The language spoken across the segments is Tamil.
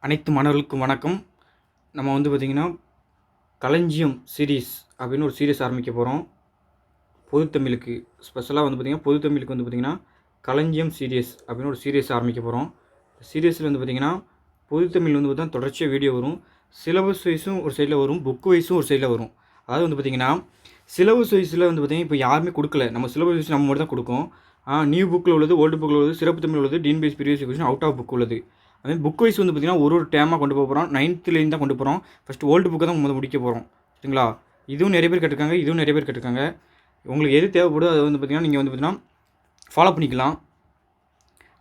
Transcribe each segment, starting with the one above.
அனைத்து மாணவர்களுக்கும் வணக்கம். நம்ம வந்து பார்த்திங்கன்னா களஞ்சியம் சீரீஸ் அப்படின்னு ஒரு சீரீஸ் ஆரம்பிக்க போகிறோம். பொதுத்தமிழுக்கு ஸ்பெஷலாக வந்து பார்த்திங்கன்னா பொதுத்தமிழுக்கு வந்து பார்த்திங்கன்னா களஞ்சியம் சீரீஸ் அப்படின்னு ஒரு சீரீஸ் ஆரம்பிக்க போகிறோம். சீரீஸில் வந்து பார்த்திங்கன்னா பொதுத்தமிழ் வந்து பார்த்தா தொடர்ச்சியாக வீடியோ வரும். சிலபஸ் வைஸும் ஒரு சைடில் வரும், புக் வைஸும் ஒரு சைடில் வரும். அதாவது வந்து பார்த்திங்கன்னா சிலபஸ் வைஸில் வந்து பார்த்திங்கன்னா இப்போ யாருமே கொடுக்கல. நம்ம சிலபஸ் வைஸ் நம்ம மட்டும் தான் கொடுக்கும். நியூ புக்கில் உள்ளது, ஓல்டு புக்கில் உள்ளது, சிறப்பு தமிழ் உள்ளது, TNPSC previous question, out of book உள்ளது. அதுமாதிரி புக் வைஸ் வந்து பார்த்திங்கன்னா ஒரு டேமாக கொண்டு போக போகிறோம். 9th தான் கொண்டு போகிறோம். ஃபஸ்ட்டு ஓல்டு புக்கை தான் முடிக்க போகிறோம். சரிங்களா? இதுவும் நிறைய பேர் கேட்டிருக்காங்க, இதுவும் நிறைய பேர் கேட்டிருக்காங்க. உங்களுக்கு எது தேவைப்படுதோ அதை வந்து பார்த்திங்கன்னா நீங்கள் வந்து பார்த்திங்கன்னா ஃபாலோ பண்ணிக்கலாம்.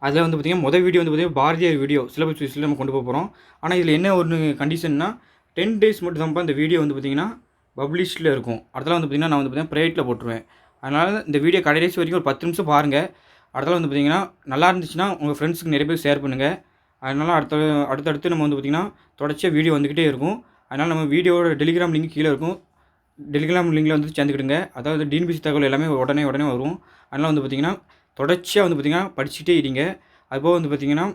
அதில் வந்து பார்த்திங்கன்னா மொதல் வீடியோ வந்து பார்த்திங்கன்னா பாரதியார் வீடியோ சிலபஸ் வைஸில் நம்ம கொண்டு போக போகிறோம். ஆனால் இதில் என்ன ஒரு கண்டிஷன்னா 10 days மட்டும் தான்ப்பா இந்த வீடியோ வந்து பார்த்திங்கன்னா பப்ளிஷில் இருக்கும். அடுத்தலாம் வந்து பார்த்திங்கன்னா நான் வந்து பார்த்திங்கன்னா ப்ரைவேட்டில் போட்டுருவேன். அதனால் இந்த வீடியோ கடைசி வரைக்கும் ஒரு 10 நிமிஷம் பாருங்கள். அடுத்தலாம் வந்து பார்த்திங்கன்னா நல்லா இருந்துச்சுன்னா உங்கள் ஃப்ரெண்ட்ஸுக்கு நிறைய பேர் ஷேர் பண்ணுங்கள். அதனால் அடுத்தடுத்து நம்ம வந்து பார்த்திங்கன்னா தொடர்ச்சியாக வீடியோ வந்துக்கிட்டே இருக்கும். அதனால் நம்ம வீடியோட டெலிகிராம் லிங்க் கீழே இருக்கும். டெலிகிராம் லிங்கில் வந்து சேர்ந்துக்கிடுங்க. அதாவது டிஎன்பிஎஸ்சி தகவல் எல்லாமே உடனே வரும். அதனால் வந்து பார்த்திங்கன்னா தொடர்ச்சியாக வந்து பார்த்திங்கன்னா படிச்சுட்டே இருங்க. அதுபோக வந்து பார்த்திங்கன்னா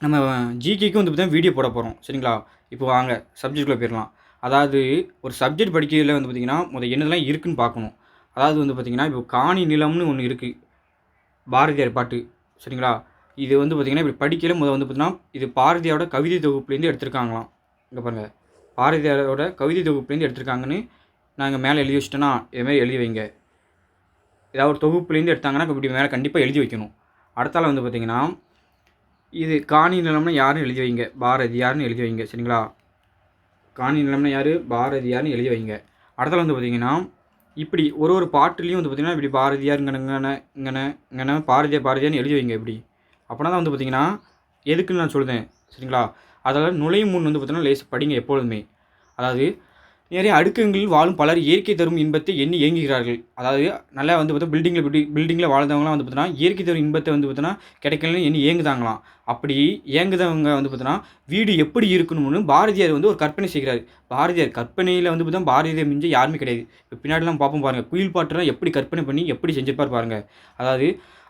நம்ம ஜிகேக்கும் வந்து பார்த்திங்கன்னா வீடியோ போட போகிறோம். சரிங்களா? இப்போ வாங்க சப்ஜெக்டில் போயிடலாம். அதாவது ஒரு சப்ஜெக்ட் படிக்கிறதுல வந்து பார்த்திங்கன்னா என்னதெல்லாம் இருக்குதுன்னு பார்க்கணும். அதாவது வந்து பார்த்திங்கன்னா இப்போ காணி நிலம்னு ஒன்று இருக்குது, பாரதியார் பாட்டு. சரிங்களா? இது வந்து பார்த்திங்கன்னா இப்படி படிக்கல வந்து பார்த்திங்கன்னா இது பாரதியாரோட கவிதை தொகுப்புலேருந்து எடுத்திருக்காங்களாம். இங்கே பாருங்கள், பாரதியாரோட கவிதை தொகுப்புலேருந்து எடுத்திருக்காங்கன்னு நாங்கள் மேலே எழுதி வச்சிட்டோன்னா இதுமாதிரி எழுதி வைங்க. ஏதாவது ஒரு தொகுப்புலேருந்து எடுத்தாங்கன்னா இப்படி மேலே கண்டிப்பாக எழுதி வைக்கணும். அடுத்தால வந்து பார்த்திங்கன்னா இது காணி நிலம்னா யாருன்னு எழுதி வைங்க, பாரதியார்னு எழுதி வைங்க. சரிங்களா? காணி நிலம்னா யார், பாரதியார்னு எழுதி வைங்க. அடுத்தால வந்து பார்த்திங்கன்னா இப்படி ஒரு பாட்டுலேயும் வந்து பார்த்திங்கன்னா இப்படி பாரதியார் இங்கன பாரதியார்னு எழுதி வைங்க. இப்படி அப்படின்னா தான் வந்து பார்த்திங்கன்னா எதுக்குன்னு நான் சொல்லுதேன். சரிங்களா? அதில் நுழையும் முன் வந்து பார்த்திங்கன்னா லேஸ் படிங்க எப்பொழுதுமே. அதாவது நிறைய அடுக்குகளில் வாழும் பலர் இயற்கை தரும் இன்பத்தை எண்ணி ஏங்குகிறார்கள். அதாவது நல்லா வந்து பார்த்தா பில்டிங்கில் வாழ்ந்தவங்களாம் வந்து பார்த்தீங்கன்னா இயற்கை தரும் இன்பத்தை வந்து பார்த்தீங்கன்னா கிடைக்கலன்னு எண்ணி ஏங்குதாங்களாம். அப்படி ஏங்குதவங்க வந்து பார்த்தீங்கன்னா வீடு எப்படி இருக்கணும்னு பாரதியார் வந்து ஒரு கற்பனை செய்கிறார். பாரதியார் கற்பனையில் வந்து பார்த்தா பாரதியார் மிஞ்ச யாருமே கிடையாது. இப்போ பின்னாடிலாம் பார்ப்போம் பாருங்கள், குயில் பாட்டுலாம் எப்படி கற்பனை பண்ணி எப்படி செஞ்சிருப்பார் பாருங்கள். அதாவது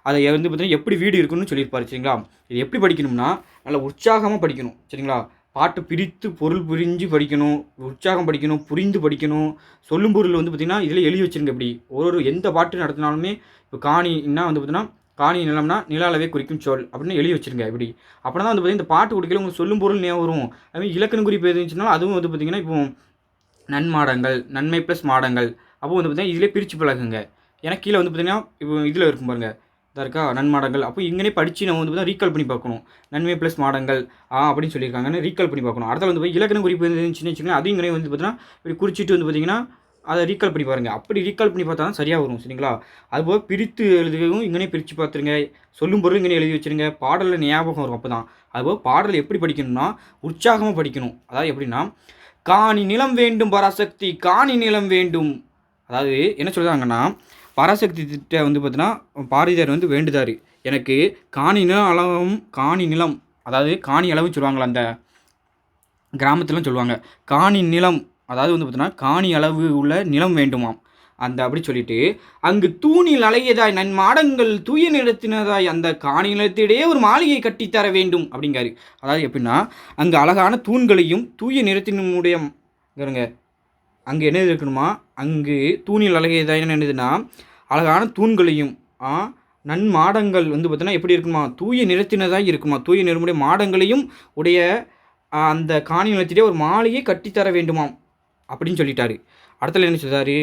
அதை வந்து பார்த்தீங்கன்னா எப்படி வீடு இருக்குன்னு சொல்லியிருப்பார். சரிங்களா? இது எப்படி படிக்கணும்னா நல்லா உற்சாகமாக படிக்கணும். சரிங்களா? பாட்டு பிரித்து பொருள் புரிஞ்சு படிக்கணும், உற்சாகம் படிக்கணும், புரிந்து படிக்கணும். சொல்லும் பொருள் வந்து பார்த்திங்கன்னா இதில் எழுதி வச்சுருங்க. இப்படி எந்த பாட்டு நடத்தினாலுமே இப்போ காணின்னா வந்து பார்த்திங்கன்னா காணி நிலம்னா நில அளவே குறிக்கும் சொல் அப்படின்னு எழுதி வச்சுருங்க. இப்படி அப்படின்னா தான் வந்து பார்த்திங்கன்னா இந்த பாட்டு கொடுக்கல உங்களுக்கு சொல்லும் பொருள் ஞாபகம் வரும். அதுமாதிரி இலக்கண குறிப்பு இருந்துச்சுன்னா அதுவும் வந்து பார்த்திங்கன்னா இப்போ நன்மாடங்கள், நன்மை ப்ளஸ் மாடங்கள் அப்போ வந்து பார்த்திங்கன்னா இதிலே பிரித்து பழகுங்க. ஏன்னா கீழே வந்து பார்த்திங்கன்னா இப்போ இதில் இருக்கும் பாருங்கள், இதாக இருக்கா நன்மாடங்கள். அப்போ இங்கே படித்து நம்ம வந்து பார்த்தா ரீகால் பண்ணி பார்க்கணும். நன்மை ப்ளஸ் மாடங்கள் அப்படின்னு சொல்லியிருக்காங்கன்னு ரீகால் பண்ணி பார்க்கணும். அடுத்த வந்து இலக்கண குறிப்பு இருந்துச்சுன்னு வச்சுக்கோங்க, அதையும் இங்கே வந்து பார்த்தீங்கன்னா இப்படி குறிச்சிட்டு வந்து பார்த்திங்கன்னா அதை ரீகால் பண்ணி பாருங்கள். அப்படி ரீகால் பண்ணி பார்த்தா தான் சரியாக வரும். சரிங்களா? அதுபோல் பிரித்து எழுதுகவும் இங்கே பிரித்து பார்த்துருங்க. சொல்லும் பொருள் இங்கே எழுதி வச்சுருங்க. பாடலில் ஞாபகம் வரும். அப்போ தான் அதுபோல் பாடல் எப்படி படிக்கணும்னா உற்சாகமாக படிக்கணும். அதாவது எப்படின்னா காணி நிலம் வேண்டும் பராசக்தி, காணி நிலம் வேண்டும். அதாவது என்ன சொல்கிறாங்கன்னா பராசக்தி திட்ட வந்து பார்த்தீங்கன்னா பாரதியார் வந்து வேண்டுதார், எனக்கு காணி நிலம் அதாவது காணி அளவுன்னு சொல்லுவாங்களா அந்த கிராமத்துலாம் சொல்லுவாங்க. காணி நிலம் அதாவது வந்து பார்த்தீங்கன்னா காணி அளவு உள்ள நிலம் வேண்டுமாம். அந்த அப்படி சொல்லிட்டு அங்கு தூணில் அழகியதாய் நன்மாடங்கள் தூய நிலத்தினதாய் அந்த காணி நிலத்திடையே ஒரு மாளிகை கட்டித்தர வேண்டும் அப்படிங்காரு. அதாவது எப்படின்னா அங்கே அழகான தூண்களையும் தூய நிறத்தினுடைய அங்கே என்ன இருக்கணுமா, அங்கு தூணில் அழகியதாய் என்னதுன்னா அழகான தூண்களையும் நன்மாடங்கள் வந்து பார்த்தீங்கன்னா எப்படி இருக்குமா, தூய நிறத்தினதாக இருக்குமா, தூய நிறமுடைய மாடங்களையும் உடைய அந்த காணி நிலத்திலே ஒரு மாளிகை கட்டித்தர வேண்டுமாம் அப்படின்னு சொல்லிட்டாரு. அடுத்தல என்ன சொல்கிறாரு,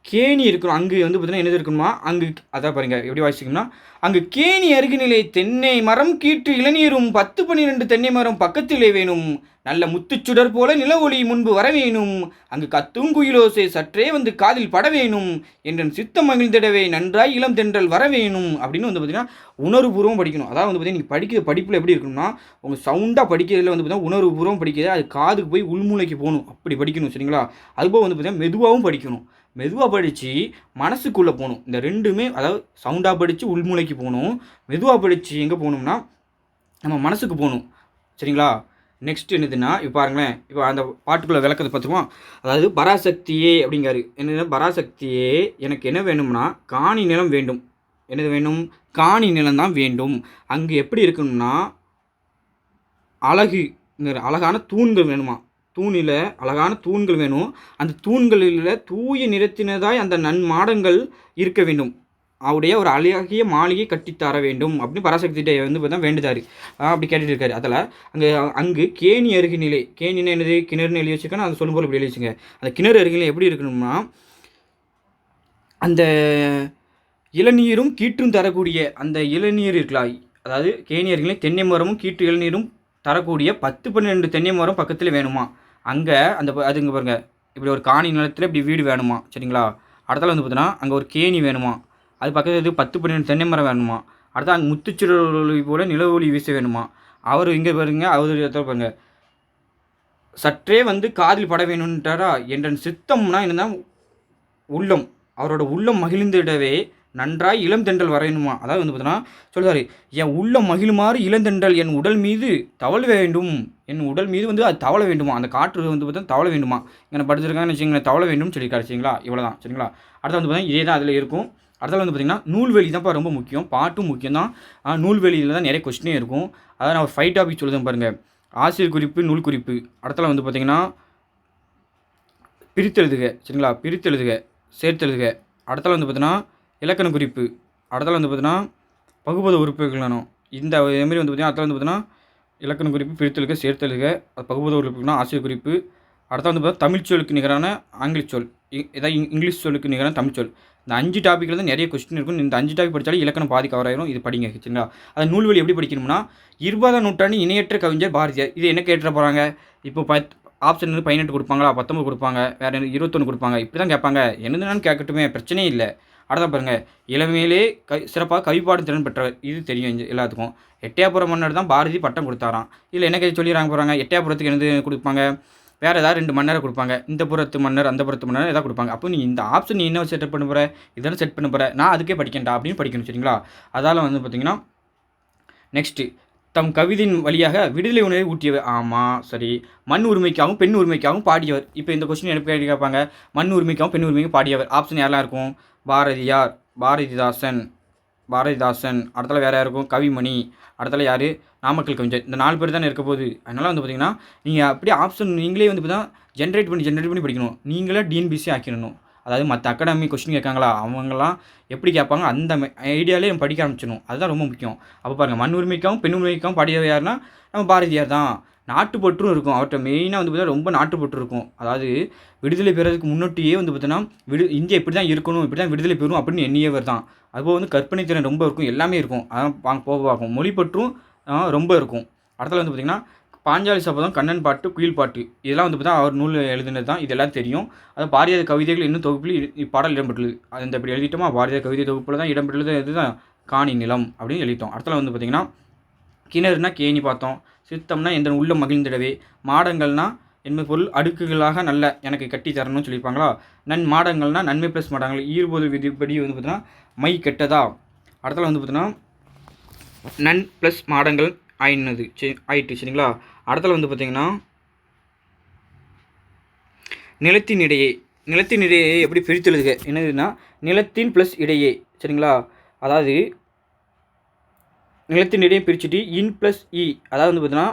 கேணி இருக்கணும் அங்கு வந்து பார்த்தீங்கன்னா என்னது இருக்கணுமா, அங்கு அதான் பாருங்கள் எப்படி வாசிக்கணும்னா அங்கு கேணி அருகினிலே தென்னை மரம் கீற்று இளநீரும் 10-12 தென்னை மரம் பக்கத்திலே வேணும், நல்ல முத்துச்சுடர் போல நில ஒளி முன்பு வர வேணும், அங்கு கத்தும் குயிலோசை சற்றே வந்து காதில் பட வேணும், என்றன் சித்தம் மகிழ்ந்திடவே நன்றாய் இளம் தென்றல் வர வேணும் அப்படின்னு வந்து பார்த்திங்கன்னா உணர்வுபூர்வம் படிக்கணும். அதாவது வந்து பார்த்திங்கன்னா நீங்கள் படிக்கிற படிப்பில் எப்படி இருக்கணும்னா உங்கள் சவுண்டாக படிக்கிறதுல வந்து பார்த்திங்கன்னா உணர்வுபூர்வம் படிக்கிறது, அது காதுக்கு போய் உள்மூளைக்கு போகணும், அப்படி படிக்கணும். சரிங்களா? அதுபோல் வந்து பார்த்திங்கன்னா மெதுவாகவும் படிக்கணும். மெதுவாக படித்து மனசுக்குள்ளே போகணும். இந்த ரெண்டுமே, அதாவது சவுண்டாக படித்து உள்மூளைக்கு போகணும், மெதுவாக படித்து எங்கே போகணும்னா நம்ம மனசுக்கு போகணும். சரிங்களா? நெக்ஸ்ட் என்னதுன்னா இப்போ பாருங்களேன், இப்போ அந்த பாட்டுக்குள்ளே விளக்கத்தை பார்த்துருவோம். அதாவது பராசக்தியே அப்படிங்காரு. என்னது பராசக்தியே எனக்கு என்ன வேணும்னா காணி நிலம் வேண்டும். என்னது வேணும், காணி நிலம் தான் வேண்டும். அங்கே எப்படி இருக்கணும்னா அழகு அழகான தூண்கள் வேணுமா, தூணில் அழகான தூண்கள் வேணும். அந்த தூண்களில் தூய நிறத்தினதாய் அந்த நன்மாடங்கள் இருக்க வேண்டும். அவருடைய ஒரு அழகிய மாளிகை கட்டித்தர வேண்டும் அப்படின்னு பராசக்திகிட்ட வந்து பார்த்தா வேண்டுதாரு. அப்படி கேட்டுட்டு இருக்காரு. அதில் அங்கு கேணி அருகினிலே, கேணின்னு என்னது, கிணறுன்னு எழுதி வச்சுக்கணும். அதை சொல்லும்போது இப்படி எழுதி வச்சுங்க. அந்த கிணறு அருகிலே எப்படி இருக்கணும்னா, அந்த இளநீரும் கீற்றும் தரக்கூடிய அந்த இளநீர் இருக்கலாம். அதாவது கேணி அருகிலே தென்னை மரமும் கீற்று இளநீரும் தரக்கூடிய 10-12 தென்னை மரம் பக்கத்தில் வேணுமா. அங்கே அந்த அது இங்கே பாருங்கள், இப்படி ஒரு காணி நிலத்தில் இப்படி வீடு வேணுமா, சரிங்களா. அடுத்தால வந்து பார்த்தீங்கன்னா அங்கே ஒரு கேணி வேணுமா, அது பக்கத்தில் 10-12 தென்னை மரம் வேணுமா. அடுத்தா அங்கே முத்துச்சிறொலி போல நில ஒளி வீச வேணுமா. அவர் இங்கே பாருங்க, அவர் இடத்துல பாருங்க, சற்றே வந்து காதில் பட வேணும்ன்றாரா. என்ற சித்தம்னா என்னன்னா உள்ளம், அவரோட உள்ளம் மகிழ்ந்திடவே நன்றாய் இளந்தென்றல் வரையணுமா. அதாவது வந்து பார்த்தீங்கன்னா சொல்கிறாரு, என் உள்ளம் மகிழுமாறு இளந்தென்றல் என் உடல் மீது தவழ வேண்டும், என் உடல் மீது வந்து அது தவழ வேண்டுமா, அந்த காற்று வந்து பார்த்தா தவழ வேண்டுமா. இங்கே படுத்துருக்காங்கன்னு வச்சுங்களேன், தவழ வேண்டும்னு சொல்லியிருக்காரு, சரிங்களா. இவ்வளோ தான், சரிங்களா. அடுத்து வந்து பார்த்தீங்கன்னா இதே தான் அதில் இருக்கும். அடுத்தால வந்து பார்த்திங்கன்னா நூல்வெளி தான்ப்பா ரொம்ப முக்கியம், பாட்டும் முக்கியம் தான். நூல்வெளியில் தான் நிறைய கொஸ்டினே இருக்கும். அதாவது நான் ஒரு 5 டாபிக் சொல்லுதேன் பாருங்கள். ஆசிரியர் குறிப்பு, நூல் குறிப்பு. அடுத்தால வந்து பார்த்திங்கன்னா பிரித்தெழுதுக, சரிங்களா. பிரித்தெழுதுக, சேர்த்தெழுதுக. அடுத்தால வந்து பார்த்தீங்கன்னா இலக்கண குறிப்பு. அடுத்தால வந்து பார்த்தீங்கன்னா பகுபத உறுப்புகள் வேணும். இந்த இதுமாரி வந்து பார்த்தீங்கன்னா அடுத்தால வந்து பார்த்தீங்கன்னா இலக்கண குறிப்பு, பிரித்தெழுக, சேர்த்தெழுக, அது பகுபத உறுப்புகள்னா ஆசிரியர் குறிப்பு. அடுத்தால வந்து பார்த்தீங்கன்னா தமிழ் சொல்லுக்கு நிகரான ஆங்கிலச் சொல், ஏதாவது இங்கிலீஷ் சொல்லுக்கு நிகரான தமிழ் சொல். இந்த 5 டாப்பிக்கில் தான் நிறைய கொஸ்டின் இருக்கும். இந்த 5 டாபிக் படித்தாலே இலக்கணம் பாதி கவர் ஆயிரும். இது படிங்க, சரிங்களா. அது நூல்வெளி எப்படி படிக்கணும்னா, 20ஆம் நூற்றாண்டு இணையற்ற கவிஞர் பாரதியார். இது என்ன கேட்டுற போகிறாங்க, இப்போ ஆப்ஷன் வந்து 18 கொடுப்பாங்களா, 19 கொடுப்பாங்க, வேறு 21 கொடுப்பாங்க. இப்படி தான் கேட்பாங்க. என்னதுனாலும் கேட்கட்டுமே, பிரச்சனையே இல்லை. அடுத்த பாருங்கள், இளமையிலே சிறப்பாக கவிப்பாடும் திறன் பெற்றவர். இது தெரியும் எல்லாத்துக்கும். எட்டயபுரம் மன்னர் தான் பாரதி பட்டம் கொடுத்தாராம். இதில் என்ன கேள்வி சொல்லிடுறாங்க போகிறாங்க, எட்டயபுரத்துக்கு என்னது கொடுப்பாங்க, வேறு ஏதாவது 2 மன்னரை கொடுப்பாங்க. இந்த புறத்து மன்னர், அந்த புறத்து மன்னர் எதாவது கொடுப்பாங்க. அப்போ நீ இந்த ஆப்ஷன் நீ என்ன செட் பண்ண போகிற, இதெல்லாம் செட் பண்ண போகிற, நான் அதுக்கே படிக்கண்டா அப்படின்னு படிக்கணும், சரிங்களா. அதால் வந்து பார்த்திங்கன்னா நெக்ஸ்ட்டு, தம் கவிதையின் வழியாக விடுதலை உணர்வை ஊட்டியவர். ஆமாம், சரி. மண் உரிமைக்காகவும் பெண் உரிமைக்காகவும் பாடியவர். இப்போ இந்த கொஸ்டின் எப்படி கேட்பாங்க, மண் உரிமைக்காகவும் பெண் உரிமைக்கும் பாடியவர். ஆப்ஷன் யாரெல்லாம் இருக்கும், பாரதியார், பாரதிதாசன். அடுத்தால வேறு யார் இருக்கும், கவிமணி. அடுத்தால யார், நாமக்கல் கவிஞர். இந்த 4 பேர் தானே இருக்க போகுது. அதனால் வந்து பார்த்திங்கன்னா நீங்கள் அப்படியே ஆப்ஷன் நீங்களே வந்து பார்த்தீங்கன்னா ஜென்ரேட் பண்ணி படிக்கணும். நீங்களே டிஎன்பிசி ஆக்கிடணும். அதாவது மற்ற அகாடமி கொஸ்டின் கேட்காங்களா, அவங்களாம் எப்படி கேட்பாங்க அந்த ஐடியாவிலே நம்ம படிக்க ஆரம்பிச்சிடணும். அதுதான் ரொம்ப முக்கியம். அப்போ பாருங்கள், மண் உரிமைக்காகவும் பெண் உரிமைக்காகவும் பாடியவர் யாருன்னா நம்ம பாரதியார் தான். நாட்டுப்பற்றும் இருக்கும் அவர்கிட்ட. மெயினாக வந்து பார்த்தீங்கன்னா ரொம்ப நாட்டுப்பற்று இருக்கும். அதாவது விடுதலை பெறதுக்கு முன்னாடியே வந்து பார்த்தீங்கன்னா இந்தியா இப்படி தான் இருக்கணும், இப்படி தான் விடுதலை பெறும் அப்படின்னு எண்ணியவர் தான். அதுபோல் வந்து கற்பனை திறன் ரொம்ப இருக்கும், எல்லாமே இருக்கும். அதான் போக பார்க்கும். மொழிப்பற்றும் ரொம்ப இருக்கும். அடுத்தது வந்து பார்த்திங்கன்னா பாஞ்சாலி சபதம், கண்ணன் பாட்டு, குயில் பாட்டு, இதெல்லாம் வந்து பார்த்தா அவர் நூல் எழுதினது தான். இது எல்லாம் தெரியும். அது பாரதியார் கவிதைகள் இன்னும் தொகுப்பில் இப்பாடல் இடம்பெற்றுள்ளது. அது இந்த இப்படி எழுதிட்டோமா, பாரதியார் கவிதை தொகுப்பில் தான் இடம்பெற்றுள்ளது. இதுதான் காணி நிலம் அப்படின்னு எழுதிட்டோம். அடுத்தது வந்து பார்த்திங்கன்னா கிணறுனா கேணி பார்த்தோம். சித்தம்னா எந்த உள்ள மகிழ்ந்திடவே. மாடங்கள்னா என்பது பொருள் அடுக்குகளாக நல்ல எனக்கு கட்டி தரணும்னு சொல்லியிருப்பாங்களா. மாடங்கள்னா நன்மை ப்ளஸ் மாடங்கள். ஈர்போது விதிப்படி வந்து பார்த்தீங்கன்னா மை கெட்டதா. அடுத்தது வந்து பார்த்தீங்கன்னா நன் ப்ளஸ் மாடங்கள் ஆயிட்டு, சரிங்களா. அடுத்தது வந்து பார்த்திங்கன்னா நிலத்தின் இடையே எப்படி பிரித்தெழுதுக என்னதுன்னா நிலத்தின் ப்ளஸ் இடையே, சரிங்களா. அதாவது நிலத்தின் இடையே பிரிச்சுட்டு இன் ப்ளஸ் இ, அதாவது வந்து பார்த்தீங்கன்னா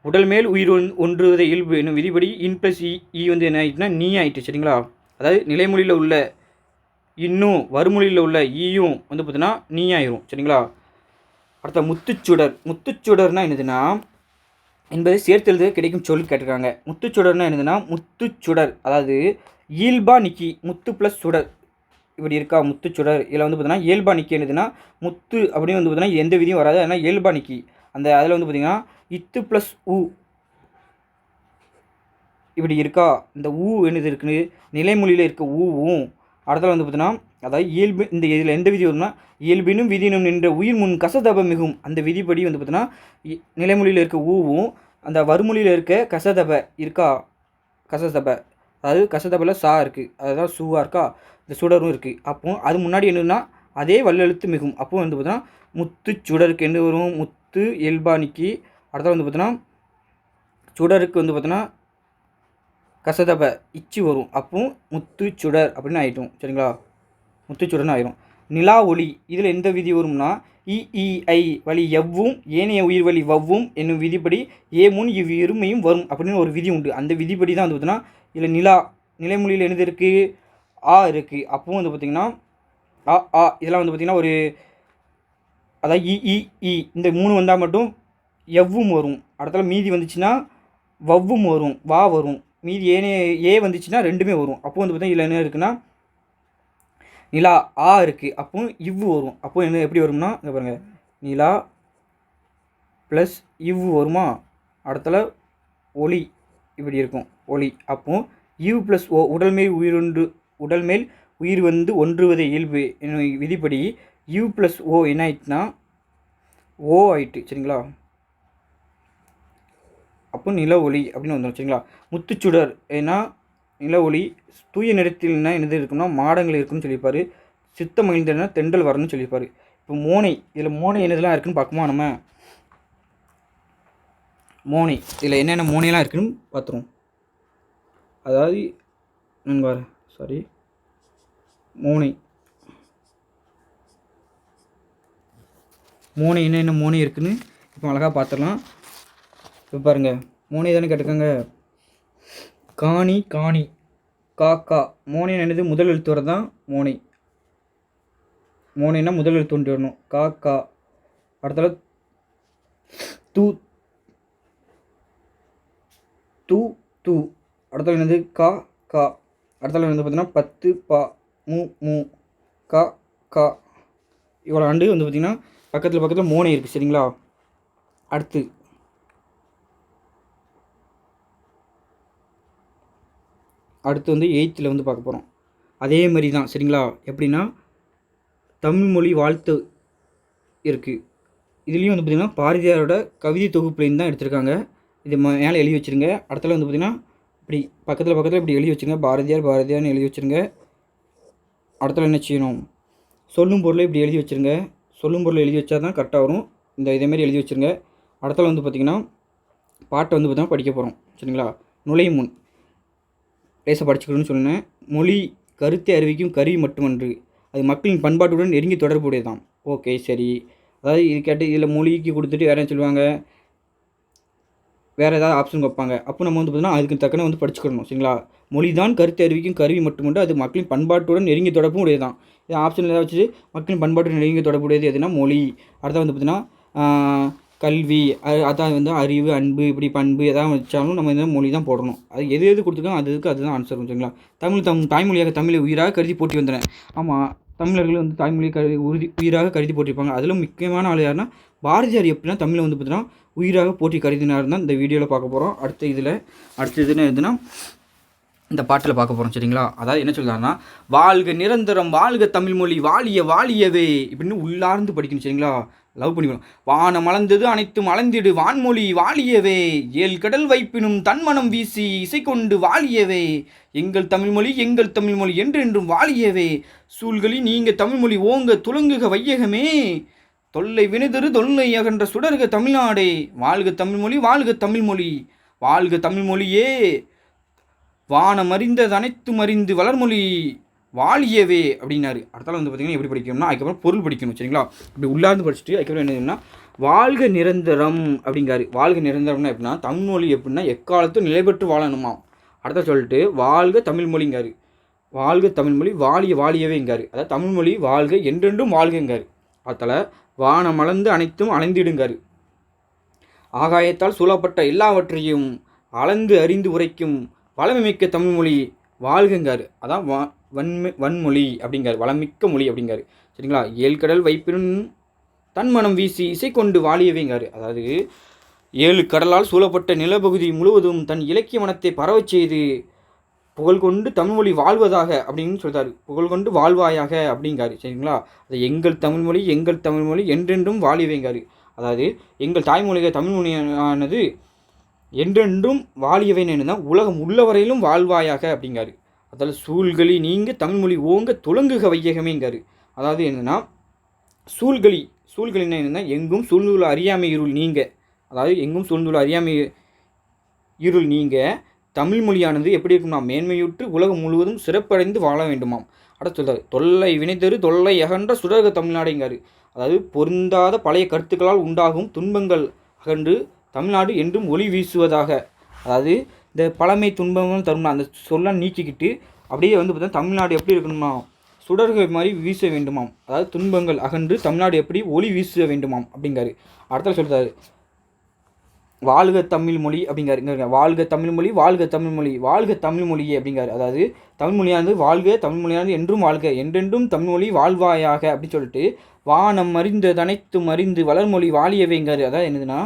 உடல் மேல் உயிர் ஒன்றுவதை இயல்பு என்னும் விதிப்படி இன் ப்ளஸ் இ வந்து என்ன ஆகிட்டுனா நீ ஆகிட்டு, சரிங்களா. அதாவது நிலைமொழியில் உள்ள இன்னும் வறுமொழியில் உள்ள ஈயும் வந்து பார்த்தீங்கன்னா நீ ஆயிரும், சரிங்களா. அடுத்த முத்துச்சுடர்னா என்னதுன்னா என்பதை சேர்த்தெழுத கிடைக்கும் சொல் கேட்டிருக்காங்க. முத்துச்சுடர்னா என்னதுன்னா முத்துச்சுடர், அதாவது இயல்பா நிக்கி, முத்து ப்ளஸ் சுடர் இப்படி இருக்கா முத்துச்சுடர். இதில் வந்து பார்த்தீங்கன்னா இயல்பா நிக்கி என்னதுன்னா முத்து அப்படின்னு வந்து பார்த்தீங்கன்னா எந்த விதியும் வராது. அதனால் இயல்பா நிக்கி. அந்த அதில் வந்து பார்த்திங்கன்னா இத்து ப்ளஸ் ஊ இப்படி இருக்கா. இந்த ஊ என்னது இருக்குன்னு நிலைமொழியில் இருக்க ஊவும். அடுத்தது வந்து பார்த்தீங்கன்னா அதாவது இயல்பு, இந்த இதில் எந்த விதி வரும்னா இயல்பினும் விதினும் நின்ற உயிர் முன் கசதப மிகும். அந்த விதிப்படி வந்து பார்த்தீங்கன்னா நிலைமொழியில் இருக்க ஊவும் அந்த வறுமொழியில் இருக்க கசதப இருக்கா, கசதப, அதாவது கசதபில் சா இருக்குது, அதுதான் சூவாக இருக்கா, இந்த சுடரும் இருக்குது. அப்போ அது முன்னாடி என்னன்னா அதே வல்லெழுத்து மிகும். அப்போ வந்து பார்த்தீங்கன்னா முத்து சுடருக்கு என்ன வரும், முத்து இயல்பானிக்கு. அடுத்தது வந்து பார்த்தீங்கன்னா சுடருக்கு வந்து பார்த்தீங்கன்னா கசதப இச்சு வரும். அப்போ முத்து சுடர் அப்படின்னு ஆகிட்டோம், சரிங்களா. முத்துச்சுடர்னு ஆயிரும். நிலா ஒளி, இதில் எந்த விதி வரும்னா இஇஐ வழி எவ்வும் ஏனைய உயிர் வழி வவ்வும் என்னும் விதிப்படி முன் இவ்விருமையும் வரும் அப்படின்னு ஒரு விதி உண்டு. அந்த விதிப்படி தான் வந்து பார்த்தீங்கன்னா இதில் நிலைமொழியில் என்னது இருக்குது, இருக்குது. அப்பவும் வந்து பார்த்திங்கன்னா இதெல்லாம் வந்து பார்த்திங்கன்னா ஒரு அதாவது இந்த 3 வந்தால் மட்டும் எவ்வும் வரும். அடுத்தால மீதி வந்துச்சுன்னா வவ்வும் வரும், வா வரும். மீதி வந்துச்சுன்னா ரெண்டுமே வரும். அப்போ வந்து பார்த்தீங்கன்னா இதில் என்ன இருக்குன்னா நிலா இருக்குது. அப்போ இவ்வு வரும். அப்போ என்ன எப்படி வரும்னா இங்கே பாருங்கள், நிலா ப்ளஸ் இவ்வு வருமா. அடுத்தால ஒளி இப்படி இருக்கும், ஒளி. அப்போ இவ் ப்ளஸ் ஓ உடல் மேல் உயிர் வந்து ஒன்றுவதை இயல்பு என்னும் விதிப்படி யூ ப்ளஸ் ஓ என்ன ஆயிடுச்சுன்னா ஓ ஆயிட்டு. சரிங்களா. அப்போ நில ஒளி அப்படின்னு வந்துடும். சரிங்களா. முத்துச்சுடர் ஏன்னா நில ஒளி. தூய நிறத்தில்னா என்னது இருக்குன்னா மாடங்கள் இருக்குன்னு சொல்லியிருப்பார். சித்த மகிழ்ந்தனா தென்றல் வரணும்னு சொல்லியிருப்பார். இப்போ மோனை, இதில் மோனை என்னதெல்லாம் இருக்குன்னு பார்க்குமா நம்ம. மோனை இதில் என்னென்ன மோனையெல்லாம் இருக்குன்னு பார்த்துருவோம். அதாவது மோனை என்னென்ன மோனை இருக்குன்னு இப்போ அழகாக பார்த்துடலாம். இப்போ பாருங்கள், மோனை தானே கேட்டுக்கோங்க. காணி காக்கா. மோனை என்னது முதல் எழுத்து வர தான் மோனை. மோனைன்னா முதல் எழுத்து ஒன்று வரணும். காக்கா. அடுத்தால தூ தூ தூ. அடுத்தால என்னது கா. அடுத்தால வந்து பார்த்திங்கன்னா 10 பா மூ கா. இவ்வளோ ஆண்டு வந்து பார்த்திங்கன்னா பக்கத்தில் மோனை இருக்குது. சரிங்களா. அடுத்து வந்து 8th வந்து பார்க்க போகிறோம். அதே மாதிரி தான். சரிங்களா. எப்படின்னா தமிழ்மொழி வாழ்த்து இருக்குது. இதுலேயும் வந்து பார்த்திங்கன்னா பாரதியாரோட கவிதை தொகுப்புலேருந்து தான் எடுத்திருக்காங்க. இது மேலே எழுதி வச்சுருங்க. அடுத்தால வந்து பார்த்திங்கன்னா இப்படி பக்கத்தில் இப்படி எழுதி வச்சுருங்க. பாரதியார்னு எழுதி வச்சுருங்க. அடுத்தால என்ன செய்யணும், சொல்லும் பொருளை இப்படி எழுதி வச்சுருங்க. சொல்லும் பொருளை எழுதி வச்சா தான் கரெக்டாக வரும். இதேமாரி எழுதி வச்சுருங்க. அடுத்தால வந்து பார்த்திங்கன்னா பாட்டை வந்து பார்த்திங்கன்னா படிக்க போகிறோம். சரிங்களா. நுழையும் முன் லேசாக படிச்சுக்கணும்னு சொன்னேன். மொழி கருத்தை அறிவிக்கும் கருவி மட்டுமன்று, அது மக்களின் பண்பாட்டுடன் நெருங்கி தொடர்புடையதான். ஓகே, சரி. அதாவது இது கேட்டு இதில் மொழிக்கு கொடுத்துட்டு வேறு என்ன சொல்லுவாங்க, வேறு ஏதாவது ஆப்ஷன் வைப்பாங்க. அப்போ நம்ம வந்து பார்த்தீங்கன்னா அதுக்கு தக்கன வந்து படிச்சுக்கணும். சரிங்களா. மொழி தான் கருத்தை அறிவிக்கும் கருவி மட்டுமன்று, அது மக்களின் பண்பாட்டுடன் நெருங்கி தொடர்பும் உடையதான். இது ஆப்ஷன் ஏதாவது வச்சு மக்களின் பண்பாட்டுடன் நெருங்கி தொடர்புடையது எதுனா மொழி. அடுத்த வந்து பார்த்திங்கன்னா கல்வி, அதான் வந்து அறிவு, அன்பு, இப்படி பண்பு எதாவது வச்சாலும் நம்ம இந்த மொழி தான் போடணும். அது எது கொடுத்துருக்கோம் அதுதான் ஆன்சர். சரிங்களா. தாய்மொழியாக தமிழை உயிராக கருதி போட்டி வந்தன. ஆமாம், தமிழர்கள் வந்து தாய்மொழியை உயிராக கருதி போட்டிருப்பாங்க. அதில் முக்கியமான ஆள் யாருன்னா பாரதியார். எப்படின்னா தமிழை வந்து பார்த்தீங்கன்னா உயிராக போட்டி கருதினார் தான் இந்த வீடியோவில் பார்க்க போகிறோம். அடுத்த இதுன்னு எதுனா இந்த பாட்டில் பார்க்க போகிறோம். சரிங்களா. அதாவது என்ன சொல்கிறாருன்னா, வாழ்க நிரந்தரம் வாழ்க தமிழ்மொழி வாழியவே இப்படின்னு உள்ளார்ந்து படிக்கணும். சரிங்களா. லவ் பண்ணிக்கணும். வானம் மலர்ந்தது அனைத்தும் மலர்ந்திடு வான்மொழி வாழியவே, 7 கடல் வைப்பினும் தன்மனம் வீசி இசை கொண்டு வாழியவே, எங்கள் தமிழ்மொழி என்றென்றும் வாழியவே, சூழ்களி நீங்க தமிழ்மொழி ஓங்க துலங்குக வையகமே, தொல்லை வினைதரு தொல்லை அகன்ற சுடர்க தமிழ்நாடே, வாழ்க தமிழ்மொழி வாழ்க தமிழ்மொழியே, வானம் அறிந்தது அனைத்தும் அறிந்து வளர்மொழி வாழியவே அப்படின்னாரு. அடுத்தால வந்து பார்த்திங்கன்னா எப்படி படிக்கணும்னா அதுக்கப்புறம் பொருள் படிக்கணும். சரிங்களா. இப்படி உள்ளார்ந்து படிச்சுட்டு அதுக்கப்புறம் என்னதுன்னா வாழ்க நிரந்தரம் அப்படிங்காரு. வாழ்க நிரந்தரம்னா எப்படின்னா தமிழ்மொழி எப்படின்னா எக்காலத்தும் நிலை பெற்று வாழணுமா. அடுத்த சொல்லிட்டு வாழ்க தமிழ்மொழிங்காரு. வாழ்க தமிழ்மொழி வாழியவேங்காரு. அதாவது தமிழ்மொழி வாழ்க என்றென்றும் வாழ்கங்காரு. அடுத்தால வானம் மலர்ந்து அனைத்தும் அலைந்திடுங்காரு. ஆகாயத்தால் சூழப்பட்ட எல்லாவற்றையும் அளந்து அறிந்து உரைக்கும் வளமிக்க தமிழ்மொழி வாழ்கங்காரு. அதான் வன்மொழி அப்படிங்காரு, வளமிக்க மொழி அப்படிங்காரு. சரிங்களா. 7 கடல் வைப்பினும் தன்மனம் வீசி இசை கொண்டு வாழியவேங்காரு. அதாவது 7 கடலால் சூழப்பட்ட நிலப்பகுதி முழுவதும் தன் இலக்கிய மனத்தை பரவச் செய்து புகழ் கொண்டு தமிழ்மொழி வாழ்வதாக அப்படின்னு சொல்கிறாரு. புகழ் கொண்டு வாழ்வாயாக அப்படிங்காரு. சரிங்களா. அது எங்கள் தமிழ்மொழி என்றென்றும் வாழியவேங்காரு. அதாவது எங்கள் தாய்மொழிக தமிழ்மொழியானது என்றென்றும் வாழியவேன்னு தான் உலகம் உள்ளவரையிலும் வாழ்வாயாக அப்படிங்காரு. அதாவது சூழ்களி நீங்க தமிழ்மொழி ஓங்க துலங்குக வையகமேங்காரு. அதாவது என்னென்னா சூழ்களின்னா என்னென்னா எங்கும் சூழ்ந்துள்ள அறியாமை இருள் நீங்க, அதாவது எங்கும் சூழ்ந்துள்ள அறியாமை இருள் நீங்க தமிழ்மொழியானது எப்படி இருக்கும்னா மேன்மையுற்று உலகம் முழுவதும் சிறப்படைந்து வாழ வேண்டுமாம். அடுத்து சொல்கிறார் தொல்லை வினைதரு தொல்லை அகன்ற சுடர்க தமிழ்நாடுங்காரு. அதாவது பொருந்தாத பழைய கருத்துக்களால் உண்டாகும் துன்பங்கள் அகன்று தமிழ்நாடு என்றும் ஒளி வீசுவதாக. அதாவது இந்த பழமை துன்பங்கள் தரும் அந்த சொல்ல நீக்கிக்கிட்டு அப்படியே வந்து பார்த்தீங்கன்னா தமிழ்நாடு எப்படி இருக்கணுமா, சுடர்கள் மாதிரி வீச வேண்டுமாம். அதாவது துன்பங்கள் அகன்று தமிழ்நாடு எப்படி ஒளி வீச வேண்டுமாம் அப்படிங்காரு. அடுத்த சொல்கிறாரு, வாழ்க தமிழ் மொழி அப்படிங்காரு. இங்கே வாழ்க தமிழ் மொழி, வாழ்க தமிழ் மொழி, வாழ்க தமிழ் மொழியே அப்படிங்காரு. அதாவது தமிழ் மொழியானது வாழ்க, தமிழ் மொழியானது என்றும் வாழ்க, என்றென்றும் தமிழ் மொழி வாழ்வாயாக அப்படின்னு சொல்லிட்டு வானம் அறிந்தது அனைத்தும் அறிந்து வளர்மொழி வாழியவைங்காரு. அதாவது என்னதுன்னா,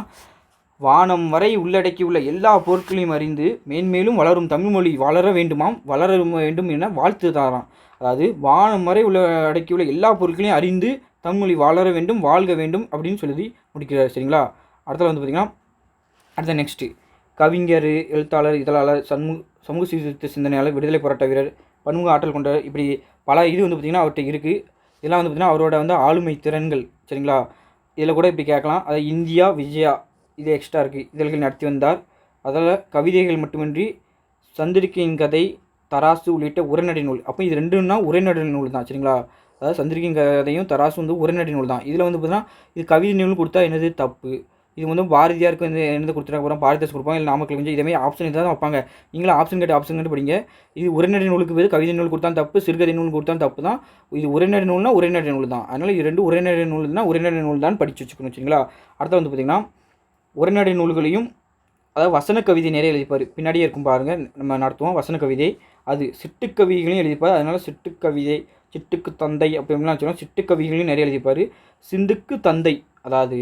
வானம் வரை உள்ளடக்கியுள்ள எல்லா பொருட்களையும் அறிந்து மேன்மேலும் வளரும் தமிழ்மொழி வளர வேண்டுமாம், வளர வேண்டும் என வாழ்த்துதாராம். அதாவது வானம் வரை உள்ளடக்கியுள்ள எல்லா பொருட்களையும் அறிந்து தமிழ்மொழி வளர வேண்டும், வாழ்க வேண்டும் அப்படின்னு சொல்லி முடிக்கிறார். சரிங்களா? அடுத்தது வந்து பார்த்திங்கன்னா, அடுத்த நெக்ஸ்ட்டு கவிஞர், எழுத்தாளர், இதழாளர், சமூக சீர்திருத்த சிந்தனையாளர், விடுதலை போராட்ட வீரர், பன்முக ஆற்றல் கொண்ட, இப்படி பல இது வந்து பார்த்திங்கன்னா அவர்கிட்ட இருக்குது. இதெல்லாம் வந்து பார்த்திங்கன்னா அவரோட வந்து ஆளுமை திறன்கள். சரிங்களா? இதில் கூட இப்படி கேட்கலாம். அதாவது இந்தியா விஜயா இது எக்ஸ்ட்ரா இருக்குது, இதழ்கள் நடத்தி வந்தார். அதில் கவிதைகள் மட்டுமின்றி சந்திரிகையின் கதை, தராசு உள்ளிட்ட உரைநடை நூல். அப்போ இது ரெண்டுன்னா உரைநடை நூல் தான். சரிங்களா? அதாவது சந்திரிகையின் கதையும் தராசு வந்து உரைநடை நூல் தான். இதில் வந்து பார்த்திங்கன்னா இது கவிதை நூல் கொடுத்தா என்னது தப்பு. இது வந்து பாரதியாருக்கு வந்து என்னது கொடுத்துட்டாங்க, அப்புறம் பாரதிதாஸ் கொடுப்பாங்க, இல்லை நாமக்கல் கொஞ்சம் இதேமாதிரி ஆப்ஷன் இதாக தான் வைப்பாங்க. நீங்களும் ஆப்ஷன் கேட்டு படிங்க. இது உரைநடை நூலுக்கு பேர் கவிதை நூல் கொடுத்தா தப்பு, சிறுகதை நூல் கொடுத்தா தப்பு தான். இது உரைநடை நூல்னா உரைநடை நூல் தான். அதனால் இது ரெண்டு உரைநடை நூல்னா உரைநடை நூல் தான் படித்து வச்சுக்கணும். சரிங்களா? அடுத்து வந்து பார்த்திங்கன்னா உரைநடை நூல்களையும், அதாவது வசன கவிதை நிறைய எழுதிப்பார். பின்னாடியே இருக்கும் பாருங்கள், நம்ம நடத்துவோம் வசன கவிதை. அது சிட்டுக்கவிகளையும் எழுதிப்பார். அதனால் சிட்டுக்கவிதை, சிட்டுக்கு தந்தை அப்படின்லாம் சொல்லுவோம். சிட்டுக்கவிகளையும் நிறைய எழுதிப்பார். சிந்துக்கு தந்தை, அதாவது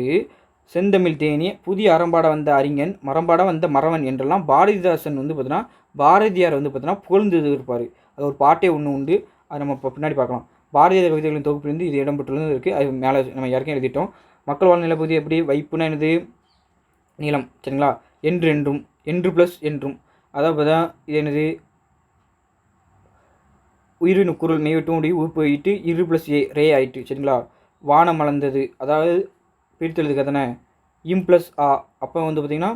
செந்தமிழ் தேனிய புதிய அறம்பாட வந்த அறிஞன், மரம்பாட வந்த மறவன் என்றெல்லாம் பாரதிதாசன் வந்து பார்த்தீங்கன்னா பாரதியார் வந்து பார்த்தீங்கன்னா புகழ்ந்து இருப்பார். அது ஒரு பாட்டே ஒன்று உண்டு, அது நம்ம இப்போ பின்னாடி பார்க்கலாம். பாரதியார் கவிதைகளின் தொகுப்பிலிருந்து இது இடம்பெற்றுள்ளது இருக்குது. அது மேலே நம்ம யாருக்கும் எழுதிட்டோம். மக்கள் வாழ்நிலை பகுதி எப்படி, வைப்புனா என்னது நீளம். சரிங்களா? என்று என்றும், என்று ப்ளஸ் என்றும், அதாவது தான் இது என்னது உயிரின் குரல் மெய்விட்டும் முடி உயிர்ப்பு இரு ப்ளஸ் ரே ஆயிட்டு. சரிங்களா? வானம் மலர்ந்தது, அதாவது பிரித்தெழுதுக தானே, இம் ப்ளஸ் ஆ. அப்போ வந்து பார்த்திங்கன்னா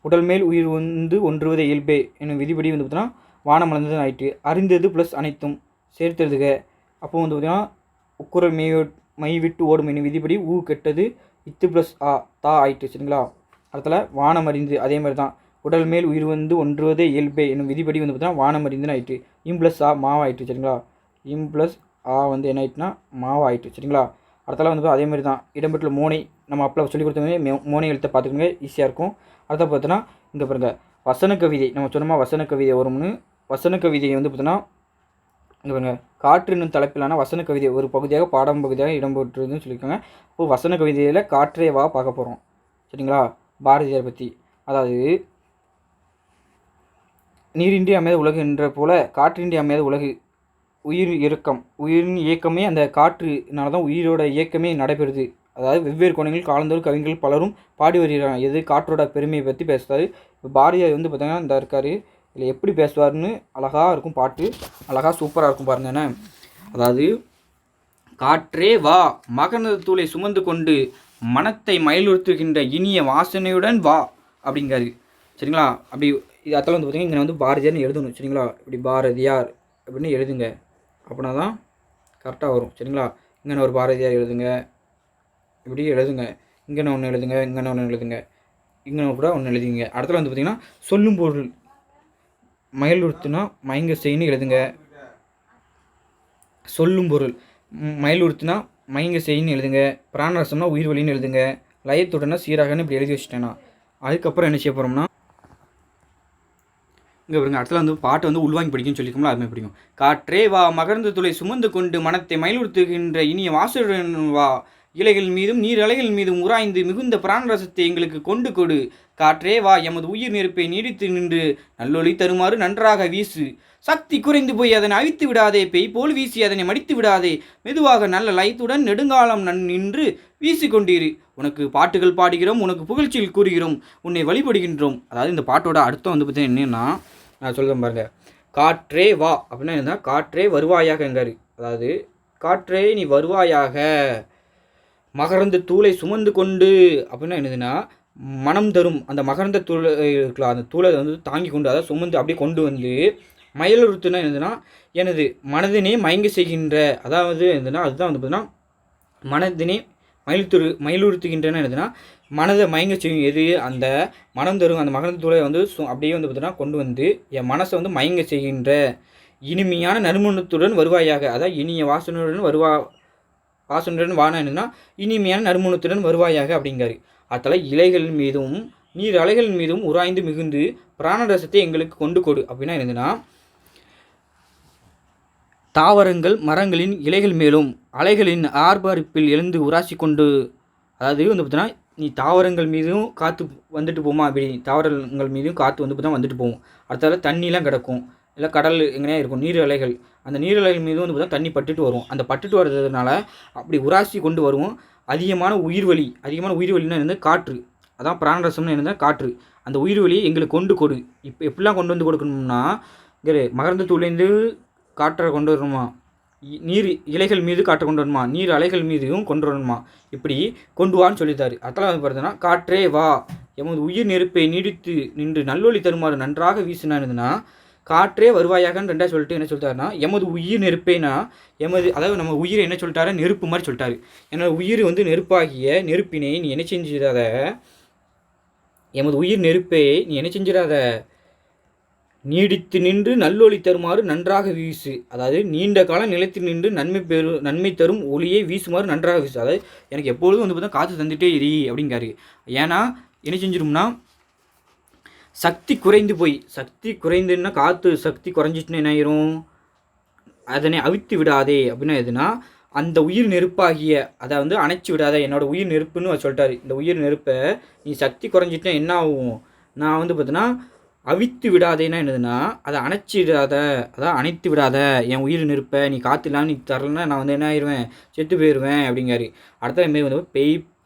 உடல் மேல் உயிர் வந்து ஒன்றுவதை இயல்பே என்னும் விதிப்படி வந்து பார்த்திங்கன்னா வானம் மலர்ந்தது ஆயிட்டு. அறிந்தது ப்ளஸ் அனைத்தும் சேர்த்தெழுதுக. அப்போ வந்து பார்த்திங்கன்னா உக்குரல் மை விட்டு ஓடும் என்னும் விதிப்படி ஊ கெட்டது இத்து ப்ளஸ் ஆ தா ஆயிட்டு. சரிங்களா? அடுத்தல வானம் அறிந்து, அதே மாதிரி தான் உடல் மேல் உயிர் வந்து ஒன்றுவதே இயல்பே என்னும் விதிப்படி வந்து பார்த்தீங்கன்னா வானம் அறிந்துன்னு ஆயிட்டு. இம் ப்ளஸ் ஆ மாவாயிட்டு. சரிங்களா? இம் ப்ளஸ் ஆ வந்து என்ன ஆயிட்டுனா மாவாயிட்டு. சரிங்களா? அடுத்தால வந்து அதே மாதிரி தான் இடம்பெற்றுள்ள மோனை நம்ம அப்போ சொல்லி கொடுத்தவங்க மோனை எழுத்த பார்த்துக்கோங்க, ஈஸியாக இருக்கும். அடுத்த பார்த்தோன்னா இங்கே பாருங்க வசன கவிதை, நம்ம சொன்னோமா வசன கவிதை வரும்னு. வசன கவிதையை வந்து பார்த்தோன்னா இங்கே பாருங்க காற்று என்னும் தலைப்பிலான வசன கவிதை ஒரு பகுதியாக பாடம் பகுதியாக இடம்பெற்றுதுன்னு சொல்லியிருக்காங்க. இப்போது வசன கவிதையில் காற்றே வா பார்க்க போகிறோம். சரிங்களா? பாரதியார் பற்றி, அதாவது நீரின்றி அமையாத உலகு என்ற போல காற்றின்றி அமையாத உலகு, உயிர் இயக்கம், உயிரின் இயக்கமே அந்த காற்றுனால தான் உயிரோட இயக்கமே நடைபெறுது. அதாவது வெவ்வேறு கோணங்களில் காலந்தோறும் கவிஞர்கள் பலரும் பாடி வருகிறாங்க. எது காற்றோட பெருமையை பற்றி பேசுகிறாரு. இப்போ பாரதியார் வந்து பார்த்தீங்கன்னா இந்த இருக்கார், இதில் எப்படி பேசுவார்னு அழகாக இருக்கும் பாட்டு, அழகாக சூப்பராக இருக்கும் பாருங்கண்ணே. அதாவது காற்றே வா மகரந்த தூளை சுமந்து கொண்டு மனத்தை மயிலுறுத்துகின்ற இனிய வாசனையுடன் வா அப்படிங்காரு. சரிங்களா? அப்படி இது அத்தெல்லாம் வந்து பார்த்திங்கன்னா இங்கே வந்து பாரதியார்னு எழுதணும். சரிங்களா? இப்படி பாரதியார் அப்படின்னு எழுதுங்க, அப்படின்னா தான் கரெக்டாக வரும். சரிங்களா? இங்கே ஒரு பாரதியார் எழுதுங்க, இப்படி எழுதுங்க. இங்கே ஒன்று எழுதுங்க, இங்கே ஒன்று எழுதுங்க, இங்கே கூட ஒன்று எழுதிங்க. அடுத்தல வந்து பார்த்திங்கன்னா சொல்லும் பொருள் மயிலுறுத்துனா மயங்க செய்யணும் எழுதுங்க. சொல்லும் பொருள் மயிலுறுத்துனா மயங்க செய்யணும் எழுதுங்க. பிராணரசம்னா உயிர் வழின்னு எழுதுங்க. லயத்துடனா சீராகன்னு இப்படி எழுதி வச்சுட்டேன்னா அதுக்கப்புறம் என்ன செய்ய போகிறோம்னா இங்கே பாருங்க அடுத்தல வந்து பாட்டை வந்து உள்வாங்கி படிக்கும்னு சொல்லிக்கோங்களா, அதுமாதிரி பிடிக்கும். காற்றே வா மகர்ந்த துளை சுமந்து கொண்டு மனத்தை மயிலுறுத்துகின்ற இனிய வாசலுடன் வா, இலைகள் மீதும் நீர் அலைகள் மீதும் உராய்ந்து மிகுந்த பிராணரசத்தை எங்களுக்கு கொண்டு கொடு. காற்றே வா எமது உயிர் நெருப்பை நீடித்து நின்று நல்லொளி தருமாறு நன்றாக வீசு. சக்தி குறைந்து போய் அதனை அழித்து விடாதே, பெய் போல் வீசி அதனை மடித்து விடாதே. மெதுவாக நல்ல லயத்துடன் நெடுங்காலம் நின்று வீசி கொண்டீரு. உனக்கு பாட்டுகள் பாடுகிறோம், உனக்கு புகழ்ச்சியில் கூறுகிறோம், உன்னை வழிபடுகின்றோம். அதாவது இந்த பாட்டோட அர்த்தம் வந்து பார்த்தீங்கன்னா என்னென்னா நான் சொல்கிறேன் பாருங்க. காற்றே வா அப்படின்னா என்ன, காற்றே வருவாயாகங்காரு. அதாவது காற்றே நீ வருவாயாக, மகரந்த தூளை சுமந்து கொண்டு அப்படின்னா என்னதுன்னா மனம் தரும் அந்த மகரந்த தூள் இருக்கலாம், அந்த தூளை வந்து தாங்கி கொண்டு அதாவது சுமந்து அப்படியே கொண்டு வந்து மயிலுறுத்துனா என்னதுன்னா எனது மனதினை மயங்க செய்கின்ற, அதாவது என்னதுன்னா அதுதான் வந்து பார்த்தீங்கன்னா மனதினை மயிலுறுத்துகின்றன எதுனா மனதை மயங்க செய்யும் எது அந்த மனம் தரும் அந்த மகரந்தூளை வந்து அப்படியே வந்து பார்த்தீங்கன்னா கொண்டு வந்து என் மனசை வந்து மயங்க செய்கின்ற இனிமையான நறுமணத்துடன் வருவாயாக. அதாவது இனிய வாசனையுடன் வாசனையுடன் வான என்னன்னா இனிமையான நறுமணத்துடன் வருவாயாக அப்படிங்காரு. அத்தலை இலைகள் மீதும் நீர் அலைகள் மீதும் உராய்ந்து மிகுந்து பிராணரசத்தை எங்களுக்கு கொண்டு கொடு அப்படின்னா என்னதுன்னா தாவரங்கள் மரங்களின் இலைகள் மேலும் அலைகளின் ஆர்ப்பரிப்பில் எழுந்து உராசி கொண்டு, அதாவது வந்து பார்த்தீங்கன்னா நீ தாவரங்கள் மீதும் காற்று வந்துட்டு போமா, அப்படி தாவரங்கள் மீதும் காற்று வந்து பார்த்தா வந்துட்டு போகும். அடுத்தால தண்ணிலாம் கிடக்கும், இல்லை கடல் எங்கேயா இருக்கும் நீர் அலைகள், அந்த நீர் அலைகள் மீதும் வந்து பார்த்தா தண்ணி பட்டுட்டு வரும். அந்த பட்டுட்டு வர்றதுனால அப்படி உராசி கொண்டு வருவோம். அதிகமான உயிர்வலின்னா என்னது காற்று, அதான் பிராணரசம்னு என்னது காற்று. அந்த உயிர்வலியை எங்களுக்கு கொண்டு கொடு. இப்போ எப்படிலாம் கொண்டு வந்து கொடுக்கணும்னா மகரந்த தூள்லேருந்து காற்றை கொண்டு வரணுமா, நீர் இலைகள் மீது காற்றை கொண்டு வரணுமா, நீர் அலைகள் மீதும் கொண்டு வரணுமா, இப்படி கொண்டு வான்னு சொல்லித்தாரு. அதெல்லாம் வந்து பார்த்தீங்கன்னா காற்றே வா எமது உயிர் நெருப்பை நீடித்து நின்று நல்லொளி தருமாறு நன்றாக வீசினானுதுன்னா காற்றே வருவாயாகன்னு ரெண்டாவது சொல்லிட்டு என்ன சொல்லிட்டாருன்னா எமது உயிர் நெருப்பைனா அதாவது நம்ம உயிரை என்ன சொல்லிட்டாரு நெருப்பு மாதிரி சொல்லிட்டாரு. என்னோட உயிர் வந்து நெருப்பாகிய நெருப்பினை நீ என்ன செஞ்சிடாத, எமது உயிர் நெருப்பை நீ என்ன செஞ்சிடாத நீடித்து நின்று நல்லொளி தருமாறு நன்றாக வீசு. அதாவது நீண்ட காலம் நிலைத்து நின்று நன்மை தரும் ஒளியை வீசுமாறு நன்றாக வீசு. அதாவது எனக்கு எப்பொழுதும் வந்து பார்த்தா காற்று தந்துகிட்டே இரு அப்படிங்காரு. ஏன்னா என்ன செஞ்சிடும்னா சக்தி குறைந்துன்னா காற்று சக்தி குறைஞ்சிட்டுன்னு என்ன ஆயிரும், அதனை அவித்து விடாதே அப்படின்னா எதுனா அந்த உயிர் நெருப்பாகிய அதை வந்து அணைச்சி விடாத, என்னோட உயிர் நெருப்புன்னு சொல்லிட்டாரு. இந்த உயிர் நெருப்பை நீ சக்தி குறைஞ்சிட்டுனா என்ன ஆகும், நான் வந்து பார்த்தீங்கன்னா அவித்து விடாதேன்னா என்னதுன்னா அதை அணைச்சிடாத, அதான் அணைத்து விடாத என் உயிர் நெருப்பை நீ காற்று இல்லாமல் நீ தரலன்னா நான் வந்து என்ன ஆயிடுவேன் செத்து போயிடுவேன் அப்படிங்காரு. அடுத்த மாரி வந்து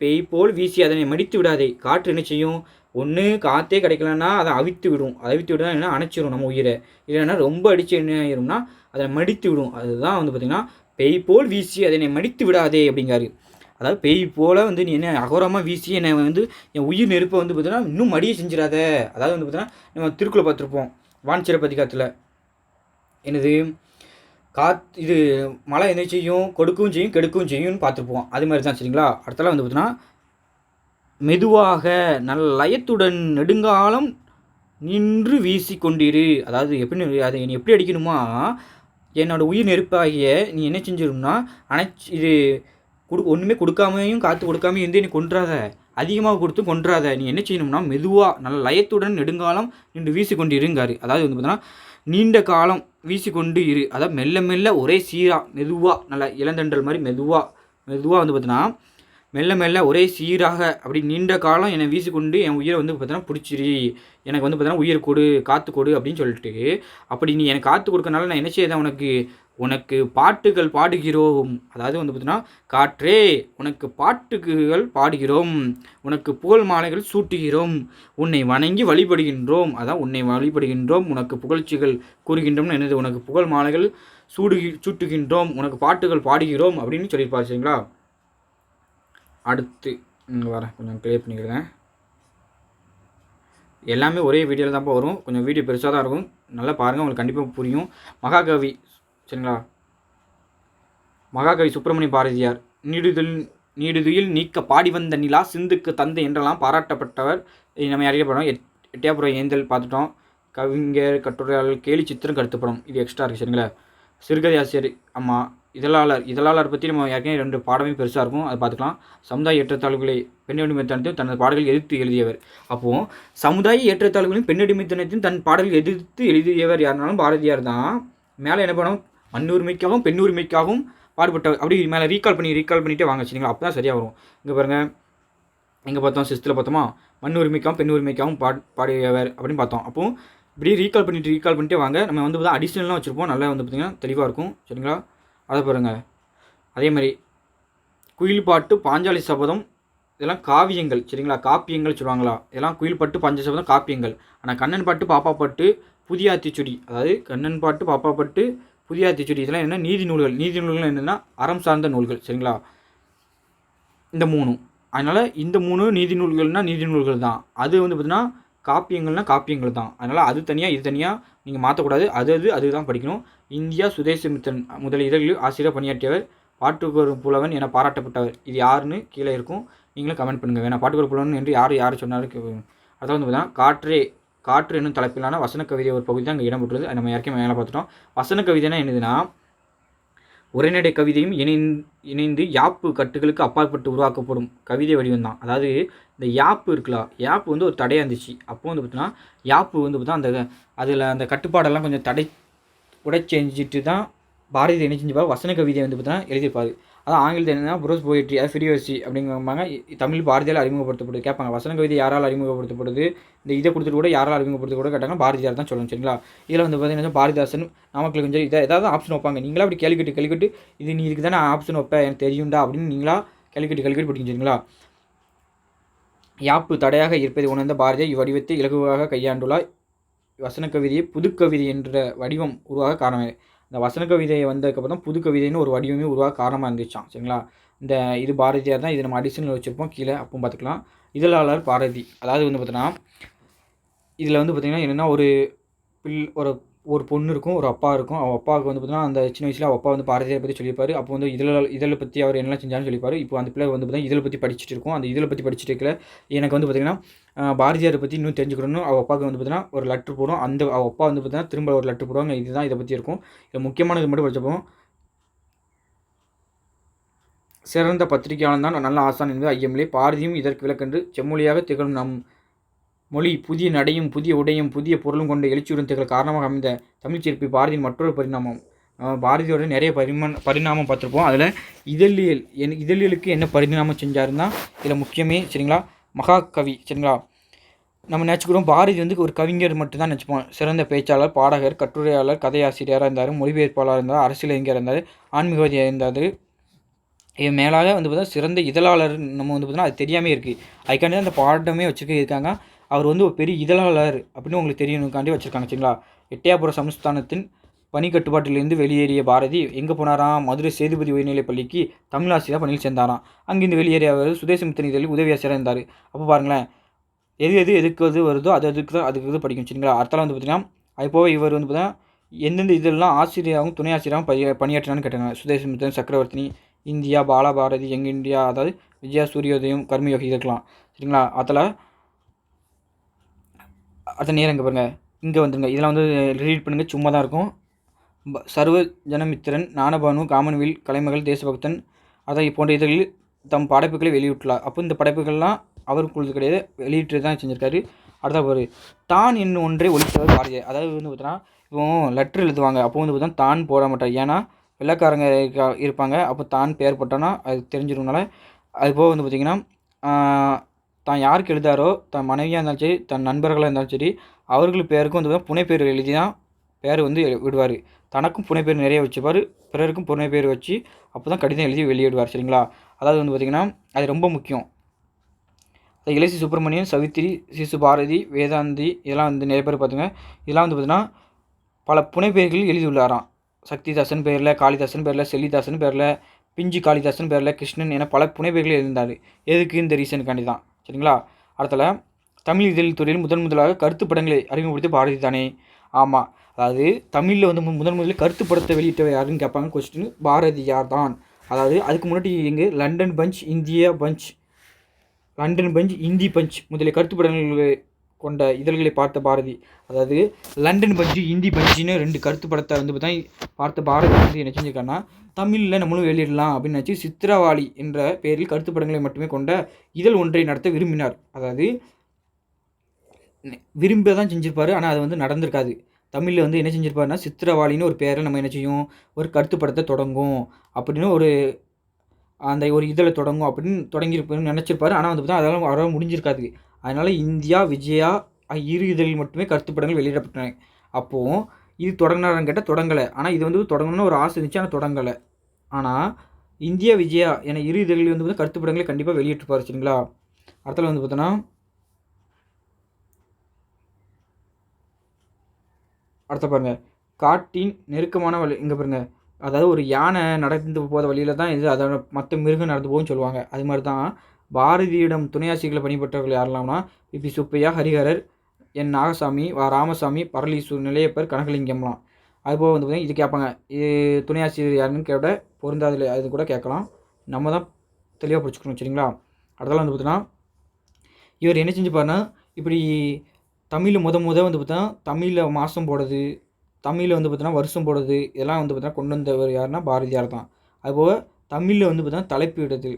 பெய் போல் வீசி அதனை மடித்து விடாதே. காற்று என்ன செய்யும், ஒன்று காற்றே கிடைக்கலன்னா அதை அவித்து விடும், விட என்ன அணைச்சிடும் நம்ம உயிரை, இல்லைன்னா ரொம்ப அடித்து என்ன ஆயிரும்னா அதை மடித்து விடும். அதுதான் வந்து பார்த்திங்கன்னா பெய் போல் வீசி அதனை மடித்து விடாதே அப்படிங்காரு. அதாவது பெய் போல் வந்து நீ என்ன அகோரமாக வீசி என்னை வந்து என் உயிர் நெருப்பை வந்து பார்த்தீங்கன்னா இன்னும் மடியை செஞ்சிடாத. அதாவது வந்து பார்த்தீங்கன்னா நம்ம திருக்குறளை பார்த்துருப்போம் வான்சிறப்பதி காற்றுல என்னது இது மழை என்ன செய்யும், கொடுக்கவும் செய்யும் கெடுக்கவும் செய்யும்னு பார்த்துருப்போம். அது மாதிரி தான் சரிங்களா. அடுத்தலாம் வந்து பார்த்தீங்கன்னா மெதுவாக நல்ல லயத்துடன் நெடுங்காலம் நின்று வீசி கொண்டிரு. அதாவது எப்படி அதை நீ எப்படி அடிக்கணுமா, என்னோடய உயிர் நெருப்பாகிய நீ என்ன செஞ்சிடும்னா இது ஒன்றுமே கொடுக்காமையும் காற்று கொடுக்காமையும் இருந்து நீ கொன்றாத, அதிகமாக கொடுத்து கொன்றாத, நீ என்ன செய்யணும்னா மெதுவாக நல்ல லயத்துடன் நெடுங்காலம் நின்று வீசி கொண்டு இருங்காரு. அதாவது வந்து பார்த்தீங்கன்னா நீண்ட காலம் வீசி கொண்டு இரு, அதாவது மெல்ல மெல்ல ஒரே சீராக மெதுவாக நல்ல இளந்தண்டல் மாதிரி மெதுவாக வந்து பார்த்தீங்கன்னா மெல்ல மெல்ல ஒரே சீராக அப்படி நீண்ட காலம் என்னை வீசிக்கொண்டு என் உயிரை வந்து பார்த்தீங்கன்னா பிடிச்சிரி, எனக்கு வந்து பார்த்தீங்கன்னா உயிர் கொடு காற்று கொடு அப்படின்னு சொல்லிட்டு, அப்படி நீ எனக்கு காற்று கொடுக்கறனால நான் என்ன செய்தேன், உனக்கு பாட்டுகள் பாடுகிறோம். அதாவது வந்து பார்த்தீங்கன்னா காற்றே உனக்கு பாட்டுகள் பாடுகிறோம், உனக்கு புகழ் மாலைகள் சூட்டுகிறோம், உன்னை வணங்கி வழிபடுகின்றோம். அதான் உன்னை வழிபடுகின்றோம், உனக்கு புகழ்ச்சிகள் கூறுகின்றோம்னு என்னது, உனக்கு புகழ் மாலைகள் சூட்டுகின்றோம், உனக்கு பாட்டுகள் பாடுகிறோம் அப்படின்னு சொல்லியிருப்பாரு சரிங்களா. அடுத்து இங்கே வரேன், கொஞ்சம் க்ளியர் பண்ணிக்கிறேன். எல்லாமே ஒரே வீடியோவில் தான் வரும், கொஞ்சம் வீடியோ பெருசாக தான் இருக்கும், நல்லா பாருங்கள், உங்களுக்கு கண்டிப்பாக புரியும். மகாகவி சரிங்களா, மகாகவி சுப்பிரமணிய பாரதியார் நீடுதுயில் நீக்க பாடி வந்த நிலா சிந்துக்கு தந்தை என்றெல்லாம் பாராட்டப்பட்டவர். நம்ம அறியப்படும் எட்டியாபுரம் ஏந்தல் பார்த்துட்டோம். கவிஞர் கட்டுரையாளர் கேலி சித்திரம் கருத்துப்படும், இது எக்ஸ்ட்ரா இருக்குது சரிங்களா. சிறுகதை ஆசிரியர் அம்மா இதழாளர் பற்றி நம்ம ஏற்கனவே 2 பாடமே பெருசாக இருக்கும், அதை பார்த்துக்கலாம். சமுதாய ஏற்றத்தாழ்வுகளை பெண்ணடிமைத்தனத்தையும் தனது பாடல்கள் எதிர்த்து எழுதியவர். அப்போது சமுதாய ஏற்றத்தாழ்வுகளையும் பெண்ணடிமைத்தனத்தையும் தன் பாடல்கள் எதிர்த்து எழுதியவர் யாருனாலும் பாரதியார் தான். மேலே என்ன பண்ணணும், மண்ணுரிமைக்காகவும் பெண்ணுரிமைக்காகவும் பாடுபட்டவர். அப்படி மேலே ரீகால் பண்ணிகிட்டே வாங்க சரிங்களா, அப்போ தான் சரியாக வரும். இங்கே பாருங்கள், எங்கே பார்த்தோம், சிஸ்தில் பார்த்தோமா, மண்ணுரிமைக்காகவும் பெண்ணுரிமைக்காகவும் பாடியவர் அப்படின்னு பார்த்தோம். அப்போது இப்படி ரீகால் பண்ணிகிட்டே வாங்க. நம்ம வந்து பார்த்தா அடிஷ்னல்லாம் வச்சுருப்போம், நல்லா வந்து பார்த்திங்கன்னா தெளிவாக இருக்கும் சரிங்களா. அதை பாருங்கள். அதே மாதிரி குயில் பாட்டு பாஞ்சாலி சபதம் இதெல்லாம் காவியங்கள் சரிங்களா, காப்பியங்கள் சொல்லுவாங்களா, இதெல்லாம் குயில் பாட்டு பாஞ்சாலி சபதம் காப்பியங்கள். ஆனால் கண்ணன் பாட்டு பாப்பா பாட்டு புதிய ஆத்திச்சுடி, அதாவது கண்ணன் பாட்டு பாப்பா பாட்டு புதிய ஆத்திச்சுடி இதெல்லாம் என்ன நீதி நூல்கள் என்னென்னா அறம் சார்ந்த நூல்கள் சரிங்களா, இந்த 3. அதனால் இந்த 3 நீதி நூல்கள் தான். அது வந்து பார்த்திங்கன்னா காப்பியங்கள் தான். அதனால் அது தனியாக இது தனியாக நீங்கள் மாற்றக்கூடாது, அதுதான் படிக்கணும். இந்தியா சுதேசமித்திரன் முதல் இதழில் ஆசிரியர் பணியாற்றியவர் பாட்டுக்கு ஒரு புலவன் என பாராட்டப்பட்டவர். இது யாருன்னு கீழே இருக்கும், நீங்களும் கமெண்ட் பண்ணுங்கள். வேணா பாட்டுக்கு ஒரு புலவன் என்று யார் சொன்னாலும் அதாவது வந்து பார்த்தீங்கன்னா காற்று என்னும் தலைப்பிலான வசன கவிதை ஒரு பகுதி தான் இங்கே இடம்பெற்றுள்ளது. அது நம்ம ஏற்கனவே மேலே பார்த்துட்டோம். வசன கவிதைனா என்னதுன்னா உரைநடை கவிதையும் இணைந்து யாப்பு கட்டுகளுக்கு அப்பாற்பட்டு உருவாக்கப்படும் கவிதை வடிவம் தான். அதாவது இந்த யாப்பு இருக்கலாம், யாப்பு வந்து ஒரு தடையாக இருந்துச்சு. அப்போ வந்து பார்த்தீங்கன்னா யாப்பு வந்து பார்த்தா அதில் அந்த கட்டுப்பாடெல்லாம் கொஞ்சம் உடை செஞ்சுட்டு தான் பாரதி என்ன செஞ்சுப்பார், வசன கவிதை வந்து பார்த்தீங்கன்னா எழுதியிருப்பார். அதான் ஆங்கிலத்தில் என்னன்னா ப்ரோஸ் போயிட்ரி, அதாவது ஃப்ரீவர்சி அப்படிங்கிறாங்க. தமிழ் பாரதியால் அறிமுகப்படுத்தப்படுது. கேட்பாங்க வசன கவிதை யாரால் அறிமுகப்படுத்தப்படுது, இந்த இதை கொடுத்துட்டு கூட யாரால் அறிமுகப்படுத்த கூட கேட்டாங்கன்னா பாரதியார் தான் சொல்லணும். சரிங்களா? இதில் வந்து பார்த்தீங்கன்னா பாரதிதாசன், நாமக்கல் கொஞ்சம் இதை ஏதாவது ஆப்ஷன் வைப்பாங்க. நீங்களா அப்படி கேள்விக்கட்டு இது நீ இதுக்கு தானே ஆப்ஷன் வைப்பேன் எனக்கு தெரியும்டா அப்படின்னு நீங்களா கேள்விக்கட்டு படிக்க. சரிங்களா? யாப்பு தடையாக இருப்பதை உணர்ந்த பாரதியார் இவ்வடிவத்தை இலகுவாக கையாண்டுள்ளார். வசன கவிதையை புதுக்கவிதை என்ற வடிவம் உருவாக காரணம். இந்த வசன கவிதை வந்ததுக்கப்புறம் தான் புது கவிதைன்னு ஒரு வடிவமே உருவாக காரணமாக இருந்துச்சான். சரிங்களா? இது பாரதியார் தான். இது நம்ம அடிஷனில் வச்சுருப்போம் கீழே, அப்பவும் பார்த்துக்கலாம். இதழாளர் பாரதி. அதாவது வந்து பார்த்தீங்கன்னா இதில் வந்து பார்த்திங்கன்னா என்னென்னா ஒரு ஒரு பொண்ணு இருக்கும், ஒரு அப்பா இருக்கும். அவள் அப்பாவுக்கு வந்து பார்த்தீங்கன்னா அந்த சின்ன வயசில் அவள் அப்பா வந்து பாரதியாரை பற்றி சொல்லியிருப்பார். அப்போ வந்து இதழை பற்றி அவர் என்னெல்லாம் செஞ்சாலும் சொல்லியிருப்பார். இப்போ அந்த பிள்ளை வந்து பார்த்தீங்கன்னா இதழை பற்றி படிச்சுட்டு இருக்கும். அந்த இதழை பற்றி படிச்சுட்டு இருக்கல எனக்கு வந்து பார்த்திங்கன்னா பாரதியாரை பற்றி இன்னும் தெரிஞ்சுக்கணும்னு அவள் அப்பாவுக்கு வந்து பார்த்தீங்கன்னா ஒரு லெட்ரு போடும். அவள் அப்பா வந்து பார்த்தீங்கன்னா திரும்ப ஒரு லெட்ரு போடுவாங்க. இதுதான் இதை பற்றி இருக்கும். இதை முக்கியமானது மட்டும் படிச்சப்போம். சிறந்த பத்திரிகையாளன் தான் நல்ல ஆசான் என்பது ஐயமில்லை. பாரதியும் இதற்கு விளக்கென்று செம்மொழியாக திகழும் நம் மொழி புதிய நடையும் புதிய உடையும் புதிய பொருளும் கொண்ட எழுச்சியுடன் திகழ காரணமாக அமைந்த தமிழ் சிற்பி பாரதியின் மற்றொரு பரிணாமம். பாரதியோட நிறைய பரிணாமம் பார்த்துருப்போம். அதில் இதழியலுக்கு என்ன பரிணாமம் செஞ்சாருன்னா இதில் முக்கியமே. சரிங்களா? மகாகவி. சரிங்களா? நம்ம நினச்சிக்கிறோம் பாரதி வந்து ஒரு கவிஞர் மட்டும்தான் நினச்சிப்போம். சிறந்த பேச்சாளர், பாடகர், கட்டுரையாளர், கதையாசிரியராக இருந்தார், மொழிபெயர்ப்பாளராக இருந்தார், அரசியலறிஞராக இருந்தார், ஆன்மீகவாதியாக இருந்தார். இது மேலாக வந்து பார்த்தா சிறந்த இதழாளர் நம்ம வந்து பார்த்தோன்னா அது தெரியாமல் இருக்குது. அதுக்காண்டி அந்த பாடமே இருக்காங்க. அவர் வந்து ஒரு பெரிய இதழாளர் அப்படின்னு உங்களுக்கு தெரியணுக்காண்டி வச்சுருக்காங்க. சரிங்களா? எட்டயபுர சமஸ்தானத்தின் பணி கட்டுப்பாட்டிலிருந்து வெளியேறிய பாரதி எங்கே போனாராம்? மதுரை சேதுபதி உயர்நிலைப் பள்ளிக்கு தமிழாசிரியர் பணியில் சேர்ந்தாராம். அங்கிருந்து வெளியேறிய அவர் சுதேசமித்திரன் இதழில் உதவி ஆசிரியராக இருந்தார். அப்போ பாருங்களேன், எதுக்கு வருதோ அதுக்கு படிக்கும். சரிங்களா? அடுத்தால வந்து பார்த்தீங்கன்னா அது போக இவர் வந்து பார்த்தீங்கன்னா எந்தெந்த இதெல்லாம் ஆசிரியராகவும் துணை ஆசிரியராகவும் பணியாற்றினான்னு கேட்டாங்க. Swadesamitran, Chakravarthini, India, Balabharathi, young India, அதாவது விஜயா, சூரியோதயம், கர்மயோகி இருக்கலாம். சரிங்களா? அதில் நேரம் இங்கே பாருங்கள், இங்கே வந்துருங்க. இதெல்லாம் வந்து ரீட் பண்ணுங்கள், சும்மா தான் இருக்கும். சர்வ ஜனமித்திரன், ஞானபானு, காமன்வெல், கலைமகள், தேசபக்தன் போன்ற இதழில் தம் படைப்புகளை வெளியிட்டுள்ளார். அப்போ இந்த படைப்புகள்லாம் அவருக்கு கிடையாது, வெளியிட்டு தான் செஞ்சுருக்காரு. அடுத்த தான் என்னும் ஒன்றை ஒழித்தவர் பாரதியார். அதாவது வந்து பார்த்தீங்கன்னா இப்போ லெட்ரு எழுதுவாங்க, அப்போ வந்து பார்த்தீங்கன்னா தான் போட மாட்டார். ஏன்னா வெள்ளைக்காரங்க இருப்பாங்க, அப்போ தான் பேர் போட்டோன்னா அது தெரிஞ்சிருந்தனால. அதுபோக வந்து பார்த்திங்கன்னா தான் யாருக்கு எழுதாரோ, தன் மனைவியாக இருந்தாலும் சரி, தன் நண்பர்களாக இருந்தாலும் சரி, அவர்கள் பேருக்கும் வந்து புனைப்பேர் எழுதி தான் பேர் வந்து விடுவார். தனக்கும் புனைப்பேர் நிறைய வச்சுப்பார், பிறருக்கும் புனைப்பேர் வச்சு அப்போ தான் கடிதம் எழுதி வெளியிடுவார். சரிங்களா? அதாவது வந்து பார்த்திங்கன்னா அது ரொம்ப முக்கியம். இளசி சுப்பிரமணியன், சவித்திரி, சிசு பாரதி, வேதாந்தி, இதெல்லாம் வந்து நிறைய பேர் பார்த்துங்க. இதெல்லாம் வந்து பார்த்திங்கன்னா பல புனைப்பெயர்கள் எழுதியுள்ளாராம். சக்திதாசன் பேரில், காளிதாசன் பேரில், செல்லிதாசன் பேரில், பிஞ்சு காளிதாசன் பேரில், கிருஷ்ணன் என பல புனைப்பெயர்கள் எழுந்தார். எதுக்கு? இந்த ரீசனுக்காண்டி தான். சரிங்களா? அடுத்தல தமிழ் இதழ் துறையில் முதலாக கருத்துப்படங்களை அறிமுகப்படுத்தி பாரதி தானே. ஆமாம், அதாவது தமிழில் வந்து முதலில் கருத்துப்படத்தை வெளியிட்டவர் யாருன்னு கேட்பாங்க. கொஸ்டின் பாரதியார் தான். அதாவது அதுக்கு முன்னாடி எங்கே லண்டன் பஞ்ச், இந்தி பஞ்ச் முதலிய கருத்துப்படங்கள் கொண்ட இதழ்களை பார்த்த பாரதி. அதாவது லண்டன் பஞ்சு, இந்தி பஞ்சுன்னு 2 கருத்துப்படத்தை வந்து பார்த்தா பார்த்த பாரதி வந்து என்ன செஞ்சிருக்காருன்னா தமிழில் நம்மளும் வெளியிடலாம் அப்படின்னு நினச்சி சித்திரவாளி என்ற பெயரில் கருத்துப்படங்களை மட்டுமே கொண்ட இதழ் ஒன்றை நடத்த விரும்பினார். அதாவது விரும்ப தான் செஞ்சிருப்பார், ஆனால் அது வந்து நடந்திருக்காது. தமிழில் வந்து என்ன செஞ்சிருப்பாருன்னா சித்திரவாளின்னு ஒரு பேரில் நம்ம என்ன செய்யும், ஒரு கருத்துப்படத்தை தொடங்கும் அப்படின்னு அந்த ஒரு இதழை தொடங்கும் அப்படின்னு தொடங்கியிருப்பாருன்னு நினச்சிருப்பாரு. ஆனால் வந்து பார்த்தா அதெல்லாம் அவரால் முடிஞ்சிருக்காது. அதனால் இந்தியா, விஜயா 2 இதழில் மட்டுமே கருத்துப்படங்கள் வெளியிடப்பட்டன. அப்போது இது தொடங்கினாரான்னு கேட்டால் தொடங்கலை. ஆனால் இது வந்து தொடங்கணும்னு ஒரு ஆசை இருந்துச்சு, ஆனால் தொடங்கலை. ஆனால் இந்தியா, விஜயா என 2 இதழில் வந்து பார்த்தா கருத்துப்படங்களை கண்டிப்பாக வெளியிட்டிருப்பார். சரிங்களா? அடுத்தது வந்து பார்த்தோன்னா அடுத்த பாருங்கள், காட்டின் நெருக்கமான வழி. இங்கே பாருங்கள், அதாவது ஒரு யானை நடந்து போகிற வழியில் தான் இது அதோட மற்ற மிருகம் நடந்து போகும்னு சொல்லுவாங்க. அது மாதிரி தான் பாரதியிடம் துணையாசிரியர்களை பணிபெற்றவர்கள் யாரெல்லாம்னா பி சுப்பையா, ஹரிஹரர், என் நாகசாமி, ராமசாமி, பரளீசு, நிலையப்பர், கனகலிங்கம்லாம். அதுபோக வந்து பார்த்திங்கன்னா இது கேட்பாங்க, இது துணையாசிரியர் யாருன்னு கேட்ட பொருந்தாதில்லை அது கூட கேட்கலாம். நம்ம தான் தெளிவாக பிடிச்சிக்கணும். சரிங்களா? அடுத்தால வந்து பார்த்தீங்கன்னா, இவர் என்ன செஞ்சுப்பாருன்னா, இப்படி தமிழில் வந்து பார்த்தீங்கன்னா, தமிழில் மாதம் போடுறது, தமிழில் வந்து பார்த்தீங்கன்னா வருஷம் போடுறது, இதெல்லாம் வந்து பார்த்தீங்கன்னா கொண்டு வந்தவர் யாருன்னா பாரதியார் தான். அதுபோக தமிழில் வந்து பார்த்தீங்கன்னா தலைப்பிடுதல்,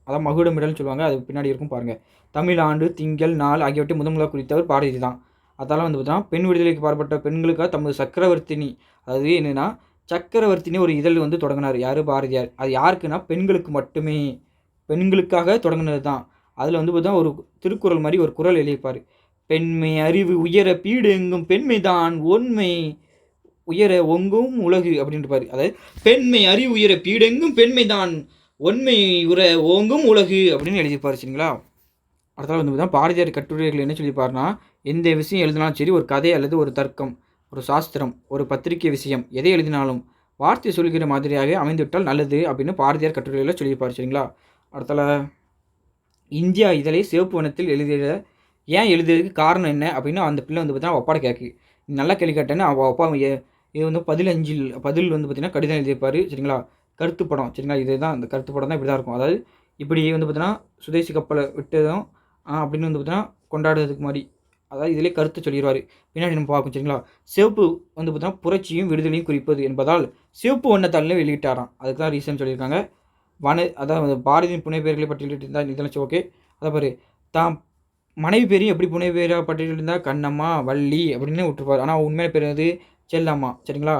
அதான் மகுடமிடல்னு சொல்லுவாங்க. அது பின்னாடி இருக்கும் பாருங்கள். தமிழ் ஆண்டு, திங்கள், நாள் ஆகியவற்றை முதலாக குறித்தவர் பாரதி தான். அதால் வந்து பார்த்தீங்கன்னா பெண் விடுதலைக்கு பாடுபட்ட பெண்களுக்காக தமது சக்கரவர்த்தினி, அதாவது என்னென்னா சக்கரவர்த்தினி ஒரு இதழ் வந்து தொடங்கினார். யார்? பாரதியார். அது யாருக்குன்னா பெண்களுக்கு மட்டுமே, பெண்களுக்காக தொடங்கினது தான். அதில் வந்து பார்த்தீங்கன்னா ஒரு திருக்குறள் மாதிரி ஒரு குறள் எழுதியிருப்பார். பெண்மை அறிவு உயர பீடு எங்கும் பெண்மைதான் ஒன்மை உயர ஒங்கும் உலகு அப்படின்ட்டு. அதாவது பெண்மை அறிவு உயர பீடெங்கும் பெண்மைதான் ஒன்மை உர ஓங்கும் உலகு அப்படின்னு எழுதியிருப்பார். சரிங்களா? அடுத்தால வந்து பார்த்தீங்கன்னா பாரதியார் கட்டுரைகள் என்ன சொல்லியிருப்பாருன்னா, எந்த விஷயம் எழுதினாலும் சரி, ஒரு கதை அல்லது ஒரு தர்க்கம், ஒரு சாஸ்திரம், ஒரு பத்திரிகை விஷயம், எதை எழுதினாலும் வார்த்தை சொல்கிற மாதிரியாக அமைந்துவிட்டால் நல்லது அப்படின்னு பாரதியார் கட்டுரைகளில் சொல்லியிருப்பார். சரிங்களா? அடுத்தால இந்தியா இதழை சிவப்பு வனத்தில் எழுதிய ஏன் எழுதுறதுக்கு காரணம் என்ன அப்படின்னு அந்த பிள்ளை வந்து பார்த்தீங்கன்னா அப்பாட கேட்கு. நல்லா கேள்வி கேட்டேன்னு அவள் அப்பா இது வந்து பதில் வந்து பார்த்தீங்கன்னா கடிதம் எழுதியிருப்பார். சரிங்களா? கருத்து படம். சரிங்களா? இதுதான் அந்த கருத்து படம் தான் இப்படி தான் இருக்கும். அதாவது இப்படி வந்து பார்த்தீங்கன்னா சுதேசி கப்பலை விட்டதும் அப்படின்னு வந்து பார்த்தீங்கன்னா கொண்டாடுறதுக்கு மாதிரி, அதாவது இதிலே கருத்து சொல்லிடுவார். பின்னாடி நம்ம பார்க்கும். சரிங்களா? சிவப்பு வந்து பார்த்தீங்கன்னா புரட்சியும் விடுதலையும் குறிப்பது என்பதால் சிவப்பு வண்ணத்தாளில் வெளியிட்டாராம். அதுக்கு தான் ரீசன் சொல்லியிருக்காங்க. அதாவது பாரதியின் புனைப்பெயர்களை பட்டியலிட்டிருந்தால் இதெல்லாம் ஓகே. அதை பாரு, தாம் மனைவி பேரையும் எப்படி புனை பேராக பட்டியலிட்டிருந்தா கண்ணம்மா, வள்ளி அப்படின்னு விட்டுருப்பார். ஆனால் உண்மையான பேர் வந்து செல்லம்மா. சரிங்களா?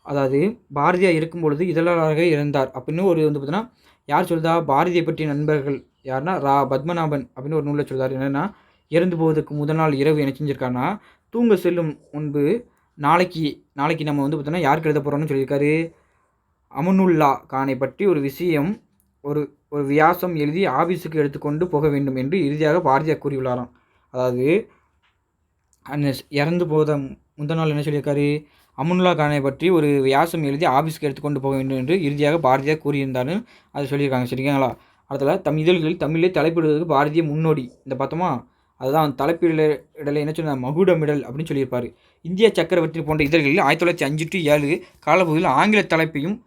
அதாவது பாரதியார் இருக்கும்பொழுது இதழாளராக இருந்தார் அப்படின்னு ஒரு வந்து பார்த்தீங்கன்னா யார் சொல்லுதா? பாரதியை பற்றிய நண்பர்கள் யாருன்னா பத்மநாபன் அப்படின்னு ஒரு நூலில் சொல்கிறார். என்னென்னா, இறந்து போவதற்கு முதல் நாள் இரவு என்ன செஞ்சுருக்காருன்னா, தூங்க செல்லும் முன்பு நாளைக்கு நம்ம வந்து பார்த்தோன்னா யாருக்கு எழுத போகிறோம்னு சொல்லியிருக்காரு. அமனுல்லா கானை பற்றி ஒரு விஷயம் ஒரு ஒரு வியாசம் எழுதி ஆபீஸுக்கு எடுத்துக்கொண்டு போக வேண்டும் என்று இறுதியாக பாரதியார் கூறியுள்ளாராம். அதாவது அந்த இறந்து போத முந்தின நாள் என்ன சொல்லியிருக்காரு? அமனுல்லா கானை பற்றி ஒரு வியாசம் எழுதி ஆபீஸ்க்கு எடுத்துக்கொண்டு போக வேண்டும் என்று இறுதியாக பாரதியார் கூறியிருந்தாருன்னு அது சொல்லியிருக்காங்க. சரிங்களா? அடுத்தது இதழ்களில் தமிழை தலைப்பிடுவதற்கு பாரதிய முன்னோடி. இந்த பார்த்தோமா? அதுதான் தலைப்பிடலை என்ன சொன்ன மகுடமிடல் அப்படின்னு சொல்லியிருப்பார். இந்திய சக்கரவர்த்தி போன்ற இதழ்களில் 1905 to 7 காலப்பகுதியில் ஆங்கில தலைப்பையும்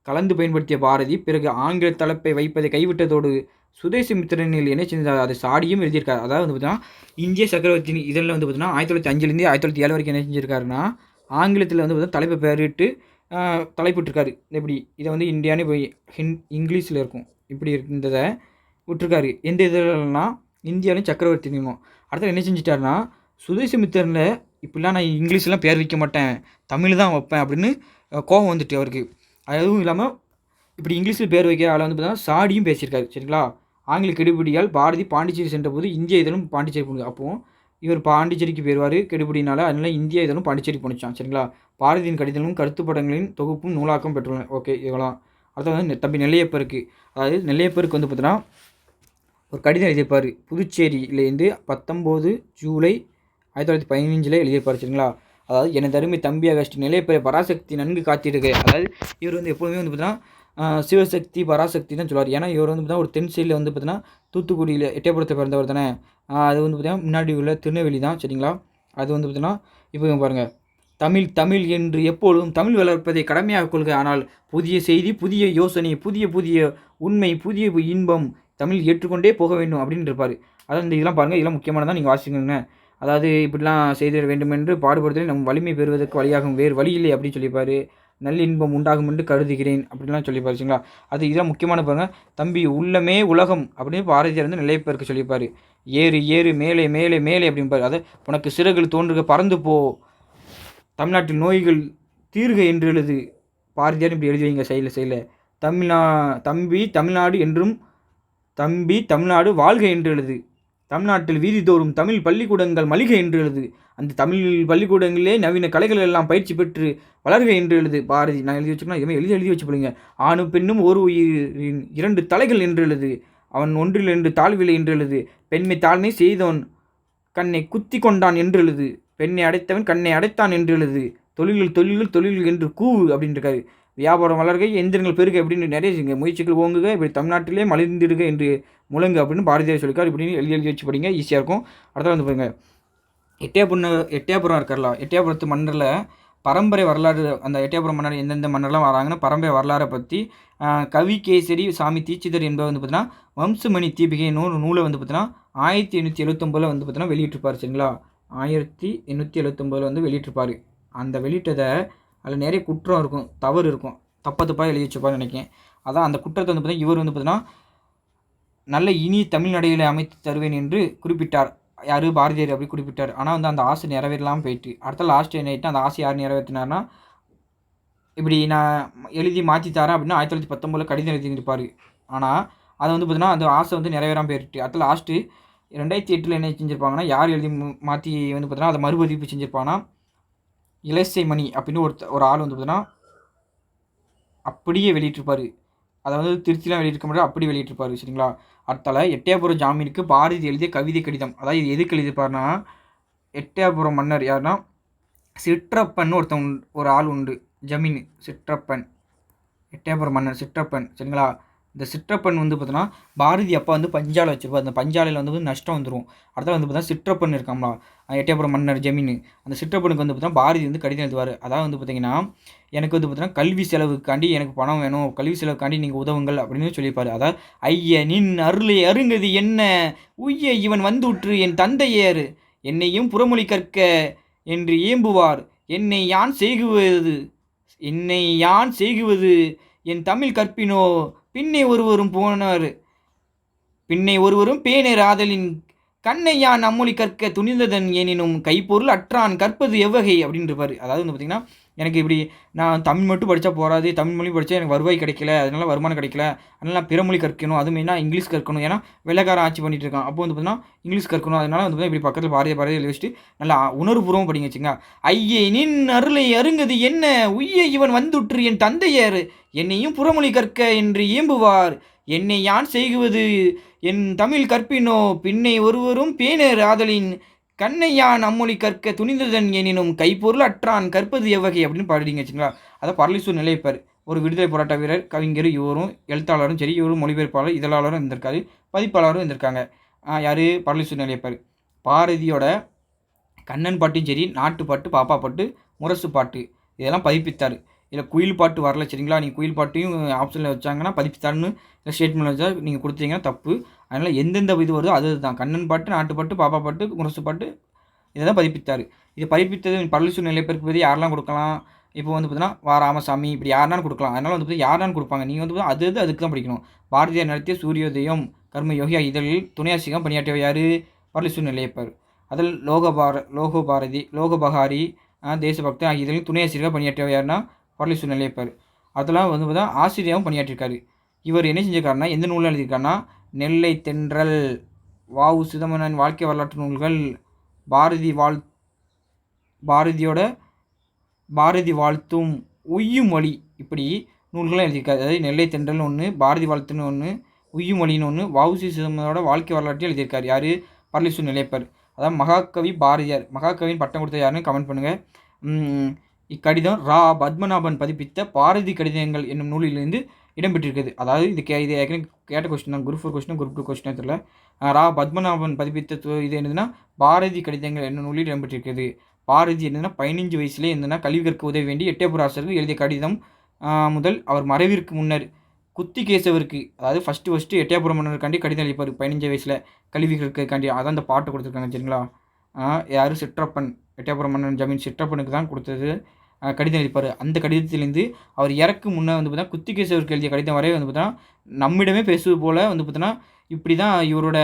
கலந்து பயன்படுத்திய பாரதி பிறகு ஆங்கில தலைப்பை வைப்பதை கைவிட்டதோடு சுதேசமித்திரனில் என்ன செஞ்சார்? அதை சாடியும் எழுதியிருக்காரு. அதாவது வந்து பார்த்தீங்கன்னா இந்திய சக்கரவர்த்தி இதழில் வந்து பார்த்தீங்கன்னா 1905 1907 வரைக்கும் என்ன செஞ்சிருக்காருன்னா ஆங்கிலத்தில் வந்து பார்த்தீங்கன்னா தலைப்பை பெயரிட்டு தலைப்பிட்டிருக்காரு. எப்படி இதை வந்து இந்தியான்னு போய் இங்கிலீஷில் இருக்கும். இப்படி இருந்ததை விட்டுருக்காரு. எந்த இதழ்னா இந்தியாவிலும் சக்கரவர்த்தி நியமம். அடுத்தது என்ன செஞ்சிட்டாருன்னா சுதேசமித்திரனில் இப்படிலாம் நான் இங்கிலீஷ்லாம் பேர் வைக்க மாட்டேன், தமிழ் தான் வைப்பேன் அப்படின்னு கோபம் வந்துட்டு அவருக்கு. அதுவும் இல்லாமல் இப்படி இங்கிலீஷில் பேர் வைக்கிற ஆளை வந்து பார்த்தீங்கன்னா சாடியும் பேசியிருக்காரு. சரிங்களா? ஆங்கில கெடுபிடியால் பாரதி பாண்டிச்சேரி சென்றபோது இந்திய இதழும் பாண்டிச்சேரி போனது. அப்போது இவர் பாண்டிச்சேரிக்கு போயிடுவார் கெடுபிடினால. அதனால இந்திய இதழும் பாண்டிச்சேரி போனிச்சான். சரிங்களா? பாரதியின் கடிதங்களும் கருத்து படங்களின் தொகுப்பும் நூலாக்கம் பெற்றுள்ளன. ஓகே, இதெல்லாம் அடுத்தது வந்து தம்பி நெல்லையப்பருக்கு. அதாவது நெல்லையப்பருக்கு வந்து பார்த்தீங்கன்னா ஒரு கடிதம் எழுதியிருப்பார். புதுச்சேரியிலேருந்து 19 ஜூலை 1915 எழுதியிருப்பார். சரிங்களா? அதாவது எனது அருமை தம்பி அகஸ்ட் நெல்லையப்பரை பராசக்தி நன்கு காத்திருக்கிறேன். அதாவது இவர் வந்து எப்போதுமே வந்து பார்த்தீங்கன்னா சிவசக்தி பராசக்தி தான் சொல்லுவார். ஏன்னா இவர் வந்து பார்த்தீங்கன்னா ஒரு தென் சைடில் வந்து பார்த்தீங்கன்னா தூத்துக்குடியில் எட்டயபுரத்தை பிறந்தவர் தானே. அது வந்து பார்த்தீங்கன்னா முன்னாடி உள்ள திருநெல்வேலி தான். சரிங்களா? அது வந்து பார்த்தீங்கன்னா இப்போ பாருங்கள், தமிழ் என்று எப்பொழுதும் தமிழ் வளர்ப்பதை கடமையாக கொள்க. ஆனால் புதிய செய்தி, புதிய யோசனை, புதிய உண்மை, புதிய இன்பம் தமிழ் ஏற்றுக்கொண்டே போக வேண்டும் அப்படின்னு இருப்பார். அதாவது இந்த இதெல்லாம் பாருங்கள், இதெல்லாம் முக்கியமானதான் நீங்கள் வாசிக்கணுங்க. அதாவது இப்படிலாம் செய்திட வேண்டும் என்று பாடுபடுதலில் நம் வலிமை பெறுவதற்கு வழியாகும், வேறு வழி இல்லை அப்படின்னு சொல்லியிருப்பார். நல்லின்பம் உண்டாகும் என்று கருதுகிறேன் அப்படின்லாம் சொல்லியிருப்பார். சரிங்களா? அது இதெல்லாம் முக்கியமான பாருங்கள். தம்பி உள்ளமே உலகம் அப்படின்னு பாரதியார் வந்து நெல்லையப்பருக்கு சொல்லியிருப்பார். ஏறு ஏறு மேலே மேலே மேலே அப்படின்பார். அதை உனக்கு சிறகுகள் தோன்றுக பறந்து போ, தமிழ்நாட்டில் நோய்கள் தீர்க என்று எழுது. பாரதியார் இப்படி எழுதி வைங்க சைடில். தம்பி தமிழ்நாடு என்றும் தம்பி தமிழ்நாடு வாழ்க என்று எழுது. தமிழ்நாட்டில் வீதிதோறும் தமிழ் பள்ளிக்கூடங்கள் மலிக என்று எழுது. அந்த தமிழ் பள்ளிக்கூடங்களிலே நவீன கலைகள் எல்லாம் பயிற்சி பெற்று வளர்க என்று எழுது. பாரதி நான் எழுதி வச்சுக்கணும், இதுமாதிரி எழுதி வச்சு போடுங்க. ஆணும் பெண்ணும் ஒரு உயிரின் 2 தலைகள் என்று எழுது. அவன் ஒன்றில் 2 தாழ்வில்லை என்று எழுது. பெண்மை தாழ்மை செய்தவன் கண்ணை குத்தி கொண்டான் என்று எழுது. பெண்ணை அடைத்தவன் கண்ணை அடைத்தான் என்று எழுது. தொழில்கள் என்று கூவு அப்படின்னு இருக்காரு. வியாபாரம் வளர்கை, எந்திரங்கள் பெருக அப்படின்னு நிறைய முயற்சிகள் ஓங்குக, இப்படி தமிழ்நாட்டிலே மலிந்திடுக என்று முழங்கு அப்படின்னு பாரதியார் சொல்லியிருக்கார். இப்படின்னு எழுதி வச்சு படிங்க, ஈஸியாக இருக்கும். அடுத்த வந்து பாருங்க, எட்டயபுரம் இருக்கார்ல, எட்டயபுரத்து மன்னரில் பரம்பரை வரலாறு அந்த எட்டயபுரம் மன்னர் எந்தெந்த மன்னர்லாம் வராங்கன்னு பரம்பரை வரலாறை பற்றி கவி கேசரி சாமி தீட்சிதர் என்பவர் வந்து பார்த்தீங்கன்னா வம்சமணி தீபிகை நூலை வந்து பார்த்தீங்கன்னா 1879 வந்து பார்த்தீங்கன்னா வெளியிட்டிருப்பார். சரிங்களா, 1879 வந்து வெளியிட்டிருப்பார். அந்த வெளியிட்டதை அதில் நிறைய குற்றம் இருக்கும், தவறு இருக்கும், தப்பாக எழுதி வச்சுப்பாருன்னு நினைக்கிறேன். அதான் அந்த குற்றத்தை வந்து பார்த்தீங்கன்னா இவர் வந்து பார்த்தீங்கன்னா நல்ல இனிய தமிழ் நடைகளை அமைத்து தருவேன் என்று குறிப்பிட்டார். யார்? பாரதியார் அப்படி குறிப்பிட்டார். ஆனால் வந்து அந்த ஆசை நிறைவேறலாமல் போயிட்டு அடுத்த லாஸ்ட் என்ன ஆகிட்டு அந்த ஆசை யார் நிறைவேற்றினார்னா இப்படி நான் எழுதி மாற்றி தரேன் அப்படின்னு 1919 கடிதம் எழுதியிருப்பார். ஆனால் அதை வந்து பார்த்தீங்கன்னா அந்த ஆசை வந்து நிறைவேறாமல் போயிட்டு அடுத்த லாஸ்ட்டு 2008 என்ன செஞ்சுருப்பாங்கன்னா யார் எழுதி மாற்றி வந்து பார்த்தீங்கன்னா அதை மறுபதிப்பு செஞ்சுருப்பாங்கன்னா இலசை மணி அப்படின்னு ஒரு ஆள் வந்து பார்த்தீங்கன்னா அப்படியே வெளியிட்டிருப்பார். அதை வந்து திருச்சிலாம் வெளியிட்டிருக்க முடியாது, அப்படி வெளியிட்டிருப்பார். சரிங்களா, அடுத்தால எட்டயபுரம் ஜாமீனுக்கு பாரதி எழுதிய கவிதை கடிதம். அதாவது இது எதுக்கு எழுதியிருப்பாருன்னா எட்டயபுரம் மன்னர் யாருன்னா சிற்றப்பன் ஒரு ஆள் உண்டு. ஜமீன் சிற்றப்பன், எட்டயபுரம் மன்னர் சிற்றப்பன். சரிங்களா, இந்த சிற்றப்பன் வந்து பார்த்தோன்னா பாரதி அப்பா வந்து பஞ்சாலை வச்சுருப்பார். அந்த பஞ்சாலையில் வந்து நஷ்டம் வந்துடும். அடுத்த வந்து பார்த்தா சிற்றப்பன் இருக்காங்களா எட்டயபுரம் மன்னர் ஜமீன், அந்த சிற்றப்பனுக்கு வந்து பார்த்தீங்கன்னா பாரதி வந்து கடிதம் எழுதுவார். அதாவது வந்து பார்த்தீங்கன்னா எனக்கு வந்து பார்த்தீங்கன்னா கல்வி செலவுக்காண்டி எனக்கு பணம் வேணும், கல்வி செலவுக்காண்டி நீங்கள் உதவுங்கள் அப்படின்னு சொல்லியிருப்பார். அதாவது ஐய நின் அருளை அருங்கது என்ன உய்ய இவன் வந்துற்று என் தந்தையர் என்னையும் புறமொழி கற்க என்று ஏம்புவார் என்னை யான் செய்குவது என் தமிழ் கற்பினோ பின்னை ஒருவரும் பேணர் ஆதலின் கண்ணையான் அம்மொழி கற்க துணிந்ததன் எனினும் கைப்பொருள் அற்றான் கற்பது எவ்வகை அப்படின்னு இருப்பார். அதாவது வந்து பார்த்திங்கன்னா எனக்கு இப்படி நான் தமிழ் மட்டும் படித்தா போகாது, தமிழ் மொழி படித்தா எனக்கு வருவாய் கிடைக்கல, அதனால வருமானம் கிடைக்கல, அதனால் நான் பிற மொழி கற்கணும், அது மெயினாக இங்கிலீஷ் கற்கணும். ஏன்னா வெள்ளைக்காரன் ஆட்சி பண்ணிட்டு இருக்கான். அப்போ வந்து பார்த்தீங்கன்னா இங்கிலீஷ் கற்கணும். அதனால வந்து இப்படி பக்கத்தில் பாரதியை எழுதி வச்சுட்டு நல்லா உணர்வுபூர்வம் படிங்க வச்சுங்க. ஐயே நின் அருளை அருங்கது என்ன உய்ய இவன் வந்துற்று என் தந்தையர் என்னையும் புறமொழி கற்க என்று ஏம்புவார் என்னை யான் செய்குவது என் தமிழ் கற்பினோ பின்னை ஒருவரும் பேணர் ஆதலின் கண்ணையான் அம்மொழி கற்க துணிந்ததன் எனினும் கைப்பொருள் அற்றான் கற்பது எவ்வகை அப்படின்னு பாடுறீங்க வச்சுங்களா. அதை பரளிசூர் நிலைப்பார். ஒரு விடுதலை போராட்ட வீரர், கவிஞர், இவரும் எழுத்தாளரும் சரி, இவரும் மொழிபெயர்ப்பாளர், இதழாளரும் இருந்திருக்காரு, பதிப்பாளரும் இருந்திருக்காங்க. யார்? பரளிசூர் நிலைப்பார். பாரதியோட கண்ணன் பாட்டும் சரி, நாட்டுப்பாட்டு, பாப்பா பாட்டு, முரசு பாட்டு இதெல்லாம் பதிப்பித்தார். இதில் குயில் பாட்டு வரல. சரிங்களா, நீங்கள் குயில் பாட்டையும் ஆப்ஷனில் வச்சாங்கன்னா பதிப்பித்தாருன்னு இல்லை ஸ்டேட்மெண்ட் வச்சா நீங்கள் கொடுத்தீங்கன்னா தப்பு. அதனால் எந்தெந்த இது வருதோ அது தான் கண்ணன் பாட்டு, நாட்டுப்பாட்டு, பாப்பா பாட்டு, முரசு பாட்டு இதை தான் பதிப்பித்தார். இது பதிப்பித்தது பரளிசூர் நிலைப்பேருக்கு பற்றி யாரெல்லாம் கொடுக்கலாம்? இப்போ வந்து பார்த்தீங்கன்னா வா ராமசாமி இப்படி யாருனாலும் கொடுக்கலாம். அதனால் வந்து யாருனாலும் கொடுப்பாங்க. நீங்கள் வந்து அதுக்கு தான் படிக்கணும். பாரதியார் நடத்திய சூரியோதயம், கர்மயோகி இதழில் துணையாசிரியாக பணியாற்றிய யார்? பரளிசூர் நிலையப்பர். அதில் லோகபகாரி, தேசபக்தன் ஆகிய இதழில் துணையாசிரியாக பணியாற்றிய யாருன்னா பரளிசூர் நிலையப்பர். அதெல்லாம் வந்து பார்த்தா ஆசிரியாகவும் பணியாற்றிருக்காரு. இவர் என்ன செஞ்சிருக்காருன்னா எந்த நூலில் எழுதியிருக்காருன்னா நெல்லை தென்றல், வ.உ. சிதம்பரனாரின் வாழ்க்கை வரலாற்று நூல்கள், பாரதி வாழ்த்தும், உய்யும் மொழி இப்படி நூல்கள்லாம் எழுதியிருக்காரு. அதாவது நெல்லை தென்றல்னு ஒன்று, பாரதி வாழ்த்துன்னு ஒன்று, உய்யும் மொழின்னு ஒன்று, வ.உ. சிதம்பரனோட வாழ்க்கை வரலாற்றையும் எழுதியிருக்காரு. யார்? பரளிசூர் நிலையப்பர். அதாவது மகாகவி பாரதியார். மகாகவியின் பட்டம் கொடுத்த யாருன்னு கமெண்ட் பண்ணுங்கள். இக்கடிதம் ரா. பத்மநாபன் பதிப்பித்த பாரதி கடிதங்கள் என்னும் நூலிலிருந்து இடம்பெற்றிருக்குது. அதாவது இது ஏற்கனவே கேட்ட கொஸ்டின் தான், குரூப் 4 கொஸ்டின், குரூப் 2 கொஸ்டின் தெரியல. ரா. பத்மநாபன் பதிப்பித்த இது என்னதுன்னா பாரதி கடிதங்கள் என்னும் நூலில் இடம்பெற்றிருக்கிறது. பாரதி என்னதுன்னா 15 வயசுலேயே என்னதுன்னா கல்வி கற்க உதவி வேண்டி எட்டயபுராசருக்கு எழுதிய கடிதம் முதல் அவர் மறைவிற்கு முன்னர் குத்திகேசவருக்கு, அதாவது ஃபஸ்ட்டு எட்டயபுரம் மன்னருக்காண்டி கடிதம் எழுதிப்பார் 15 வயசில் கல்வி கற்கிறதுக்காண்டி. அதான் அந்த பாட்டை கொடுத்துருக்காங்க. சரிங்களா, யார்? சிற்றப்பன், எட்டயபுரம் மன்னன் ஜமீன் சிற்றப்பனுக்கு தான் கொடுத்தது கடிதம் எழுதிப்பார். அந்த கடிதத்திலேருந்து அவர் இறக்கு முன்னே வந்து பார்த்தா குத்திகேசவருக்கு எழுதிய கடிதம் வரை வந்து பார்த்தா நம்மிடமே பேசுவது போல் வந்து பார்த்தோன்னா இப்படி தான் இவரோட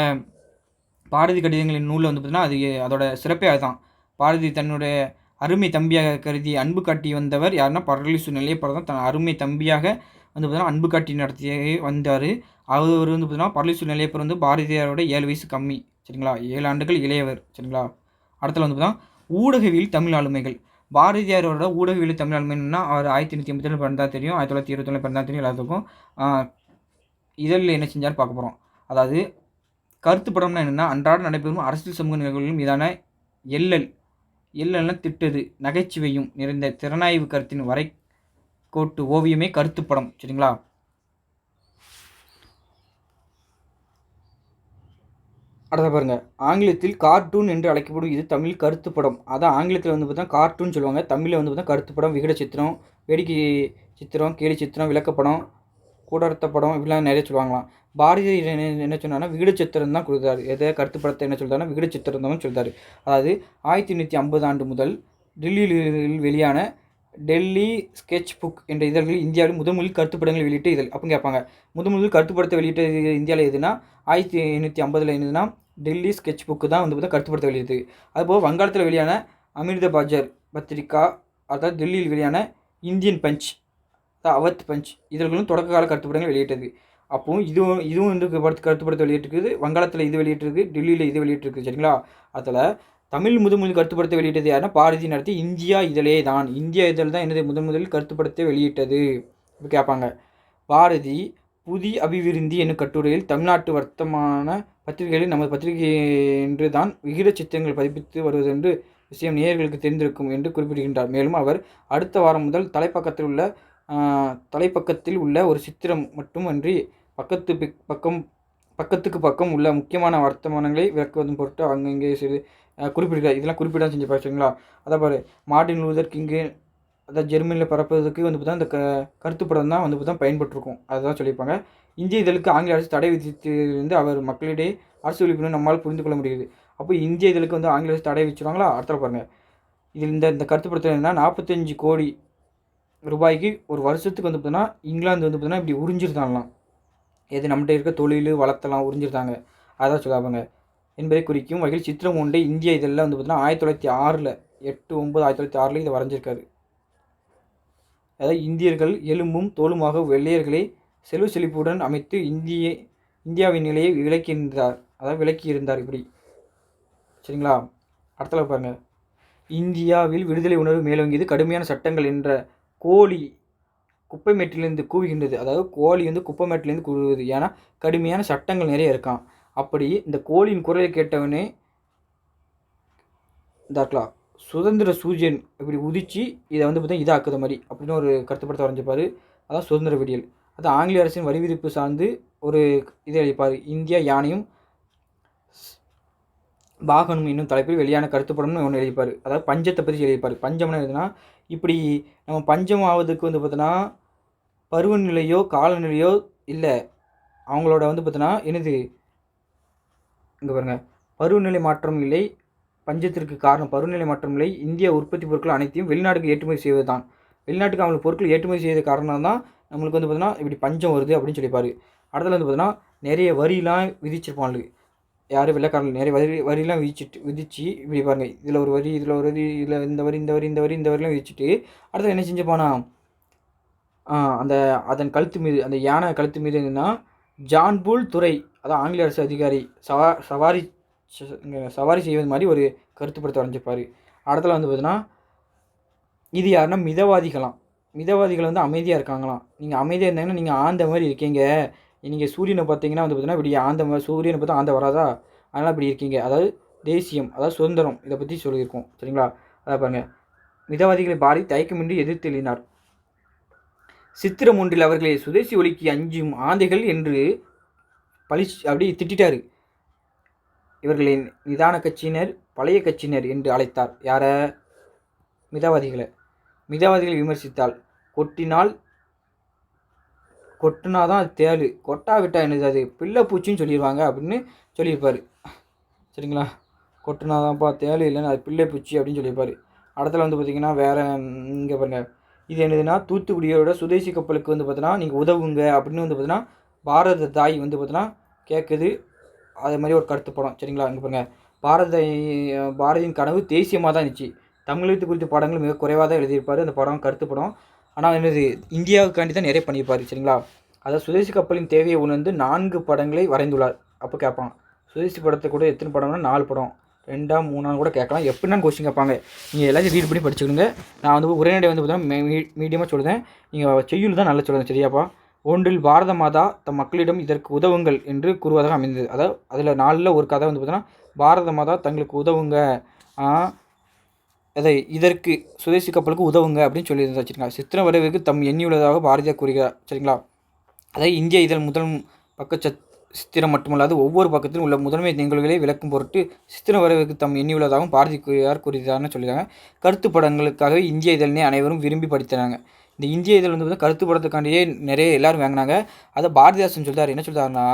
பாரதி கடிதங்களின் நூலில் வந்து பார்த்தீங்கன்னா அதோட சிறப்பே அதுதான். பாரதி தன்னுடைய அருமை தம்பியாக கருதி அன்பு காட்டி வந்தவர் யாருன்னா பரளிசூர் நிலையப்பர் தான். தன் அருமை தம்பியாக வந்து பார்த்தீங்கன்னா அன்பு காட்டி நடத்திய வந்தார். அவர் வந்து பார்த்தீங்கன்னா பரளிசூர் நிலையப்பர் வந்து பாரதியாரோட 7 வயசு கம்மி. சரிங்களா, 7 ஆண்டுகள் இளையவர். சரிங்களா, அடுத்தது வந்து பார்த்தீங்கன்னா ஊடகவியல் தமிழ் ஆளுமைகள். பாரதியாரோட ஊடகவியல் தமிழ் ஆளுமைன்னா அவர் 1887 பிறந்தா தெரியும், 1921 பிறந்தா தெரியும் எல்லாத்துக்கும். இதழில் என்ன செஞ்சார் பார்க்க போகிறோம். அதாவது கருத்து படம்னா என்னென்னா அன்றாட நடைபெறும் அரசியல் சமூக நிகழ்வுகள் மீதான எல்லாம் திட்டது நகைச்சுவையும் நிறைந்த திறனாய்வு கருத்தின் வரைகோட்டு ஓவியமே கருத்து படம். சரிங்களா, அடுத்த பாருங்க, ஆங்கிலத்தில் கார்ட்டூன் என்று அழைக்கப்படும் இது தமிழ் கருத்துப்படம். அதான் ஆங்கிலத்தில் வந்து பார்த்தா கார்ட்டூன் சொல்லுவாங்க, தமிழில் வந்து பார்த்தா கருத்துப்படம், விகட சித்திரம், வேடிக்கை சித்திரம், கேலி சித்திரம், விளக்கப்படம், கூடாரத்த படம் இப்படிலாம் நிறைய சொல்லுவாங்களாம். பாரதி என்ன சொன்னார்னா விகட சித்திரம் தான் கொடுத்தாரு. எதை கருத்துப்படத்தை என்ன சொல்கிறாருன்னா விகட சித்திரம் தான் சொல்கிறாரு. அதாவது 1850 ஆண்டு முதல் டெல்லியில் வெளியான டெல்லி ஸ்கெட்ச் புக் என்ற இதழ்கள் இந்தியாவில் முதலில் கருத்துப்படங்கள் வெளியிட்ட இதழ். அப்போ கேட்பாங்க, முதல் கருத்துப்படத்தை வெளியிட்ட இந்தியாவில் எதுனா 1850 என்னதுன்னா டெல்லி ஸ்கெட்ச் புக்கு தான் வந்து பார்த்தா கருத்துப்படத்தை வெளியிட்டது. அதுபோல் வங்காளத்தில் வெளியான அமிர்த பாஜர் பத்திரிகா, அதாவது டெல்லியில் வெளியான இந்தியன் பஞ்ச், அவத் பஞ்ச் இதழ்களும் தொடக்க கால கருத்துப்படங்கள் வெளியிட்டது. அப்போது இதுவும் வந்து கருத்துப்படத்தை வெளியிட்டிருக்குது. வங்காளத்தில் இது வெளியிட்டிருக்கு, டெல்லியில் இது வெளியிட்டிருக்கு. சரிங்களா? அதில் தமிழ் முதல் கருத்துப்படத்தை வெளியிட்டது யாருன்னா பாரதி நடத்தி இந்தியா இதழே தான். இந்தியா இதழ் தான் என்னது முதலில் கருத்துப்படத்தை வெளியிட்டது. இப்போ கேட்பாங்க, பாரதி புதி அபிவிருந்தி என்னும் கட்டுரையில் தமிழ்நாட்டு வர்த்தமான பத்திரிகைகளில் நமது பத்திரிகை என்று தான் விகிட சித்திரங்கள் பதிப்பித்து வருவது என்று விஷயம் நேயர்களுக்கு தெரிந்திருக்கும் என்று குறிப்பிடுகின்றார். மேலும் அவர் அடுத்த வாரம் முதல் தலைப்பக்கத்தில் உள்ள ஒரு சித்திரம் மட்டுமன்றி பக்கத்துக்கு பக்கம் உள்ள முக்கியமான வர்த்தமானங்களை விளக்குவதும் பொருட்டு அங்கங்கே சிறு குறிப்பிடுகிறார். இதெல்லாம் குறிப்பிட செஞ்சு பார்த்துங்களா? அதான் பாரு, மார்ட்டின் லூதர் கிங்கு அதாவது ஜெர்மனியில் பரப்புவதற்கு வந்து பார்த்தா இந்த கருத்துப்படம் தான் வந்து பார்த்தா பயன்பட்டுருக்கும். அதுதான் சொல்லியிருப்பாங்க. இந்திய இதழுக்கு ஆங்கில அரசு தடை விதித்திருந்து அவர் மக்களிடையே அரசு விழிப்புணர்வு நம்மால் புரிந்து கொள்ள முடியுது. அப்போ இந்திய இதழுக்கு வந்து ஆங்கில அரசு தடை வச்சுருவாங்களா? அடுத்த பாருங்கள், இதில் இந்த கருத்துப்படத்தில் என்ன 45 கோடி ரூபாய்க்கு ஒரு வருஷத்துக்கு வந்து பார்த்தோன்னா இங்கிலாந்து வந்து பார்த்தோன்னா இப்படி உறிஞ்சிருந்தாங்களாம். எது நம்மகிட்ட இருக்க தொழில் வளர்த்தலாம் உறிஞ்சிருந்தாங்க. அதான் சொல்லாப்பாங்க என்பதை குறிக்கும் வகையில் சித்திரம் ஒன்றை இந்திய இதழில் வந்து பார்த்தீங்கன்னா 1906 8/9/1906 இதை வரைஞ்சிருக்காரு. அதாவது இந்தியர்கள் எலும்பும் தோலுமாக வெள்ளையர்களை செல்வ செழிப்புடன் அமைத்து இந்தியாவின் நிலையை விளக்கி இருந்தார் இப்படி. சரிங்களா? அடுத்தல பாருங்கள், இந்தியாவில் விடுதலை உணர்வு மேலோங்கியது, கடுமையான சட்டங்கள் என்ற கோழி குப்பை மேட்டிலேருந்து கூவுகின்றது. அதாவது கோழி வந்து குப்பை மேட்டிலேருந்து கூவுது. ஏன்னா கடுமையான சட்டங்கள் நிறைய இருக்கான். அப்படி இந்த கோழியின் குரலை கேட்டவனே இதாக்கலாம் சுதந்திர சூரியன் இப்படி உதிச்சு இதை வந்து பார்த்தா இதாக்குத மாதிரி அப்படின்னு ஒரு கருத்துப்படத்தை வரைஞ்சிப்பார். அதான் சுதந்திர விடியல். அது ஆங்கில அரசின் வரி விதிப்பு சார்ந்து ஒரு இதை எழுதிப்பார். இந்தியா யானையும் பாகனும் என்னும் தலைப்பில் வெளியான கருத்துப்படம்னு ஒன்று எழுதிப்பார். அதாவது பஞ்சத்தை பற்றி எழுதிப்பார். பஞ்சம்னு எதுனா இப்படி நம்ம பஞ்சம் ஆவதுக்கு வந்து பார்த்தோன்னா பருவநிலையோ காலநிலையோ இல்லை, அவங்களோட வந்து பார்த்தோன்னா என்னது இங்கே பாருங்கள், பருவநிலை மாற்றம் இல்லை பஞ்சத்திற்கு காரணம் பருவநிலை மாற்றம் இல்லை, இந்திய உற்பத்தி பொருட்கள் அனைத்தையும் வெளிநாட்டுக்கு ஏற்றுமதி செய்வது தான். வெளிநாட்டுக்கு அவங்களுக்கு பொருட்கள் ஏற்றுமதி செய்த காரணம் தான் நம்மளுக்கு வந்து பார்த்தோன்னா இப்படி பஞ்சம் வருது அப்படின்னு சொல்லிப்பார். அடுத்தது வந்து பார்த்தோன்னா நிறைய வரிலாம் விதிச்சிருப்பாங்க. யார் வெள்ளைக்காரர்கள் நிறைய வரிலாம் விதிச்சு இப்படி பாருங்கள், இதில் ஒரு வரி இதில் ஒரு வரி இதில் இந்த வரிலாம் விதிச்சுட்டு அடுத்தது என்ன செஞ்சுப்பானா அதன் கழுத்து மீது அந்த யானை கழுத்து மீது என்னன்னா ஜான்பூல் துறை, அதான் ஆங்கில அரசு அதிகாரி சவாரி செய்வது மாதிரி ஒரு கருத்துப்படத்தை வரைஞ்சிப்பார். அடுத்தல வந்து பார்த்தீங்கன்னா இது யாருன்னா மிதவாதிகள் வந்து அமைதியாக இருக்காங்களாம். நீங்கள் அமைதியாக இருந்தாங்கன்னா நீங்கள் ஆந்த மாதிரி இருக்கீங்க. நீங்கள் சூரியனை பார்த்தீங்கன்னா வந்து பார்த்தீங்கன்னா இப்படி சூரியனை பார்த்தா ஆந்த வராதா, அதனால் இப்படி இருக்கீங்க. அதாவது தேசியம், அதாவது சுதந்திரம், இதை பற்றி சொல்லியிருக்கோம். சரிங்களா? அதை பாருங்கள், மிதவாதிகளை பாரி தயக்கமின்றி எதிர்த்து எழுதினார். சித்திரம் ஒன்றில் அவர்களை சுதேசி ஒலிக்கு அஞ்சும் ஆந்தைகள் என்று அப்படி திட்டார். இவர்களின் நிதான கட்சியினர் பழைய கட்சியினர் என்று அழைத்தார். யார? மிதவாதிகளை விமர்சித்தால் கொட்டினாதான் அது தேளு, கொட்டா விட்டா என்னது அது பிள்ளை பூச்சின்னு சொல்லிடுவாங்க அப்படின்னு சொல்லியிருப்பார். சரிங்களா? கொட்டினாதான்ப்பா தேளு, இல்லைன்னா அது பிள்ளை பூச்சி அப்படின்னு சொல்லியிருப்பார். அடுத்தல வந்து பார்த்திங்கன்னா வேறு இங்கே பாருங்கள், இது என்னதுன்னா தூத்துக்குடியோட சுதேசி கப்பலுக்கு வந்து பார்த்தோன்னா நீங்கள் உதவுங்க அப்படின்னு வந்து பார்த்தீங்கன்னா பாரத தாய் வந்து பார்த்தோன்னா கேட்குது. அதே மாதிரி ஒரு கருத்துப்படம். சரிங்களா? இங்கே பாருங்கள், பாரதியின் கனவு தேசியமாக தான் இருந்துச்சு. தமிழகத்து குறித்த படங்கள் மிக குறைவாக தான் எழுதியிருப்பார். அந்த படம் கருத்துப்படம். ஆனால் என்னது இந்தியாவுக்காண்டி தான் நிறைய பண்ணியிருப்பார். சரிங்களா? அதாவது சுதேசி கப்பலின் தேவையை உணர்ந்து 4 படங்களை வரைந்துள்ளார். அப்போ கேட்பான், சுதேசி படத்தை கூட எத்தனை படம்னா 4 படம், 2 3 கூட கேட்கலாம். எப்படின்னு கொஸ்டின் கேட்பாங்க. நீங்கள் எல்லாத்தையும் ரீட் பண்ணி படிச்சுக்கிடுங்க. நான் வந்து உரைநடை வந்து பார்த்தீங்கன்னா மீடியமாக சொல்லுதேன். நீங்கள் செய்யுள் தான் நல்லா சொல்லுங்கள். சரியாப்பா? ஒன்றில் பாரத மாதா தம் மக்களிடம் இதற்கு உதவுங்கள் என்று கூறுவதாக அமைந்தது. அதாவது அதில் 4ல் ஒரு கதை வந்து பார்த்தீங்கன்னா பாரத மாதா தங்களுக்கு உதவுங்க, இதற்கு சுதேசி கப்பலுக்கு உதவுங்க அப்படின்னு சொல்லி வச்சுருக்காங்க. சித்திரம் வரைவிற்கு தம் எண்ணியுள்ளதாக பாரதியார் கூறுகிறார். சரிங்களா? அதாவது இந்திய இதழ் முதல் சித்திரம் மட்டுமல்லாது ஒவ்வொரு பக்கத்திலும் உள்ள முதன்மை நிகழ்வுகளை விளக்கும் பொருட்டு சித்திரம் வரைவுக்கு தம் எண்ணியுள்ளதாகவும் பாரதியார் கூறியதார்னு சொல்லியிருக்காங்க. கருத்து படங்களுக்காகவே இந்திய இதழினை அனைவரும் விரும்பி படித்தாங்க. இந்த இந்திய இதழ் வந்து கருத்து படத்துக்காண்டியே நிறைய எல்லோரும் வாங்கினாங்க. அதை பாரதிதாசன் சொல்லிட்டார். என்ன சொல்லிட்டாருன்னா,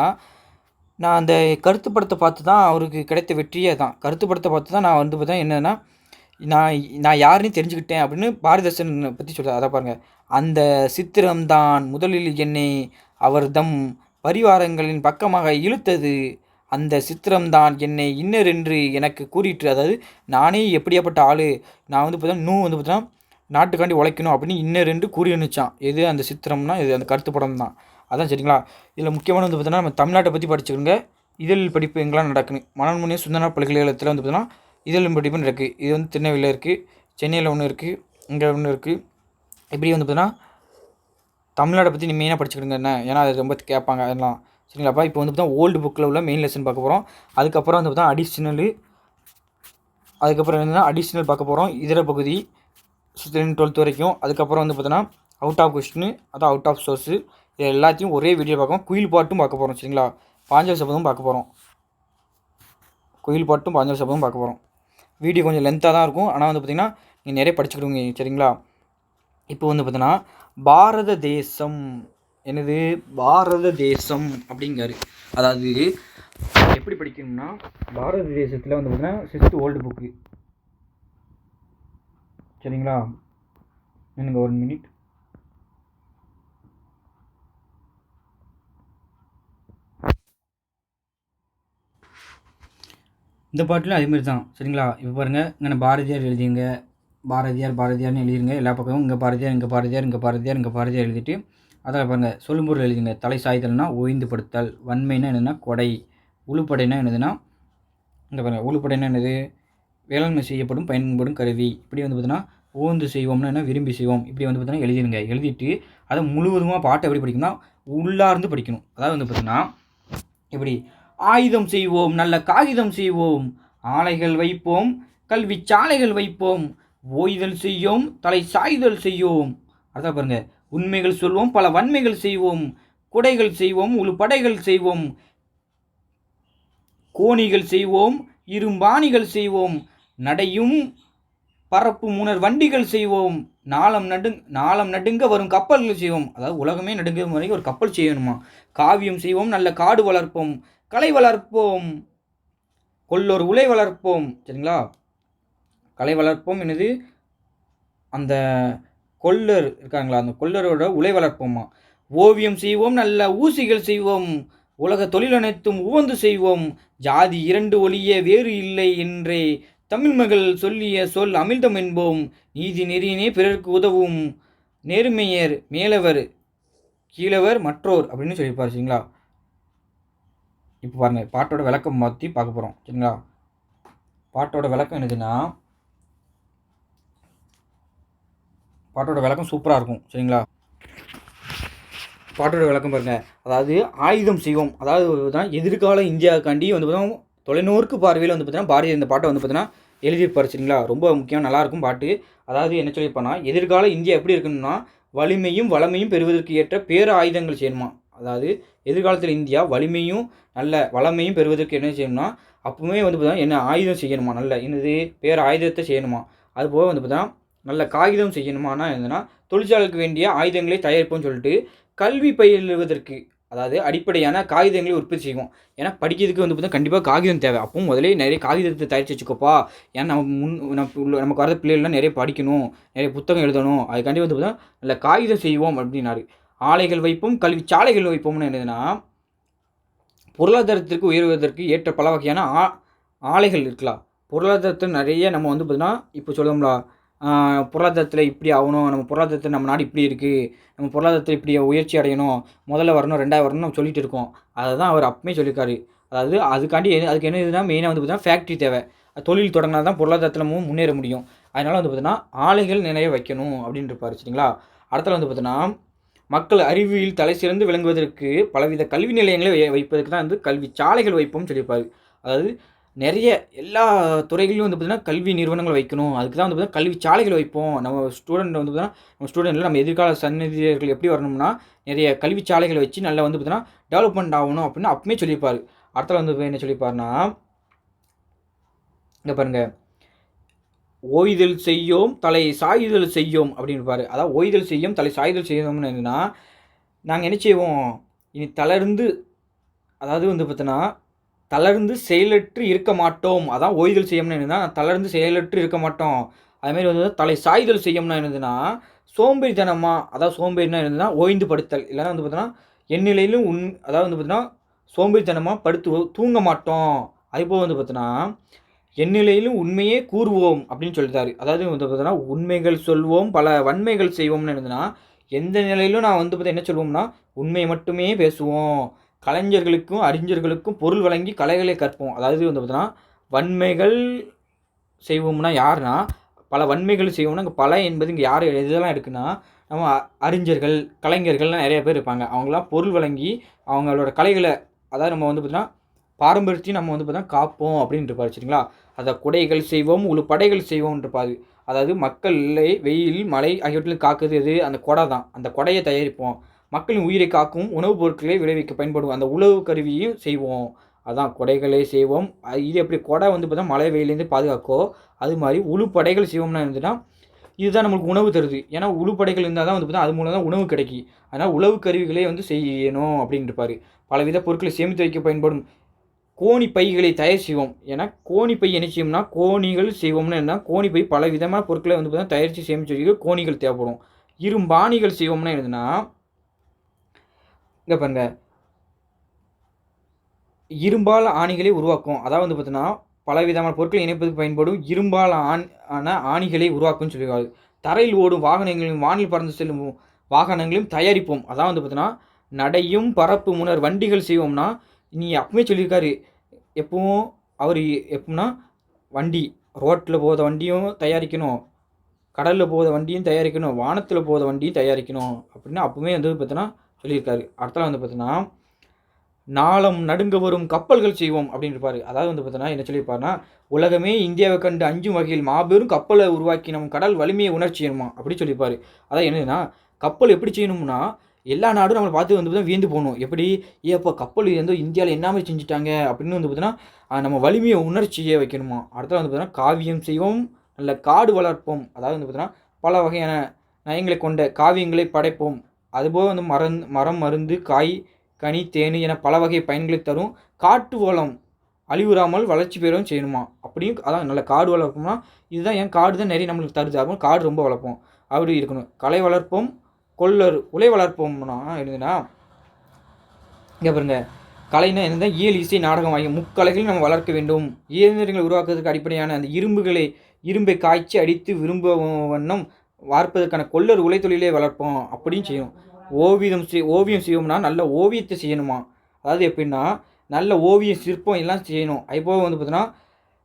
நான் அந்த கருத்து படத்தை பார்த்து தான் அவருக்கு கிடைத்த வெற்றியே தான். கருத்து படத்தை பார்த்து தான் நான் வந்து பார்த்தா என்னென்னா நான் யாருன்னு தெரிஞ்சுக்கிட்டேன் அப்படின்னு பாரதிதாசன் பற்றி சொல்கிறார். அதை பாருங்கள். அந்த சித்திரம்தான் முதலில் என்னை அவர்தம் பரிவாரங்களின் பக்கமாக இழுத்தது. அந்த சித்திரம்தான் என்னை இன்னரென்று எனக்கு கூறிட்டு, அதாவது நானே எப்படியாப்பட்ட ஆள், நான் வந்து பார்த்தா இன்னும் வந்து பார்த்தா நாட்டுக்காண்டி உழைக்கணும் அப்படின்னு இன்னரென்று கூறி அனுச்சான். எது அந்த சித்திரம்னா இது அந்த கருத்து படம் தான். அதான் சரிங்களா. இதில் முக்கியமான வந்து பார்த்தோன்னா நம்ம தமிழ்நாட்டை பற்றி படிச்சுக்கோங்க. இதழ் படிப்பு எங்கெல்லாம் நடக்குன்னு மனோன்மணியம் சுந்தரனார் பல்கலைக்கழகத்தில் வந்து பார்த்தோன்னா இதழ் படிப்பு நடக்குது. இது வந்து திருநெல்வேலியில் இருக்குது, சென்னையில் ஒன்று இருக்குது, இங்கே ஒன்று இருக்குது. இப்படி வந்து பார்த்தோன்னா தமிழ்நாட்டை பற்றி நீ மெயினாக படிச்சுக்கிடுங்க என்ன, ஏன்னா அது ரொம்ப கேட்பாங்க அதெல்லாம் சரிங்களாப்பா. இப்போ வந்து பார்த்தா ஓல்டு புக்கில் உள்ள மெயின் லெசன் பார்க்க போகிறோம். அதுக்கப்புறம் வந்து பார்த்தா அடிஷ்னலு, அதுக்கப்புறம் என்னென்னா அடிஷ்னல் பார்க்க போகிறோம். இதர பகுதி 12th வரைக்கும். அதுக்கப்புறம் வந்து பார்த்தோன்னா அவுட் ஆஃப் கொஸ்டின், அதான் அவுட் ஆஃப் சோர்ஸு, இது எல்லாத்தையும் ஒரே வீடியோ பார்க்கணும். குயில் பாட்டும் பார்க்க போகிறோம் சரிங்களா. பாஞ்சாலி சபதமும் பார்க்க போகிறோம். குயில் பாட்டும் பாஞ்சாலி சபதமும் பார்க்க போகிறோம். வீடியோ கொஞ்சம் லென்த்தாக தான் இருக்கும், ஆனால் வந்து பார்த்திங்கன்னா நீங்கள் நிறைய படிச்சுக்கிடுங்க சரிங்களா. இப்போ வந்து பார்த்தோன்னா பாரத தேசம் என்னது, பாரத தேசம் அப்படிங்காரு. அதாவது எப்படி படிக்கணும்னா, பாரத தேசத்தில் வந்து பார்த்தீங்கன்னா 6th ஓல்டு புக்கு சரிங்களா. எனக்கு 1 மினிட். இந்த பாட்டிலும் அதேமாதிரி தான் சரிங்களா. இப்போ பாருங்கள், இங்கே பாரதியார் எழுதிங்க, பாரதியார்னு எழுதிருங்க எல்லா பக்கமும். இங்கே பாரதியார் எழுதிட்டு அதில் பாருங்கள் சொல்லும் பொருள் எழுதிங்க. தலை சாய்தல்னா ஓய்ந்து படுத்தல், வன்மைனா என்னதுன்னா கொடை, உளுப்படைனா என்னதுன்னா இங்கே பாருங்கள் உளுப்படைனா என்னது, வேளாண்மை செய்யப்படும் பயன்படும் கருவி. இப்படி வந்து பார்த்தீங்கன்னா ஓந்து செய்வோம்னா என்ன, விரும்பி செய்வோம். இப்படி வந்து பார்த்தீங்கன்னா எழுதிருங்க. எழுதிட்டு அதை முழுவதுமாக பாட்டை எப்படி படிக்கணும்னா உள்ளார்ந்து படிக்கணும். அதாவது வந்து பார்த்தீங்கன்னா இப்படி ஆயுதம் செய்வோம், நல்ல காகிதம் செய்வோம், ஆலைகள் வைப்போம், கல்வி சாலைகள் வைப்போம், ஓய்தல் செய்யோம், தலை சாய்தல் செய்யோம். அதான் பாருங்க, உண்மைகள் சொல்வோம், பல வன்மைகள் செய்வோம், குடைகள் செய்வோம், உளுப்படைகள் செய்வோம், கோணிகள் செய்வோம், இரும்பாணிகள் செய்வோம், நடையும் பரப்பும் உணர் வண்டிகள் செய்வோம், நாளம் நடுங்க வரும் கப்பல்கள் செய்வோம். அதாவது உலகமே நடுங்க வரைக்கும் ஒரு கப்பல் செய்யணுமா. காவியம் செய்வோம், நல்ல காடு வளர்ப்போம், கலை வளர்ப்போம், கொல்லோர் உலை வளர்ப்போம் சரிங்களா. கலை வளர்ப்போம் என்னது, அந்த கொல்லர் இருக்காங்களா, அந்த கொல்லரோட உலை வளர்ப்போமா. ஓவியம் செய்வோம், நல்ல ஊசிகள் செய்வோம், உலக தொழில் அனைத்தும் உவந்து செய்வோம், ஜாதி 2 ஒழிய வேறு இல்லை என்றே தமிழ் மகள் சொல்லிய சொல் அமிழ்தம் என்போம், நீதி நெறியினே பிறருக்கு உதவும், நேர்மையர் மேலவர் கீழவர் மற்றோர் அப்படின்னு சொல்லியிருப்பார் சரிங்களா. இப்போ பாருங்கள், பாட்டோட விளக்கம் மாற்றி பார்க்க போகிறோம் சரிங்களா. பாட்டோட விளக்கம் என்னதுன்னா, பாட்டோட விளக்கம் சூப்பராக இருக்கும் சரிங்களா. பாட்டோட விளக்கம் பாருங்கள். அதாவது ஆயுதம் செய்வோம், அதாவது தான் எதிர்கால இந்தியாவுக்காண்டி வந்து பார்த்தோம் தொலைநோக்கு பார்வையில் வந்து பார்த்தீங்கன்னா பாரதியார் இந்த பாட்டை வந்து பார்த்தீங்கன்னா எழுதியிருப்பார் சரிங்களா. ரொம்ப முக்கியம், நல்லாயிருக்கும் பாட்டு. அதாவது என்ன சொல்லியிருப்பான்னா, எதிர்கால இந்தியா எப்படி இருக்கணும்னா வலிமையும் வளமையும் பெறுவதற்கு ஏற்ற பேர ஆயுதங்கள் செய்யணுமா. அதாவது எதிர்காலத்தில் இந்தியா வலிமையும் நல்ல வளமையும் பெறுவதற்கு என்ன செய்யணும்னா அப்போவுமே வந்து பார்த்தீங்கன்னா என்ன ஆயுதம் செய்யணுமா, நல்ல என்னது பேர ஆயுதத்தை செய்யணுமா. அதுபோக வந்து பார்த்தீங்கன்னா நல்ல காகிதம் செய்யணுமானா என்னதுன்னா தொழிற்சாலைக்கு வேண்டிய ஆயுதங்களை தயாரிப்போம்னு சொல்லிட்டு கல்வி பயிலுவதற்கு, அதாவது அடிப்படையான காகிதங்களை உற்பத்தி செய்வோம். ஏன்னா படிக்கிறதுக்கு வந்து பார்த்தா கண்டிப்பாக காகிதம் தேவை. அப்போ முதலே நிறைய காகிதத்தை தயாரித்து வச்சுக்கோப்பா. ஏன்னா நமக்கு வர பிள்ளைகள்லாம் நிறைய படிக்கணும், நிறைய புத்தகம் எழுதணும், அதுக்காண்டி வந்து பார்த்தா நல்ல காகிதம் செய்வோம் அப்படின்னாரு. ஆலைகள் வைப்போம், கல்வி சாலைகள் வைப்போம்னு என்னதுன்னா பொருளாதாரத்திற்கு உயர்வதற்கு ஏற்ற பல வகையான ஆலைகள் இருக்கலாம். பொருளாதாரத்தில் நிறைய நம்ம வந்து பார்த்தீங்கன்னா இப்போ சொல்லுவோம்ல, பொருளாதாரத்தில் இப்படி ஆகணும், நம்ம பொருளாதாரத்தில் நம்ம நாடு இப்படி இருக்குது, நம்ம பொருளாதாரத்தில் இப்படி உயர்ச்சி அடையணும், முதல்ல வரணும், 2வது வரணும் நம்ம சொல்லிட்டு இருக்கோம். அதை தான் அவர் அப்பமே சொல்லியிருக்காரு. அதாவது அதுக்காண்டி அதுக்கு என்ன இதுனா மெயினாக வந்து பார்த்தீங்கன்னா ஃபேக்ட்ரி தேவை. தொழில் தொடங்கினா தான் பொருளாதாரத்தில் முன்னேற முடியும். அதனால் வந்து பார்த்தீங்கன்னா ஆலைகள் நிறைய வைக்கணும் அப்படின்னு இருப்பார் சரிங்களா. அடுத்தது வந்து பார்த்தீங்கன்னா மக்கள் அறிவியல் தலை சிறந்து விளங்குவதற்கு பலவித கல்வி நிலையங்களை வைப்பதற்கு தான் வந்து கல்வி சாலைகள் வைப்போம்னு சொல்லியிருப்பார். அதாவது நிறைய எல்லா துறைகளிலும் வந்து பார்த்தீங்கன்னா கல்வி நிறுவனங்கள் வைக்கணும். அதுக்கு தான் வந்து பார்த்தீங்கன்னா கல்வி சாலைகள் வைப்போம். நம்ம ஸ்டூடெண்ட் வந்து பார்த்தீங்கன்னா நம்ம ஸ்டூடெண்ட்ல நம்ம எதிர்கால சன்னதியர்கள் எப்படி வரணும்னா, நிறைய கல்வி சாலைகள வச்சு நல்லா வந்து பார்த்தீங்கன்னா டெவலப்மெண்ட் ஆவணும் அப்படின்னு அப்பமே சொல்லியிருப்பாரு. அடுத்தது வந்து என்ன சொல்லியிருப்பாருன்னா, இங்க பாருங்க. ஓய்தல் செய்யோம், தலை சாய்தல் செய்யோம் அப்படின்பாரு. அதாவது ஓய்தல் செய்யும், தலை சாய்தல் செய்யோம்னு என்னன்னா, நாங்க என்ன செய்வோம், இனி தளர்ந்து அதாவது வந்து பார்த்தீங்கன்னா, தளர்ந்து செயலற்று இருக்க மாட்டோம். அதான் ஓய்தல் செய்யும்னா என்னன்னா, தளர்ந்து செயலற்று இருக்க மாட்டோம். அதுமாரி வந்து தலை சாய்தல் செய்யும்னா என்னதுன்னா, சோம்பேறித்தனமா அதாவது சோம்பேறினா என்னதுன்னா, ஓய்ந்து படுத்தல். இல்லன்னா வந்து பார்த்தீங்கன்னா, எந்நிலையிலும் அதாவது வந்து பார்த்தீங்கன்னா, சோம்பேறித்தனமா படுத்து தூங்க மாட்டோம். அதுபோக வந்து பார்த்தீங்கன்னா, எந்நிலையிலும் உண்மையே கூறுவோம் அப்படின்னு சொல்லிட்டாரு. அதாவது வந்து பார்த்தீங்கன்னா, உண்மைகள் சொல்வோம், பல வன்மைகள் செய்வோம்னு என்னதுன்னா, எந்த நிலையிலும் நான் வந்து பார்த்தா என்ன சொல்வோம்னா, உண்மைய மட்டுமே பேசுவோம். கலைஞர்களுக்கும், அறிஞர்களுக்கும் பொருள் வழங்கி கலைகளை கற்போம். அதாவது வந்து பார்த்தீங்கன்னா, வன்மைகள் செய்வோம்னா யாருன்னா, பல வன்மைகள் செய்வோம்னா, இங்க பல என்பது இங்க யார் எதெல்லாம் இருக்குன்னா, நம்ம அறிஞர்கள், கலைஞர்கள்லாம் நெறைய பேர் இருப்பாங்க. அவங்கலாம் பொருள் வழங்கி, அவங்களோட கலைகள அதாவது நம்ம வந்து பார்த்தீங்கன்னா, பாரம்பரியத்தையும் நம்ம வந்து பார்த்தீங்கன்னா காப்போம் அப்படின்னு இருப்பாரு சரிங்களா? அத குடைகள் செய்வோம், படைகள் செய்வோம்னு இருப்பாரு. அதாவது மக்களை வெயில், மழை ஆகியவற்றில் காக்குது எது? அந்த கொடை தான். அந்த கொடைய தயாரிப்போம். மக்களின் உயிரை காக்கும் உணவுப் பொருட்களை விளைவிக்க பயன்படும் அந்த உழவு கருவியும் செய்வோம். அதான் கொடைகளை செய்வோம். இது எப்படி கொடை வந்து பார்த்தா மழை வெயிலேருந்து பாதுகாக்கோ, அது மாரி உழுப்படைகள் செய்வோம்னா என்னதுன்னா, இதுதான் நம்மளுக்கு உணவு தருது. ஏன்னா உழுப்படைகள் இருந்தா தான் வந்து பார்த்தா அது மூலம் தான் உணவு கிடைக்கி. அதனால உழவு கருவிகளே வந்து செய்யணும் அப்படின்னு இருப்பாரு. பலவித பொருட்களை சேமித்து வைக்க பயன்படும் கோணி பைகளை தயார் செய்வோம். ஏன்னா கோணி பை என்ன செய்யும்னா, கோணிகள் செய்வோம்னா என்ன, கோணி பை பல விதமான பொருட்களை வந்து பார்த்தா தயாரித்து சேமிச்சு வைக்க கோணிகள் தேவைப்படும். இரும்பாணிகள் செய்வோம்னா என்னதுன்னா, இங்க பாருங்க. இரும்பால் ஆணிகளை உருவாக்கும். அதாவது வந்து பார்த்தீங்கன்னா, பலவிதமான பொருட்களை இணைப்பதற்கு பயன்படும் இரும்பால் ஆணிகளை உருவாக்கும்னு சொல்லியிருக்காரு. தரையில் ஓடும் வாகனங்களையும், வானில் பறந்து செல்லும் வாகனங்களையும் தயாரிப்போம். அதான் வந்து பார்த்தீங்கன்னா, நடையும் பரப்பு முனர் வண்டிகள் செய்வோம்னா, நீ அப்பவே சொல்லியிருக்காரு. எப்பவும் அவரு எப்புட்னா, வண்டி ரோட்ல போற வண்டியும் தயாரிக்கணும், கடல்ல போற வண்டியும் தயாரிக்கணும், வானத்தில போற வண்டியும் தயாரிக்கணும் அப்படின்னு அப்பவே வந்து பார்த்தீங்கன்னா சொல்லியிருக்காரு. அடுத்தது வந்து பார்த்தீங்கன்னா நாளம் நடுங்க வரும் கப்பல்கள் செய்வோம் அப்படின்னு இருப்பாரு. அதாவது வந்து பார்த்தீங்கன்னா, என்ன சொல்லியிருப்பாருன்னா, உலகமே இந்தியாவை கண்டு அஞ்சும் வகையில் மாபெரும் கப்பலை உருவாக்கி நம் கடல் வலிமையை உணரச் செய்யணுமா அப்படின்னு சொல்லியிருப்பாரு. அதான் என்னதுன்னா, கப்பல் எப்படி செய்யணும்னா, எல்லா நாடும் நம்மள பார்த்து வந்து பார்த்தீங்கன்னா வியந்து போணும். எப்படி அப்பா கப்பல் வந்து இந்தியாவில என்ன மாரி செஞ்சுட்டாங்க அப்படின்னு வந்து பார்த்தீங்கன்னா, நம்ம வலிமையை உணரச் செய்ய வைக்கணுமா. அடுத்தது வந்து பார்த்தீங்கன்னா, காவியம் செய்வோம், நல்ல காடு வளர்ப்போம். அதாவது வந்து பார்த்தீங்கன்னா, பல வகையான நயங்களை கொண்ட காவியங்களை படைப்போம். அதுபோக வந்து மரம், மருந்து, காய் கனி, தேனீ என பல வகை பயன்களை தரும் காட்டு வளம் அழிவுறாமல் வளர்ச்சி பெறவும் செய்யணுமா. அப்படியும் அதான் நல்ல காடு வளர்ப்போம்னா, இதுதான் ஏன் காடு தான் நிறைய நம்மளுக்கு தருது. அப்போ காடு ரொம்ப வளர்ப்போம். அப்படி இருக்கணும். கலை வளர்ப்போம், உலை வளர்ப்போம்னா என்னதுன்னா, இங்க பாருங்க. கலைன்னா என்னது? இயல், இசை, நாடகம் ஆகிய முக்கலைகளையும் நம்ம வளர்க்க வேண்டும். இயந்திரங்களை உருவாக்குவதற்கு அடிப்படையான அந்த இரும்பை காய்ச்சி அடித்து விரும்பும் வண்ணம் வார்ப்பதற்கான உலை தொழிலை வளர்ப்போம். அப்படியும் செய்யணும். ஓவியம் செய்வோம்னா நல்ல ஓவியத்தை செய்யணுமா. அதாவது எப்படின்னா, நல்ல ஓவியம், சிற்பம் எல்லாம் செய்யணும். அதுபோக வந்து பார்த்தீங்கன்னா,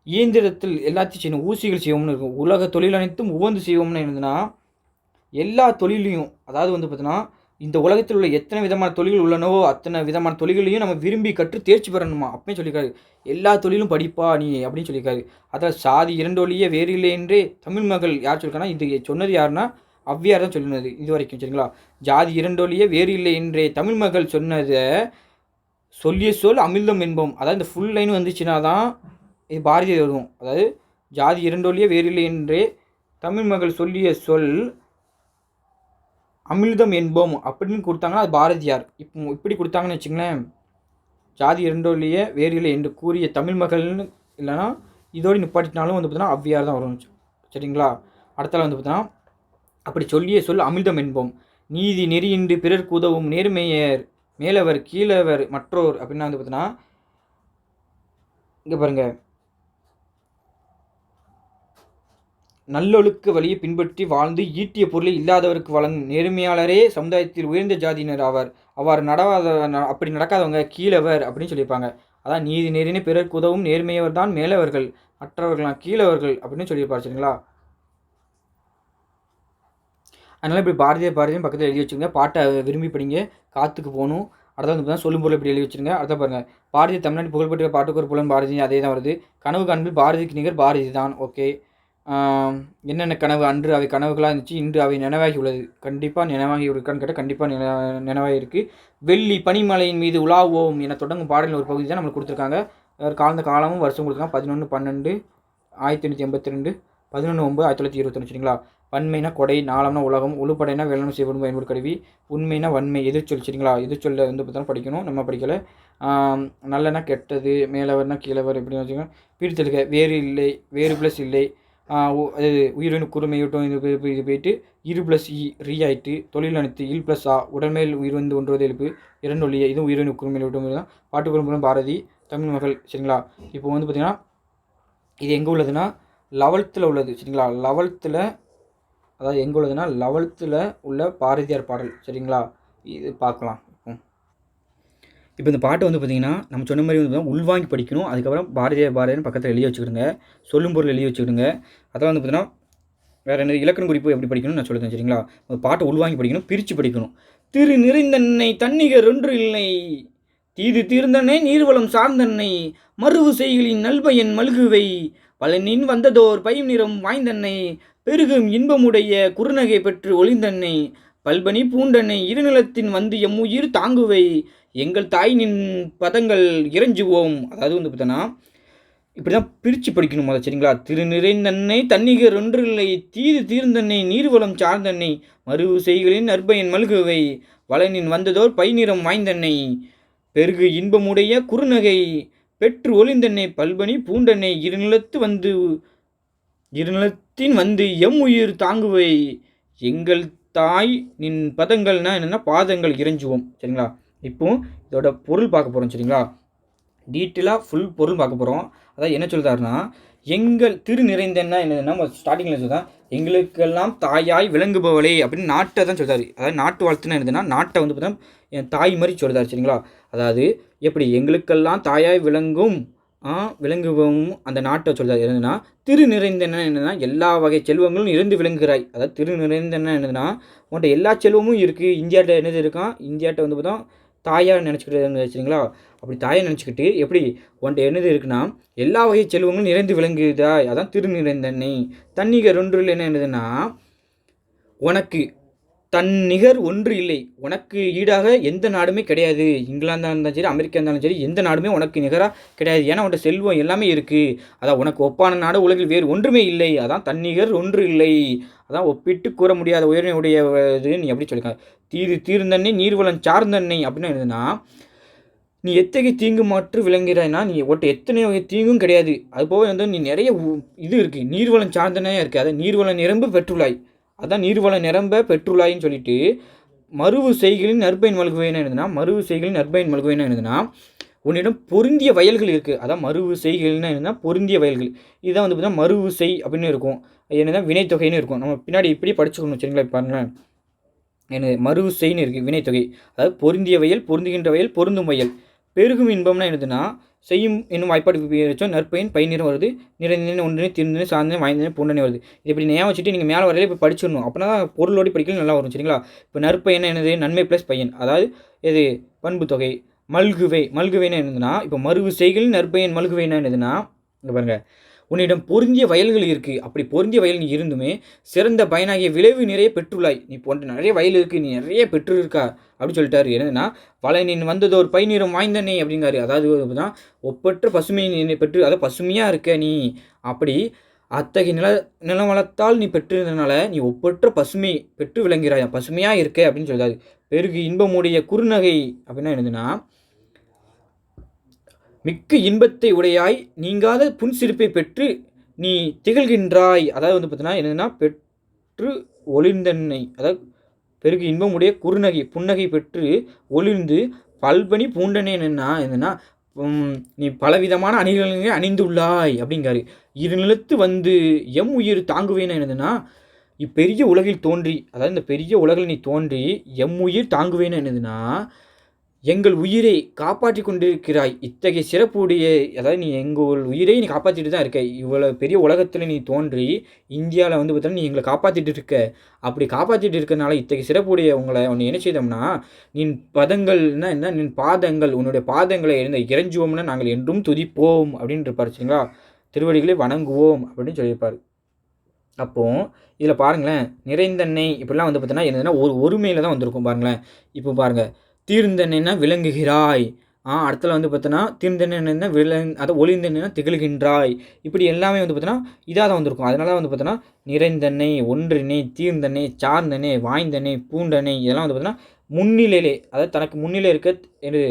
இயந்திரத்தில் எல்லாத்தையும் செய்யணும். ஊசிகள் செய்வோம்னு இருக்கும். உலக தொழில் அனைத்தும் உவந்து செய்வோம்னு என்னதுன்னா, எல்லா தொழிலையும் அதாவது வந்து பார்த்தீங்கன்னா, இந்த உலகத்தில் உள்ள எத்தனை விதமான தொழில்கள் உள்ளனவோ, அத்தனை விதமான தொழில்களையும் நம்ம விரும்பி கற்று தேர்ச்சி பெறணுமா. அப்பயும் சொல்லியிருக்காரு. எல்லா தொழிலும் படிப்பா நீ அப்படின்னு சொல்லியிருக்காரு. அதான் சாதி இரண்டொழிய வேறு இல்லை என்றே தமிழ் மகள் யார் சொல்லியிருக்காங்கன்னா, இது சொன்னது யாருன்னா ஔவையார் தான் சொல்லினது இதுவரைக்கும் சரிங்களா. ஜாதி இரண்டொழிய வேறு இல்லை என்றே தமிழ் மகள் சொன்னதை சொல்லிய சொல் அமிழ்தம் என்போம். அதாவது இந்த ஃபுல் லைன் வந்துச்சுன்னா தான் இது பாரதியார் வரும். அதாவது ஜாதி இரண்டொழிய வேறு இல்லை என்றே தமிழ் மகள் சொல்லிய சொல் அமிழ்தம் என்போம் அப்படின்னு கொடுத்தாங்கன்னா அது பாரதியார். இப்படி கொடுத்தாங்கன்னு வச்சுங்களேன், ஜாதி இரண்டொழிய வேறு இல்லை என்று கூறிய தமிழ் மகள்னு இல்லைன்னா இதோடு நிப்பாட்டினாலும் வந்து பார்த்தீங்கன்னா ஔவையார் தான் வரும் சரிங்களா. அடுத்தால வந்து பார்த்தீங்கன்னா, அப்படி சொல்லிய சொல் அமிழ்தம் என்போம். நீதி நெறியின்றி பிறர்க்கு உதவும் நேர்மையர் மேலவர் கீழவர் மற்றோர் அப்படின்னா வந்து பார்த்தீங்கன்னா, இங்கே பாருங்க, நல்லொழுக்க வழியை பின்பற்றி வாழ்ந்து ஈட்டிய பொருளை இல்லாதவருக்கு வழங்கும் நேர்மையாளரே சமுதாயத்தில் உயர்ந்த ஜாதியினர் ஆவார். அவ்வாறு அப்படி நடக்காதவங்க கீழவர் அப்படின்னு சொல்லியிருப்பாங்க. அதான் நீதி நெறின்னு பிறர்க்கு உதவும் நேர்மையவர் தான் மேலவர்கள், மற்றவர்களாம் கீழவர்கள் அப்படின்னு சொல்லியிருப்பார் சரிங்களா. அதனால் இப்படி பாரதியும் பக்கத்தில் எழுதி வச்சுங்க. பாட்டை விரும்பி படிங்க. காற்றுக்கு போகணும். அடுத்த வந்து பார்த்தீங்கன்னா சொல்லும் பொருள் இப்படி எழுதி வச்சுருங்க. அடுத்த பாருங்கள், பாரதி தமிழ்நாட்டு புகழ்பெற்ற பாட்டுக்கு ஒரு புலன் பாரதி, அதே தான் வருது. கனவு காண்பில் பாரதிக்கு நிகர் பாரதி தான். ஓகே. என்னென்ன கனவு? அன்று அவை கனவுகளாக இருந்துச்சு, இன்று அவை நினைவாகி உள்ளது. கண்டிப்பாக நினைவாகி இருக்கான்னு கேட்டால் கண்டிப்பாக நினைவாகி இருக்குது. வெள்ளி பனிமலையின் மீது உலாவோம் என தொடங்கும் பாடலின் ஒரு பகுதி தான் நம்மளுக்கு கொடுத்துருக்காங்க. காலந்த காலமும் வருஷம் கொடுத்துருக்காங்க. 11/12/1882, 11/9/1921. சரிங்களா? வன்மைனா கொடை, நாளம்னா உலகம், உளுப்படைனா வெள்ளம் செய்யப்படும் பயன்படு கருவி, உண்மைனா வன்மை, எதிர்ச்சொல். சரிங்களா? எதிர்ச்சொல்ல வந்து பார்த்தா படிக்கணும், நம்ம படிக்கலை. நல்லனா கெட்டது, மேலவர்னா கீழவர் எப்படின்னு வச்சுக்கோங்க. பிரித்தெழுக, வேறு இல்லை, வேறு ப்ளஸ் இல்லை, அது உயிரினு குறுமையூட்டம், இது போயிட்டு இரு ப்ளஸ் இ ரீ ஆயிட்டு, தொழில் அனைத்து இல் ப்ளஸ் ஆ, உடன்மேல் உயிர் வந்து ஒன்றுவது எழுப்பு, இரண்டு ஒல்லிய, இதுவும் உயிரினு குறுமையூட்டம் தான். பாட்டுக்குறும்புறம் பாரதி, தமிழ் மகள். சரிங்களா? இப்போ வந்து பார்த்திங்கன்னா இது எங்கே உள்ளதுன்னா 11th உள்ளது. சரிங்களா? 11th, அதாவது எங்கே உள்ளதுன்னா 11th உள்ள பாரதியார் பாடல். சரிங்களா? இது பார்க்கலாம். இப்போ இந்த பாட்டை வந்து பார்த்திங்கன்னா நம்ம சொன்ன மாதிரி வந்து உள்வாங்கி படிக்கணும். அதுக்கப்புறம் பாரதியார் பக்கத்தில் எழுதி வச்சுக்கிடுங்க, சொல்லும் பொருள் எழுதி வச்சுக்கிடுங்க. அதெல்லாம் வந்து பார்த்திங்கன்னா வேறு என்ன இலக்கண குறிப்பு எப்படி படிக்கணும்னு நான் சொல்லுறேன். சரிங்களா? பாட்டை உள்வாங்கி படிக்கணும், பிரித்து படிக்கணும். திரு நிறைந்தன்னை தன்னிகர் ஒன்று இல்லை, தீது தீர்ந்தன்னை நீர்வளம் சார்ந்தன்னை, மறுவு செய்களின் நல்பயன் மல்குவை, பலனின் வந்ததோர் பைம் நிறம் வாய்ந்தன்னை, பெருகும் இன்பமுடைய குறுநகை பெற்று ஒளிந்தன்னை, பல்பனி பூண்டன்னை இருநிலத்தின் வந்து எம்முயிர் தாங்குவை, எங்கள் தாயினின் பதங்கள் இறைஞ்சுவோம். அதாவது வந்து பார்த்தோன்னா இப்படி தான் பிரித்து படிக்கணும் முதல்ல. சரிங்களா? திரு நிறைந்தன்னை தன்னிகர் ஒன்றில்லை, தீது தீர்ந்தன்னை நீர்வளம் சார்ந்தன்னை, மறுவு செய்களின் நற்பயன் மல்குவை, வளனின் வந்ததோர் பைநிறம் வாய்ந்தன்னை, பெருகு இன்பமுடைய குறுநகை பெற்று ஒளிந்தன்னை, பல்பனி பூண்டன்னை இருநிலத்தின் வந்து எம் உயிர் தாங்குவை, எங்கள் தாய் நின் பதங்கள்னா என்னென்னா பாதங்கள் இறைஞ்சுவோம். சரிங்களா? இப்போ இதோட பொருள் பார்க்க போகிறோம். சரிங்களா? டீட்டெயிலாக ஃபுல் பொருள் பார்க்க போகிறோம். அதாவது என்ன சொல்கிறாருன்னா, எங்கள் திரு நிறைந்தன்னா என்னதுன்னா ஸ்டார்டிங்கில் சொல்லுதான், எங்களுக்கெல்லாம் தாயாய் விளங்குபவளே அப்படின்னு நாட்டை தான் சொல்கிறாரு. அதாவது நாட்டு வாழ்த்துனா என்னதுன்னா நாட்டை வந்து பார்த்தா என் தாய் மாதிரி சொல்கிறார். சரிங்களா? அதாவது எப்படி எங்களுக்கெல்லாம் தாயாய் விளங்குவோம் அந்த நாட்டை சொல்கிறார். என்னதுன்னா திரு நிறைந்தன்னா என்னதுன்னா எல்லா வகை செல்வங்களும் நிறைந்து விளங்குகிறாய். அதாவது திரு நிறைந்தன்னா என்னதுன்னா உன்ட்ட எல்லா செல்வமும் இருக்குது. இந்தியாட்ட என்னது இருக்கான், இந்தியாட்ட வந்து பார்த்தா தாயாக நினச்சிக்கிட்டு. சரிங்களா? அப்படி தாயை நினச்சிக்கிட்டு எப்படி உன்ட்ட என்னது இருக்குன்னா எல்லா வகை செல்வங்களும் நிறைந்து விளங்குதா, அதான் திரு நிறைந்தன்னை. தன்னிகர் ஒன்றில் என்ன என்னதுன்னா உனக்கு தன் நிகர் ஒன்று இல்லை, உனக்கு ஈடாக எந்த நாடுமே கிடையாது. இங்கிலாந்தாக இருந்தாலும் சரி, அமெரிக்கா இருந்தாலும் சரி, எந்த நாடுமே உனக்கு நிகராக கிடையாது. ஏன்னா உன்ட்ட செல்வம் எல்லாமே இருக்குது. அதான் உனக்கு ஒப்பான நாடு உலகில் வேறு ஒன்றுமே இல்லை. அதான் தன்னிகர் ஒன்று இல்லை, அதான் ஒப்பிட்டு கூற முடியாத உயர்வுடைய இது நீ எப்படி சொல்லிக்க. தீர்ந்தன்னை நீர்வளம் சார்ந்தன்னை அப்படின்னா என்னதுன்னா நீ எத்தகைய தீங்கு மாற்று விளங்குகிறாய்னா நீ ஒட்ட எத்தனை வகை தீங்கும் கிடையாது. அதுபோக வந்து நீ நிறைய இது இருக்குது, நீர்வளம் சார்ந்தனையாக இருக்குது. அதான் நீர்வளம் நிரம்பு பெற்றுள்ளாய், அதான் நீர்வளம் நிரம்ப பெற்றுள்ளாயின்னு சொல்லிட்டு மறுவு செய்களின் நற்பயன் மல்குவைனா என்னதுன்னா மறுவு செய்களின் நற்பயன் மல்குவைனா என்னதுன்னா உன்னிடம் பொருந்திய வயல்கள் இருக்குது. அதான் மறுவு செய்கள்னா என்னன்னா பொருந்திய வயல்கள். இதுதான் வந்து பார்த்தீங்கன்னா மறுவு செய் அப்படின்னு இருக்கும். என்னதான் வினைத்தொகைன்னு இருக்கும். நம்ம பின்னாடி இப்படி படிச்சுக்கணும். சரிங்களா? பாருங்களேன், என்ன மறுவு செய்ன்னு இருக்குது வினைத்தொகை. அதாவது பொருந்திய வயல், பொருந்துகின்ற வயல், பொருந்தும் வயல். பெருகும் இன்பம்னா என்னதுன்னா செய்யும் என்னும் வாய்ப்பாடு வச்சோம் நற்பயன் பயிர் வருது, நிறைந்த ஒன்று தீர்ந்து சார்ந்து வாய்ந்தனே பூண்டனே வருது. இது இப்படி ஞாபகம் வச்சுட்டு நீங்கள் மேலே வரையில இப்போ படிச்சிடணும். அப்படின்னா பொருளோடு படிக்கல நல்லா வரும். சரிங்களா? இப்போ நற்பயன் என்னது நன்மை ப்ளஸ் பையன், அதாவது இது பண்பு தொகை. மல்குவைனா என்னதுன்னா இப்போ மறுவு செய்கள் நற்பயன் மல்குவைனா என்னதுன்னா இங்கே பாருங்கள், உன்னிடம் பொருந்திய வயல்கள் இருக்குது. அப்படி பொருந்திய வயல் நீ இருந்துமே சிறந்த பயனாகிய விளைவு நிறைய பெற்றுள்ளாய். நீ போன்ற நிறைய வயல் இருக்குது, நீ நிறைய பெற்று இருக்கா அப்படின்னு சொல்லிட்டாரு. என்னதுன்னா வளனின் வந்ததோர் பைநிறம் வாய்ந்தனே அப்படிங்காரு. அதாவது தான் ஒப்பற்ற பசுமை நீ பெற்று, அதாவது பசுமையாக இருக்க நீ. அப்படி அத்தகைய நிலம் வளத்தால் நீ பெற்றிருந்தனால நீ ஒப்பற்ற பசுமை பெற்று விளங்குகிறாய், பசுமையாக இருக்க அப்படின்னு சொல்கிறாரு. பெருகு இன்பமுடைய குறுநகை அப்படின்னா என்னதுன்னா மிக்க இன்பத்தை உடையாய் நீங்காத புன்சிரிப்பை பெற்று நீ திகழ்கின்றாய். அதாவது வந்து பார்த்தீங்கன்னா என்னென்னா பெற்று ஒளிர்ந்தன்னை, அதாவது பெருகு இன்பமுடைய குறுநகை புன்னகை பெற்று ஒளிர்ந்து பல்பனி பூண்டனே என்னென்னா நீ பலவிதமான அணிகளை அணிந்துள்ளாய் அப்படிங்காரு. இருநிலத்து வந்து எம் உயிர் தாங்குவேன்னு என்னதுன்னா இப்பெரிய உலகில் தோன்றி, அதாவது இந்த பெரிய உலகில் நீ தோன்றி எம் உயிர் தாங்குவேன்னு என்னதுன்னா எங்கள் உயிரை காப்பாற்றிக் கொண்டிருக்கிறாய். இத்தகைய சிறப்புடைய அதாவது நீ எங்கள் உயிரை நீ காப்பாத்திட்டு தான் இருக்க. இவ்வளோ பெரிய உலகத்தில நீ தோன்றி, இந்தியால வந்து பார்த்தீங்கன்னா, நீ எங்கள காப்பாத்திட்டு இருக்க. அப்படி காப்பாத்திட்டு இருக்கனால இத்தகைய சிறப்புடைய உன்னை என்ன செய்தோம்னா, நின் பதங்கள்னா என்ன? நின் பாதங்கள் உன்னுடைய பாதங்களை இறைஞ்சுவோம்னா நாங்கள் என்றும் துதிப்போம் அப்படின்னு இருப்பாரு சரிங்களா? திருவடிகளை வணங்குவோம் அப்படின்னு சொல்லியிருப்பாரு. அப்போ இதில பாருங்களேன், நிறைந்தன்னை இப்படிலாம் வந்து பார்த்தீங்கன்னா, என்னதுன்னா ஒருமையில தான் வந்திருக்கும் பாருங்களேன். இப்போ பாருங்க, தீர்ந்தன்னைன்னா விளங்குகிறாய். அடுத்தல வந்து பார்த்தோன்னா, தீர்ந்தன்னைன்னா அதான் ஒளிர்ந்தன்னைன்னா திகழ்கின்றாய். இப்படி எல்லாமே வந்து பார்த்தோன்னா, இதா தான் வந்திருக்கும். அதனால தான் வந்து பார்த்தோன்னா, நிறைந்தன்னை, ஒன்றினை, தீர்ந்தன்னை, சார்ந்தன்னை, வாய்ந்தன்னை, பூண்டன்னை இதெல்லாம் வந்து பார்த்தோன்னா, முன்னிலையிலே அதாவது தனக்கு முன்னிலை இருக்க எது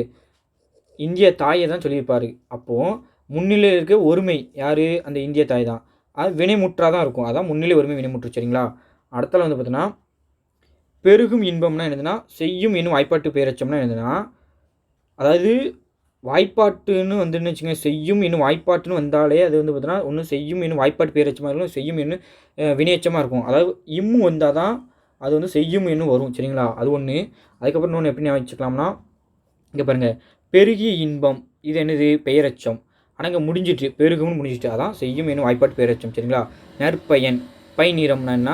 இந்திய தாய தான் சொல்லியிருப்பாரு. அப்போ முன்னிலையில இருக்க ஒருமை யாரு? அந்த இந்திய தாய் தான். அது வினைமுற்றா தான் இருக்கும். அதான் முன்னிலை ஒருமை வினைமுற்று சரிங்களா? அடுத்தல வந்து பார்த்தோன்னா, பெருகும் இன்பம்னா என்னதுன்னா, செய்யும் என்னும் வாய்ப்பாட்டு பெயரெச்சம்னா என்னதுன்னா, அதாவது வாய்ப்பாட்டுன்னு வந்துன்னு வச்சுக்கங்க, செய்யும் என்னும் வாய்ப்பாட்டுன்னு வந்தாலே அது வந்து பார்த்தோன்னா, ஒண்ணு செய்யும் என்னும் வாய்ப்பாட்டு பெயரெச்சமா இருக்கும், செய்யும் என்னும் வினையெச்சமா இருக்கும். அதாவது இம்மு வந்தா தான் அது வந்து செய்யும் என்னும் வரும் சரிங்களா? அது ஒண்ணு. அதுக்கப்புறம் இன்னொன்னு எப்படி ஞாபகம் வச்சுக்கலாம்னா, இங்க பாருங்க, பெருகிய இன்பம் இது என்னது? பெயரெச்சம். ஆனா இங்க முடிஞ்சிட்டு, பெருகும்னு முடிஞ்சிட்டு. அதான் செய்யும் என்னும் வாய்ப்பாட்டு பெயரெச்சம் சரிங்களா? நற்பயன், பை நிறம்னா என்ன?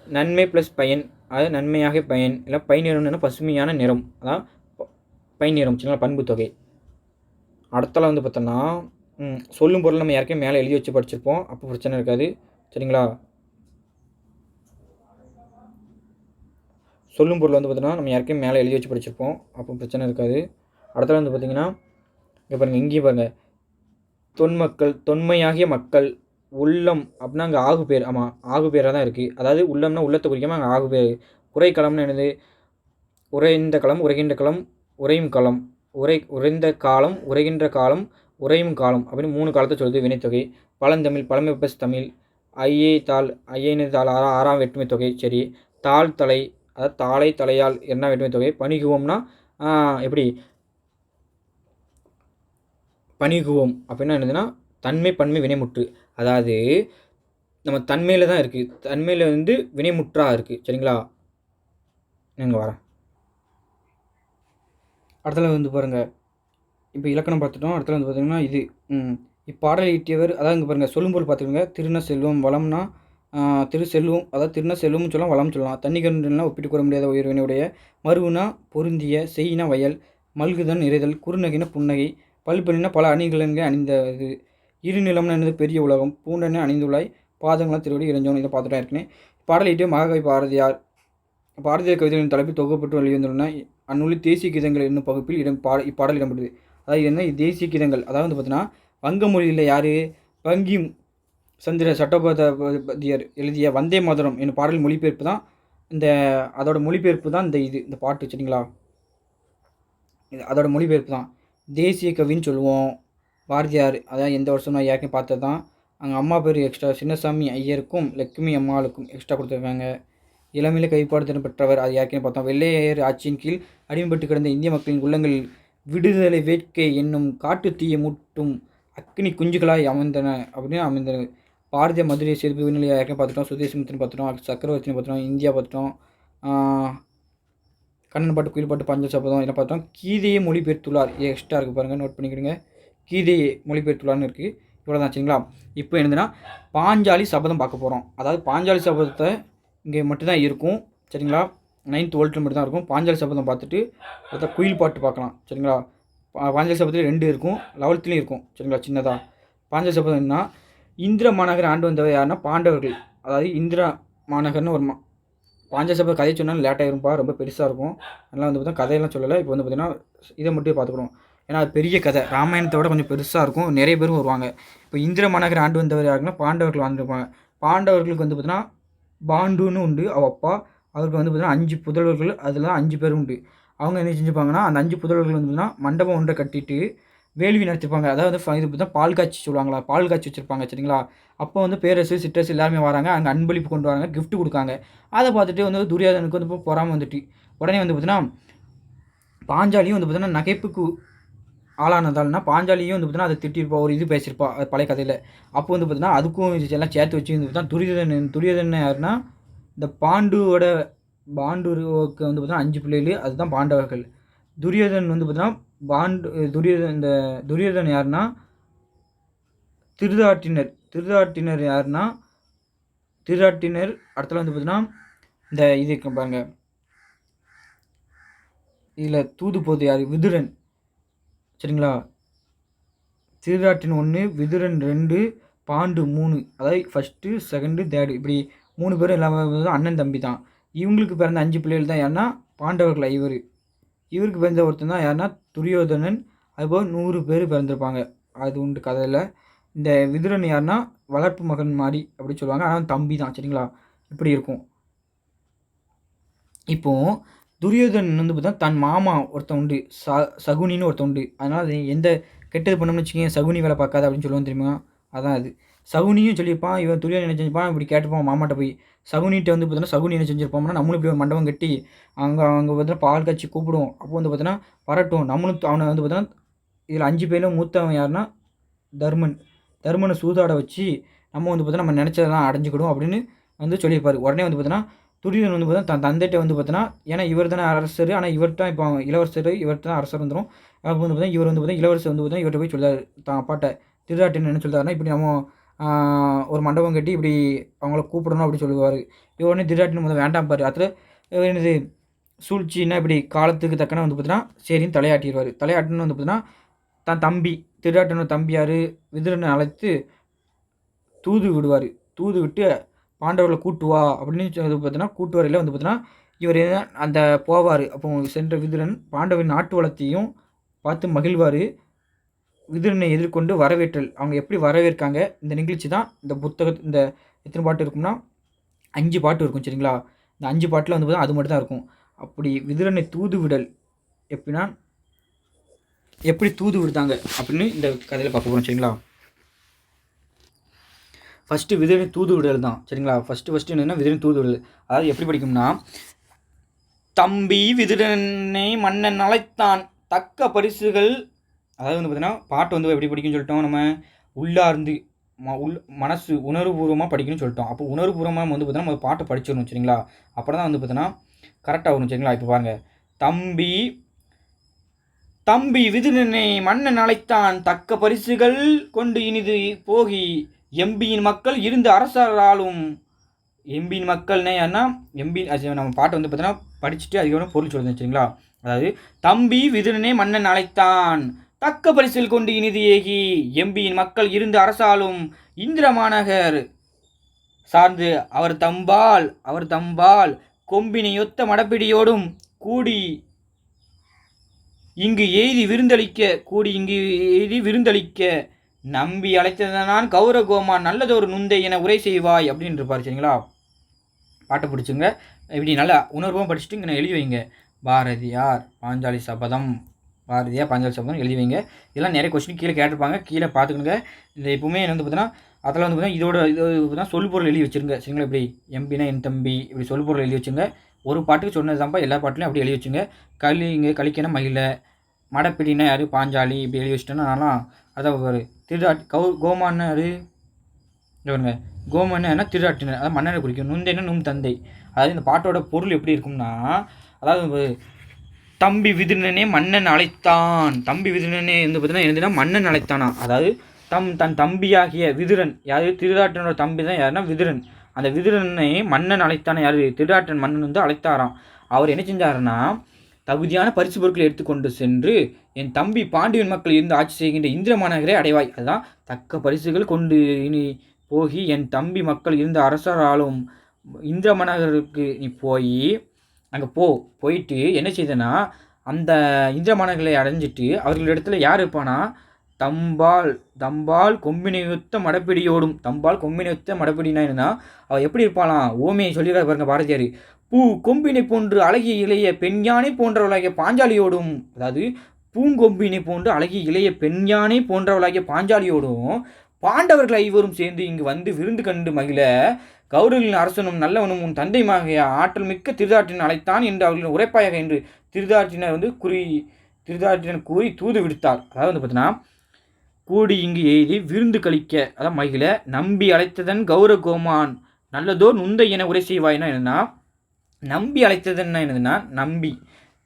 நன்மை ப்ளஸ் பயன், அதாவது நன்மையாக பயன், இல்லை பை நிறம்னா பசுமையான நிறம், அதான் பை நிறம் சரிங்களா? பண்பு தொகை. அடுத்தல வந்து பார்த்தோன்னா, சொல்லும் பொருள் நம்ம ஏற்கனவே மேலே எழுதி வச்சு படிச்சிருப்போம். அப்போ பிரச்சனை இருக்காது சரிங்களா? சொல்லும் பொருள் வந்து பார்த்தோன்னா, நம்ம ஏற்கனவே மேலே எழுதி வச்சு படிச்சிருப்போம். அப்போ பிரச்சனை இருக்காது. அடுத்தது வந்து பார்த்தீங்கன்னா, இங்கே பாருங்கள், இங்கேயும் பாருங்கள், தொன்மக்கள், தொன்மையாகிய மக்கள், உள்ளம் அப்படின்னா அங்கே ஆகு பேர். ஆமாம், ஆகு பேராக தான் இருக்குது. அதாவது உள்ளம்னா உள்ளத்தை குறிக்காமல் அங்கே ஆகு பேர். உரைக்களம்னு என்னது? உறைந்த களம், உரைகின்ற களம், உறையும் களம், உறைந்த காலம், உரைகின்ற காலம், உறையும் காலம் அப்படின்னு 3 காலத்தை சொல்லுது வினைத்தொகை. பழந்தமிழ், பழமை ப்ளஸ் தமிழ், ஐயே தாள், ஐயேனு தாள் 6ஆம் வேற்றுமை தொகை. சரி, தாள் தலை, அதாவது தாளை தலையால் 2ஆம் வேற்றுமை தொகை. பணிகுவோம்னா எப்படி? பணிகுவோம் அப்படின்னா என்னதுன்னா, தன்மை பன்மை வினைமுற்று. அதாவது நம்ம தன்மையில் தான் இருக்குது. தன்மையில் வந்து வினைமுற்றா இருக்குது சரிங்களா? நீங்கள் வரேன். அடுத்தல வந்து பாருங்கள், இப்போ இலக்கணம் பார்த்துட்டோம். அடுத்தது வந்து பார்த்திங்கன்னா இது இப்பாடலை இயற்றியவர், அதாவது இங்கே பாருங்கள், சொல்லும்போது பார்த்துக்கோங்க. திருந செல்வம் வளம்னா திரு செல்வம், அதாவது திருந செல்வம்னு சொல்லலாம், வளம் சொல்லலாம். தன்னிகர்லாம் ஒப்பிட்டு கூற முடியாத உயர்வினையுடைய. மருவுனா பொருந்திய, செய்யினா வயல், மல்குதன் நிறைதல், குறுநகைனா புன்னகை, பல்பலினா பல அணிகலன்கள் அணிந்தது, இருநிலம்னா என்னது? பெரிய உலகம், பூண்டனை அணிந்துள்ளாய், பாதங்களாம் திருவடி இறைஞ்சோம். இதை பார்த்துட்டா இருக்குன்னு. பாடலை இயற்றிய மகாகவி பாரதியார். பாரதியார் கவிதைகளின் தலைப்பில் தொகுப்பட்டு வெளிவந்துள்ளன. அந்நூலில் தேசிய கீதங்கள் என்னும் பகுப்பில் இப்பாடல் இடம்பெறுது. அதாவது என்ன தேசிய கீதங்கள்? அதாவது வந்து பார்த்தீங்கன்னா, வங்க மொழியில் யார்? பங்கிம் சந்திர சட்டோபாத்தியார் எழுதிய வந்தே மாதரம் என்னும் பாடல் மொழிபெயர்ப்பு தான் இந்த அதோட மொழிபெயர்ப்பு தான் இந்த பாட்டு சரிங்களா? அதோட மொழிபெயர்ப்பு தான் தேசிய கவின்னு சொல்லுவோம். பாரதியார் அதான் எந்த வருஷம் நான் ஏற்கனவே பார்த்தது தான். அங்கே அம்மா பேர் எக்ஸ்ட்ரா சின்னசாமி ஐயருக்கும் லட்சுமி அம்மாளுக்கும் எக்ஸ்ட்ரா கொடுத்துருக்காங்க. இளமையில கைப்பாடு திறன் பெற்றவர், அது ஏற்கனவே பார்த்தோம். வெள்ளையர் ஆட்சியின் கீழ் அடிமைப்பட்டு கிடந்த இந்திய மக்களின் உள்ளங்களில் விடுதலை வேட்கை என்னும் காட்டு தீயை மூட்டும் அக்னி குஞ்சுகளாய் அப்படின்னு அமைந்தன. பாரதிய மதுரை சேதுபதி உயர்நிலையை ஏற்கனவே பார்த்துட்டோம். சுதேசமித்திரன் பார்த்துட்டோம். சக்கரவர்த்தினி பார்த்துட்டோம். இந்தியா பார்த்துட்டோம். கண்ணன் பாட்டு, குயில் பாட்டு, பஞ்ச சபதம் இதெல்லாம் பார்த்தோம். கீதையை மொழிபெயர்த்துள்ளார், எக்ஸ்ட்ரா இருக்குது பாருங்கள், நோட் பண்ணிக்கிடுங்க. கீதையை மொழிபெயர்த்துள்ளார்னு இருக்குது. இவ்வளோ தான் சரிங்களா? இப்போ என்னதுன்னா, பாஞ்சாலி சபதம் பார்க்க போகிறோம். அதாவது பாஞ்சாலி சபதத்தை இங்கே மட்டும்தான் இருக்கும் சரிங்களா? 9th வோல்ட்டில் மட்டும் தான் இருக்கும். பாஞ்சாலி சபதம் பார்த்துட்டு அடுத்த குயில் பாட்டு பார்க்கலாம் சரிங்களா? பாஞ்சாலி சபதத்தில் 2 இருக்கும், 11th இருக்கும் சரிங்களா? சின்னதாக பாஞ்சாலி சபதம் என்ன? இந்திர மாநகர் ஆண்டு வந்தவர் யாருன்னா பாண்டவர்கள். அதாவது இந்திரா மாநகர்னு ஒரு பாஞ்சாலி சபதம் கதை சொன்னாலும் லேட்டாக இருப்பா, ரொம்ப பெருசாக இருக்கும். அதனால் வந்து பார்த்தா கதையெல்லாம் சொல்லலை. இப்போ வந்து பார்த்திங்கன்னா இதை மட்டும் பார்த்துக்கிறோம். ஏன்னா அது பெரிய கதை, ராமாயணத்தை விட கொஞ்சம் பெருசாக இருக்கும், நிறைய பேரும் வருவாங்க. இப்போ இந்திர மாநகர் ஆண்டு வந்தவர் யாருன்னா பாண்டவர்கள் வாழ்ந்துருப்பாங்க. பாண்டவர்களுக்கு வந்து பார்த்தீங்கன்னா பாண்டுன்னு உண்டு, அப்பா. அவருக்கு வந்து பார்த்தீங்கன்னா 5 புதல்வர்கள், அதில் 5 பேர் உண்டு. அவங்க என்ன செஞ்சுப்பாங்கன்னா, அந்த 5 புதல்வர்கள் வந்து பார்த்தீங்கன்னா மண்டபம் ஒன்றை கட்டிட்டு வேள்வி நடத்திருப்பாங்க. அதாவது இது பார்த்தா பால் காய்ச்சி சொல்லுவாங்களா, பால் காய்ச்சி வச்சுருப்பாங்க சரிங்களா? அப்போ வந்து பேரரசு சிற்றரசு எல்லாருமே வராங்க, அங்கே அன்பளிப்பு கொண்டு வராங்க, கிஃப்ட் கொடுக்காங்க. அதை பார்த்துட்டு வந்து துரியோதனுக்கு வந்து பொறாமல் வந்துட்டு உடனே வந்து பார்த்தீங்கன்னா பாஞ்சாலியும் வந்து பார்த்தீங்கன்னா நகைப்புக்கு ஆளானதால்னா பாஞ்சாலியும் வந்து பார்த்தீங்கன்னா அதை திட்டிருப்பா, ஒரு இது பேசியிருப்பா பழைய கதையில். அப்போ வந்து பார்த்தீங்கன்னா அதுக்கும் எல்லாம் சேர்த்து வச்சு வந்து பார்த்தீங்கன்னா துரியோதனன் யாருன்னா இந்த பாண்டுருக்கு வந்து பார்த்தீங்கன்னா 5 பிள்ளைகள், அதுதான் பாண்டவர்கள். துரியோதனன் வந்து பார்த்தீங்கன்னா துரியோதனன் யாருன்னா திருதாட்டினர் யாருன்னா அடுத்தல வந்து பார்த்தீங்கன்னா இந்த இது பாருங்க, இதில் தூது போது யார்? விதுரன். சரிங்களா? திருதாட்டின் 1, விதுரன் 2, பாண்டு 3. அதாவது ஃபஸ்ட்டு, செகண்டு, தேர்டு இப்படி 3 பேரும் எல்லாமே அண்ணன் தம்பி தான். இவங்களுக்கு பிறந்த 5 பிள்ளைகள் தான் யாருன்னா பாண்டவர்கள் 5. இவருக்கு பிறந்த ஒருத்தன் தான் யாருன்னா துரியோதனன். அதுபோல் 100 பேர் பிறந்திருப்பாங்க. அது உண்டு கதையில். இந்த விதுரன் யாருன்னா வளர்ப்பு மகன் மாதிரி அப்படி சொல்லுவாங்க. ஆனால் தம்பி தான். சரிங்களா? இப்படி இருக்கும். இப்போது துரியோதனன் வந்து பார்த்தா தன் மாமா ஒருத்தன் உண்டு, சகுனின்னு ஒருத்தன் உண்டு. அதனால் அது எந்த கெட்டது பண்ணோம்னு வச்சுக்கோங்க, சகுனி வேலை பார்க்காத அப்படின்னு சொல்லுவோம் தெரியுமா? அதான் அது. சகுனியும் சொல்லியிருப்பான். இவன் துரியோதனன் என்ன செஞ்சிருப்பான், இப்படி கேட்டுப்பான் மாமாட்ட போய். சகுனிகிட்ட வந்து பார்த்தோன்னா சகுனி என்ன செஞ்சிருப்போம்னா, நம்மளும் இப்படி ஒரு மண்டபம் கட்டி அங்கே பார்த்தோன்னா பால் காய்ச்சி கூப்பிடுவோம். அப்போ வந்து பார்த்தோன்னா வரட்டும், நம்மளும் அவனை வந்து பார்த்தோன்னா இதில் 5 பேரும் மூத்தவன் யாருன்னா தர்மனை சூதாட வச்சு நம்ம வந்து பார்த்தோன்னா நம்ம நினச்சதெல்லாம் அடைஞ்சிக்கிடும் அப்படின்னு வந்து சொல்லியிருப்பார். உடனே வந்து பார்த்தோன்னா துரியோதனன் வந்து பார்த்தா தன் தந்தைகிட்ட வந்து பார்த்தோன்னா, ஏன்னா இவர் தானே அரசர், ஆனால் இவர்கிட்ட இப்போ இளவரசர், இவர்கிட்ட தான் அரசர் வந்துடும். அப்போ வந்து பார்த்தா இவர் வந்து பார்த்தா இளவரசர் வந்து பார்த்தா இவர்கிட்ட போய் சொல்கிறார் தான் அப்பாட்ட. திருதாட்டின் என்ன சொல்கிறாருன்னா, இப்படி நம்ம ஒரு மண்டபம் கட்டி இப்படி அவங்கள கூப்பிடணும் அப்படி சொல்லுவார். உடனே திருதாட்டின் முதல் வேண்டாம் பாரு. அதில் என்னது சூழ்ச்சின்னா இப்படி காலத்துக்கு தக்கன வந்து பார்த்தீங்கன்னா சரின்னு தலையாட்டிடுவார். தலையாட்டுன்னு வந்து பார்த்தீங்கன்னா தன் தம்பி திருதாட்டனோட தம்பி யார் விதுரனை அழைத்து தூது விடுவார். தூது விட்டு பாண்டவர்களை கூட்டு வா அப்படின்னு பார்த்தீங்கன்னா கூட்டு வரையில் வந்து பார்த்தீங்கன்னா இவர் அந்த போவார். அப்போ சென்ற விதுரன் பாண்டவரின் நாட்டு வளத்தையும் பார்த்து மகிழ்வார். விதுரனை எதிர்கொண்டு வரவேற்றல், அவங்க எப்படி வரவேற்காங்க இந்த நிகழ்ச்சி தான் இந்த இந்த எத்தனை பாட்டு இருக்கும்னா 5 பாட்டு இருக்கும். சரிங்களா? இந்த 5 பாட்டில் வந்து பார்த்தா அது மட்டும் தான் இருக்கும். அப்படி விதுரனை தூது விடல் எப்படின்னா எப்படி தூது விடுதாங்க அப்படின்னு இந்த கதையில் பார்க்க போகிறோம். சரிங்களா? ஃபஸ்ட்டு விதுரனை தூது விடல் தான். சரிங்களா? ஃபஸ்ட்டு என்னென்னா விதுரனை தூது விடல். அதாவது எப்படி படிக்கும்னா, தம்பி விதுரனை மன்னன் அழைத்தான் தக்க பரிசுகள். அதாவது வந்து பார்த்தீங்கன்னா பாட்டு வந்து எப்படி படிக்கும்னு சொல்லிட்டோம், நம்ம உள்ளார்ந்து மனசு உணர்வுபூர்வமாக படிக்கணும்னு சொல்லிட்டோம். அப்போ உணர்வுபூர்வமாக வந்து பார்த்தீங்கன்னா நம்ம பாட்டை படிச்சிடணும். சரிங்களா? அப்புறம் தான் வந்து பார்த்தீங்கன்னா கரெக்டாக வரும். சரிங்களா? இப்போ பாருங்கள், தம்பி விதுரனை மன்னன் அழைத்தான் தக்க பரிசுகள் கொண்டு இனிது போகி எம்பியின் மக்கள் இருந்து அரசராலும். எம்பியின் மக்கள்னே ஏன்னா நம்ம பாட்டை வந்து பார்த்தீங்கன்னா படிச்சுட்டு அதுக்கப்புறம் பொருள் சொல்லுது. சரிங்களா? அதாவது தம்பி விதுரனை மன்னன் அழைத்தான் தக்க பரிசில் கொண்டு இனிது ஏகி எம்பியின் மக்கள் இருந்து அரசாலும் இந்திர மாநகர் சார்ந்து அவர் தம்பால் கொம்பினை ஒத்த மடப்பிடியோடும் கூடி இங்கு எய்தி விருந்தளிக்க நம்பி அழைத்ததனான் கௌரகோமான் நல்லதொரு நுந்தை என உரை செய்வாய் அப்படின்னு இருப்பார். சரிங்களா? பாட்டை பிடிச்சுங்க. இப்படி நல்லா உணர்வும் படிச்சுட்டு இங்கே எழுதி வைங்க. பாரதியார் பாஞ்சாலி சபதம் எழுதி வைங்க. இதெல்லாம் நிறைய கொஸ்டின் கீழே கேட்டிருப்பாங்க, கீழே பார்த்துக்கணுங்க. இந்த எப்பவுமே வந்து பார்த்தீங்கன்னா அதில் வந்து பார்த்தீங்கன்னா இது பார்த்தீங்கன்னா சொல்பொருள் எழுதி வச்சுருங்க. சரிங்களா? இப்படி எம்பினா என் தம்பி இப்படி சொல்பொருள் எழுதி வச்சுங்க. ஒரு பாட்டுக்கு சொன்னது தான்ப்பா, எல்லா பாட்டுலையும் அப்படி எழுதி வச்சுங்க. கலிக்கணும் மகிழ, மடப்பிடினா யார்? பாஞ்சாலி இப்படி எழுதி வச்சுட்டோன்னா நான்லாம் அதான் ஒரு கோமான்னு யார் இவருங்க? கோமன்னா திருடாட்டினர், அதாவது மன்னரை குறிக்கும். நுந்தைன்னா நும் தந்தை. அதாவது இந்த பாட்டோட பொருள் எப்படி இருக்கும்னா, அதாவது தம்பி விதுரனே மன்னன் அழைத்தான். தம்பி விதுரனே வந்து பார்த்தீங்கன்னா என்னதுன்னா மன்னன் அழைத்தானா. அதாவது தன் தம்பியாகிய விதுரன், யார்? திருடாட்டனோட தம்பி தான் யாருன்னா விதுரன். அந்த விதுரனை மன்னன் அழைத்தான யார்? திருடாட்டன் மன்னன் வந்து அழைத்தாராம். அவர் என்ன செஞ்சாருன்னா, தகுதியான பரிசு பொருட்களை எடுத்துக்கொண்டு சென்று என் தம்பி பாண்டியன் மக்கள் இருந்து ஆட்சி செய்கின்ற இந்திர மாநகரை அடைவாய். அதுதான் தக்க பரிசுகள் கொண்டு இனி போகி என் தம்பி மக்கள் இருந்த அரசராலும் இந்திர மாநகருக்கு நீ போய் அங்கே போயிட்டு என்ன செய்தனா, அந்த இந்திர மாநகரை அடைஞ்சிட்டு அவர்களிடத்துல யார் இருப்பானா, தம்பால் கொம்பினையுத்த மடப்பிடியோடும். கொம்பினையுத்த மடப்பிடினா என்னன்னா அவள் எப்படி இருப்பாளாம், ஓமையை சொல்லிடுறாரு பாருங்க பாரதியார். கொம்பினை போன்று அழகிய இளைய பெண் யானை போன்றவளாகிய பாஞ்சாலியோடும். அதாவது பூங்கொம்பினை போன்று அழகிய இளைய பெண் யானை போன்றவளாகிய பாஞ்சாலியோடும் பாண்டவர்கள் ஐவரும் சேர்ந்து இங்கு வந்து விருந்து கண்டு மகிழ கௌரவர்களின் அரசனும் நல்லவனும் உன் தந்தையுமாகிய ஆற்றல் மிக்க திருதாட்டின் அழைத்தான் என்று அவர்களின் உரைப்பாயாக என்று திருதாட்டினர் கூறி தூது விடுத்தார். அதாவது வந்து பார்த்தீங்கன்னா கூடி இங்கு எய்தி விருந்து கழிக்க, அதான் மகிழ நம்பி அழைத்ததன் கௌரகோமான் நல்லதோர் நுந்தை என உரை செய்வாய்னா என்னன்னா, நம்பி அழைத்ததுன்னா என்னதுன்னா நம்பி.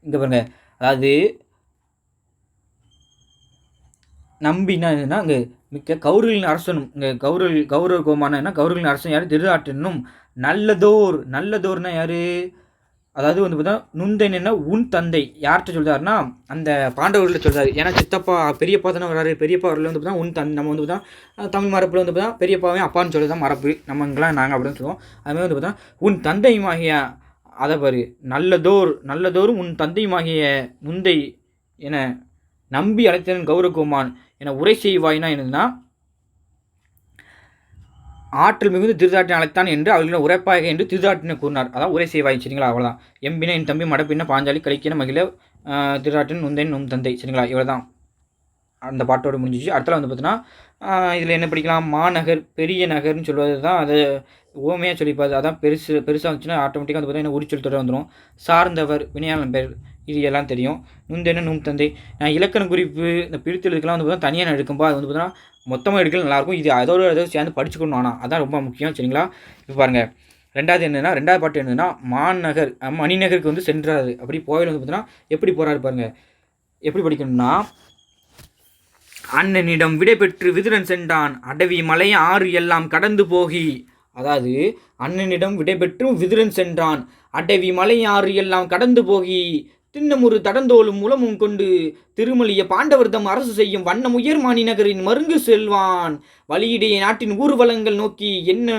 இங்கே பாருங்க, அதாவது நம்பினா என்னன்னா, அங்கே மிக்க கௌரவர்களின் அரசனும் இங்கே கௌரவ கோமானா என்ன கௌரவர்களின் அரசன் யார்? திருதராட்டிரனும் நல்லதோர்னா யாரு? அதாவது வந்து பார்த்தா நுந்தேனன்னா உன் தந்தை யார்கிட்ட சொல்றாருன்னா அந்த பாண்டவர்கள்ட்ட சொல்றாரு. ஏன்னா சித்தப்பா பெரியப்பா தானே வராரு. பெரியப்பா வரல வந்து பார்த்தா நம்ம வந்து பார்த்தா தமிழ் மரபில் வந்து பார்த்தா பெரியப்பாவே அப்பான்னு சொல்லி தான் மரபு. நம்ம இங்கெல்லாம் நாங்கள் அப்படின்னு சொல்லுவோம். அதுமாதிரி வந்து பார்த்தா உன் தந்தையுமாகிய அதை பாரு நல்லதோறும் உன் தந்தையுமாகிய முந்தை என நம்பி அழைத்தவன் கௌரவகுமான் என உரை செய்வாயினா என்னதுன்னா ஆற்றல் மிகுந்து திருதாட்டினை அழைத்தான் என்று அவர்களிடம் உரைப்பாக என்று திருதாட்டினை கூறினார். அதான் உரை செய்வாய். சரிங்களா? அவ்வளோதான். எம்பின என் தம்பி மடப்பின பாஞ்சாலி கலிக்கின மகிழ திருதாட்டின் நுந்தன் நும் தந்தை. சரிங்களா? இவ்வளோ தான் அந்த பாட்டோடு முடிஞ்சிச்சு. அடுத்தல வந்து பார்த்தீங்கன்னா இதில் என்ன படிக்கலாம்? மாநகர் பெரிய நகர்னு சொல்வது தான் அது ஓமையாக சொல்லிப்பாது. அதான் பெருசாக வந்துச்சுன்னா ஆட்டோமேட்டிக்காக வந்து பார்த்தீங்கன்னா உரிச்சொல் தொடர் வந்துடும். சார்ந்தவர் வினையாளன் பேர் இது எல்லாம் தெரியும். நுந்தென்ன நும் தந்தை. நான் இலக்கண குறிப்பு இந்த பிரித்தெழுதுக்கெல்லாம் வந்து பார்த்தீங்கன்னா தனியாக நான் எடுக்கும்போது அது வந்து பார்த்தீங்கன்னா மொத்தமாக எடுக்கல நல்லாயிருக்கும். இது அதோட சேர்ந்து படிச்சுக்கணும். ஆனால் அதான் ரொம்ப முக்கியம். சரிங்களா? இப்போ பாருங்கள் ரெண்டாவது பாட்டு என்னதுன்னா மாநகர் மணிநகருக்கு வந்து சென்றாரு. அப்படி போயில் வந்து பார்த்தீங்கன்னா எப்படி போகிறாரு பாருங்கள். எப்படி படிக்கணும்னா அண்ணனிடம் விடை பெற்று விதுரன் சென்றான் அடவி மலை ஆறு எல்லாம் கடந்து போகி. அதாவது அண்ணனிடம் விடைபெற்று விதுரன் சென்றான் அடவி மலை ஆறு எல்லாம் கடந்து போகி திண்ணமுறு தடந்தோலும் முலமும் கொண்டு திருமலிய பாண்டவர்தம் அரசு செய்யும் வண்ணம் உயர் மாநிநகரின் மருங்கு செல்வான் வழியிடையே நாட்டின் ஊர்வலங்கள் நோக்கி என்ன